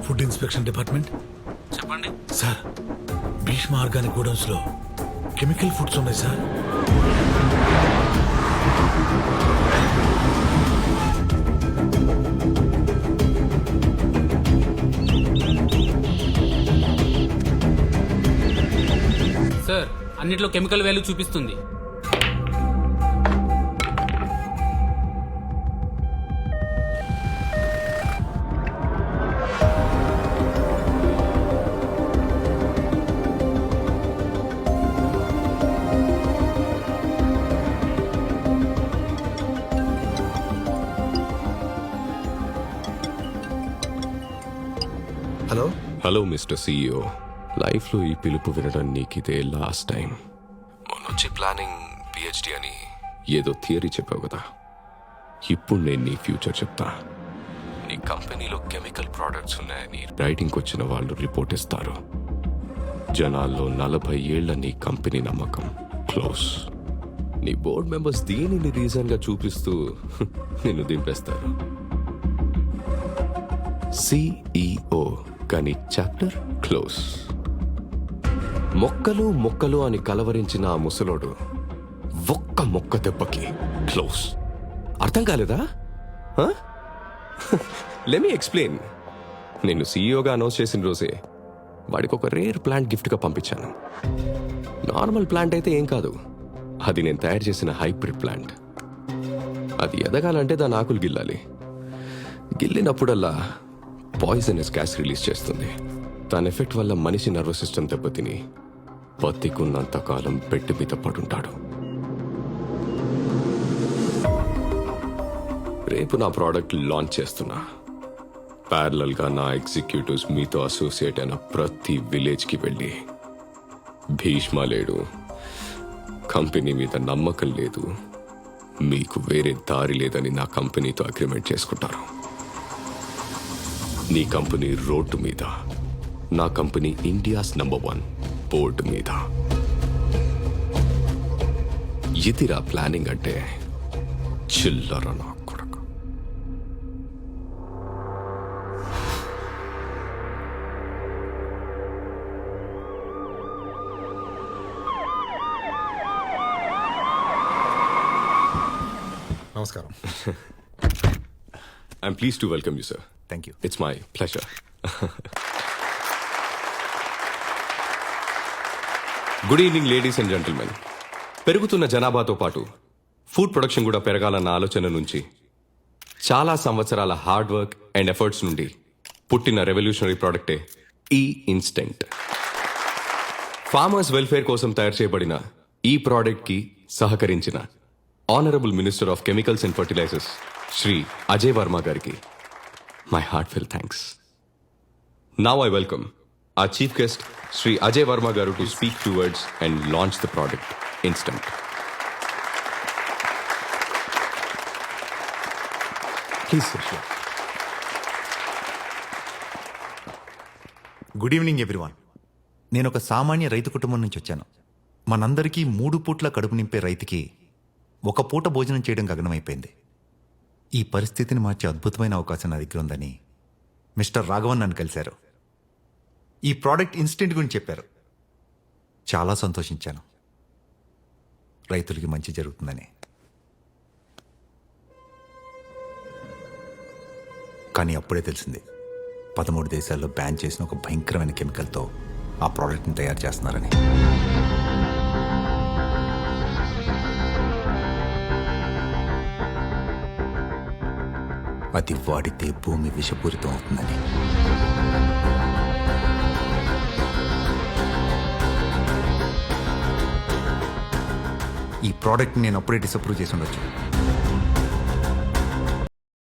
Food inspection department. చెప్పండి సార్, భీష్మ ఆర్గానిక్ గోడౌన్స్ లో కెమికల్ ఫుడ్స్ ఉన్నాయి సార్. సార్, అన్నిట్లో కెమికల్ వాల్యూ చూపిస్తుంది. హలో హలో మిస్టర్ సీఈఓ, లైఫ్లో ఈ పిలుపు వినడం నీకిదే లాస్ట్ టైం. మొన్నొచ్చి ప్లానింగ్ పిహెచ్డి అని ఏదో థియరీ చెప్పావు కదా, ఇప్పుడు నేను నీ ఫ్యూచర్ చెప్తా. నీ కంపెనీలో కెమికల్ ప్రోడక్ట్స్ ఉన్నాయని రైటింగ్కి వచ్చిన వాళ్ళు రిపోర్ట్ ఇస్తారు. జనాల్లో 40 ఏళ్ల నీ కంపెనీ నమ్మకం క్లోజ్. నీ బోర్డ్ మెంబర్స్ దీనిని రీజన్ గా చూపిస్తూ నిన్ను దింపేస్తారు. CEO కానీ చాప్టర్ క్లోజ్. మొక్కలు మొక్కలు అని కలవరించిన ఆ ముసలోడు ఒక్క మొక్క దెబ్బకి క్లోజ్. అర్థం కాలేదా? Let me explain. నేను సీఈఓగా అనౌన్స్ చేసిన రోజే వాడికి ఒక రేర్ ప్లాంట్ గిఫ్ట్గా పంపించాను. నార్మల్ ప్లాంట్ అయితే ఏం కాదు, అది నేను తయారు చేసిన హైబ్రిడ్ ప్లాంట్. అది ఎదగాలంటే దాని ఆకులు గిల్లాలి. గిల్లినప్పుడల్లా పాయిజనస్ గ్యాస్ రిలీజ్ చేస్తుంది. దాని ఎఫెక్ట్ వల్ల మనిషి నర్వస్ సిస్టమ్ దెబ్బతిని బతికున్నంత కాలం బెడ్ మీద పడుంటాడు. రేపు నా ప్రోడక్ట్ లాంచ్ చేస్తున్నా. ప్యారలల్ గా నా ఎగ్జిక్యూటివ్స్ మీతో అసోసియేట్ అయిన ప్రతి విలేజ్ కి వెళ్ళి భీష్మ లేడు, కంపెనీ మీద నమ్మకం లేదు, మీకు వేరే దారి లేదని నా కంపెనీతో అగ్రిమెంట్ చేసుకుంటారు. నీ కంపెనీ రోడ్డు మీద, నా కంపెనీ ఇండియాస్ నంబర్ 1 బోర్డు మీద. ఇదిరా ప్లానింగ్ అంటే. చిల్లర నా కొడుకు. నమస్కారం. I'm pleased to welcome you sir. Thank you. It's my pleasure. Good evening ladies and gentlemen. పెరుగుతున్న జనాభాతో పాటు ఫుడ్ ప్రొడక్షన్ కూడా పెరగాలన్న ఆలోచన నుంచి, చాలా సంవత్సరాల హార్డ్ వర్క్ అండ్ ఎఫర్ట్స్ నుండి పుట్టిన రెవల్యూషనరీ ప్రోడక్టే ఈ ఇన్స్టెంట్. ఫార్మర్స్ వెల్ఫేర్ కోసం తయారు చేయబడిన ఈ ప్రోడక్ట్ కి సహకరించిన honourable minister of chemicals and fertilisers Shri Ajay Varma గారికి my heartfelt thanks. Now I welcome our chief guest Sri Ajay Varma garu to speak two words and launch the product Instant. Please, sir. Good evening everyone. నేను ఒక సామాన్య రైతు కుటుంబం నుంచి వచ్చాను. మనందరికీ 3 పూట్ల కడుపు నింపే రైతుకి ఒక పూట భోజనం చేయడం గగనమైపోయింది. ఈ పరిస్థితిని మార్చే అద్భుతమైన అవకాశం నా దగ్గర ఉందని మిస్టర్ రాఘవన్ నన్ను కలిశారు. ఈ ప్రోడక్ట్ ఇన్స్టెంట్ గురించి చెప్పారు. చాలా సంతోషించాను. రైతులకి మంచి జరుగుతుందని. కానీ అప్పుడే తెలిసింది 13 దేశాల్లో బ్యాన్ చేసిన ఒక భయంకరమైన కెమికల్తో ఆ ప్రోడక్ట్ని తయారు చేస్తున్నారని. అది వాడితే భూమి విషపూరితం అవుతుందని. ఈ ప్రోడక్ట్ని నేను అప్పుడే డిసప్రూవ్ చేసి ఉండొచ్చు,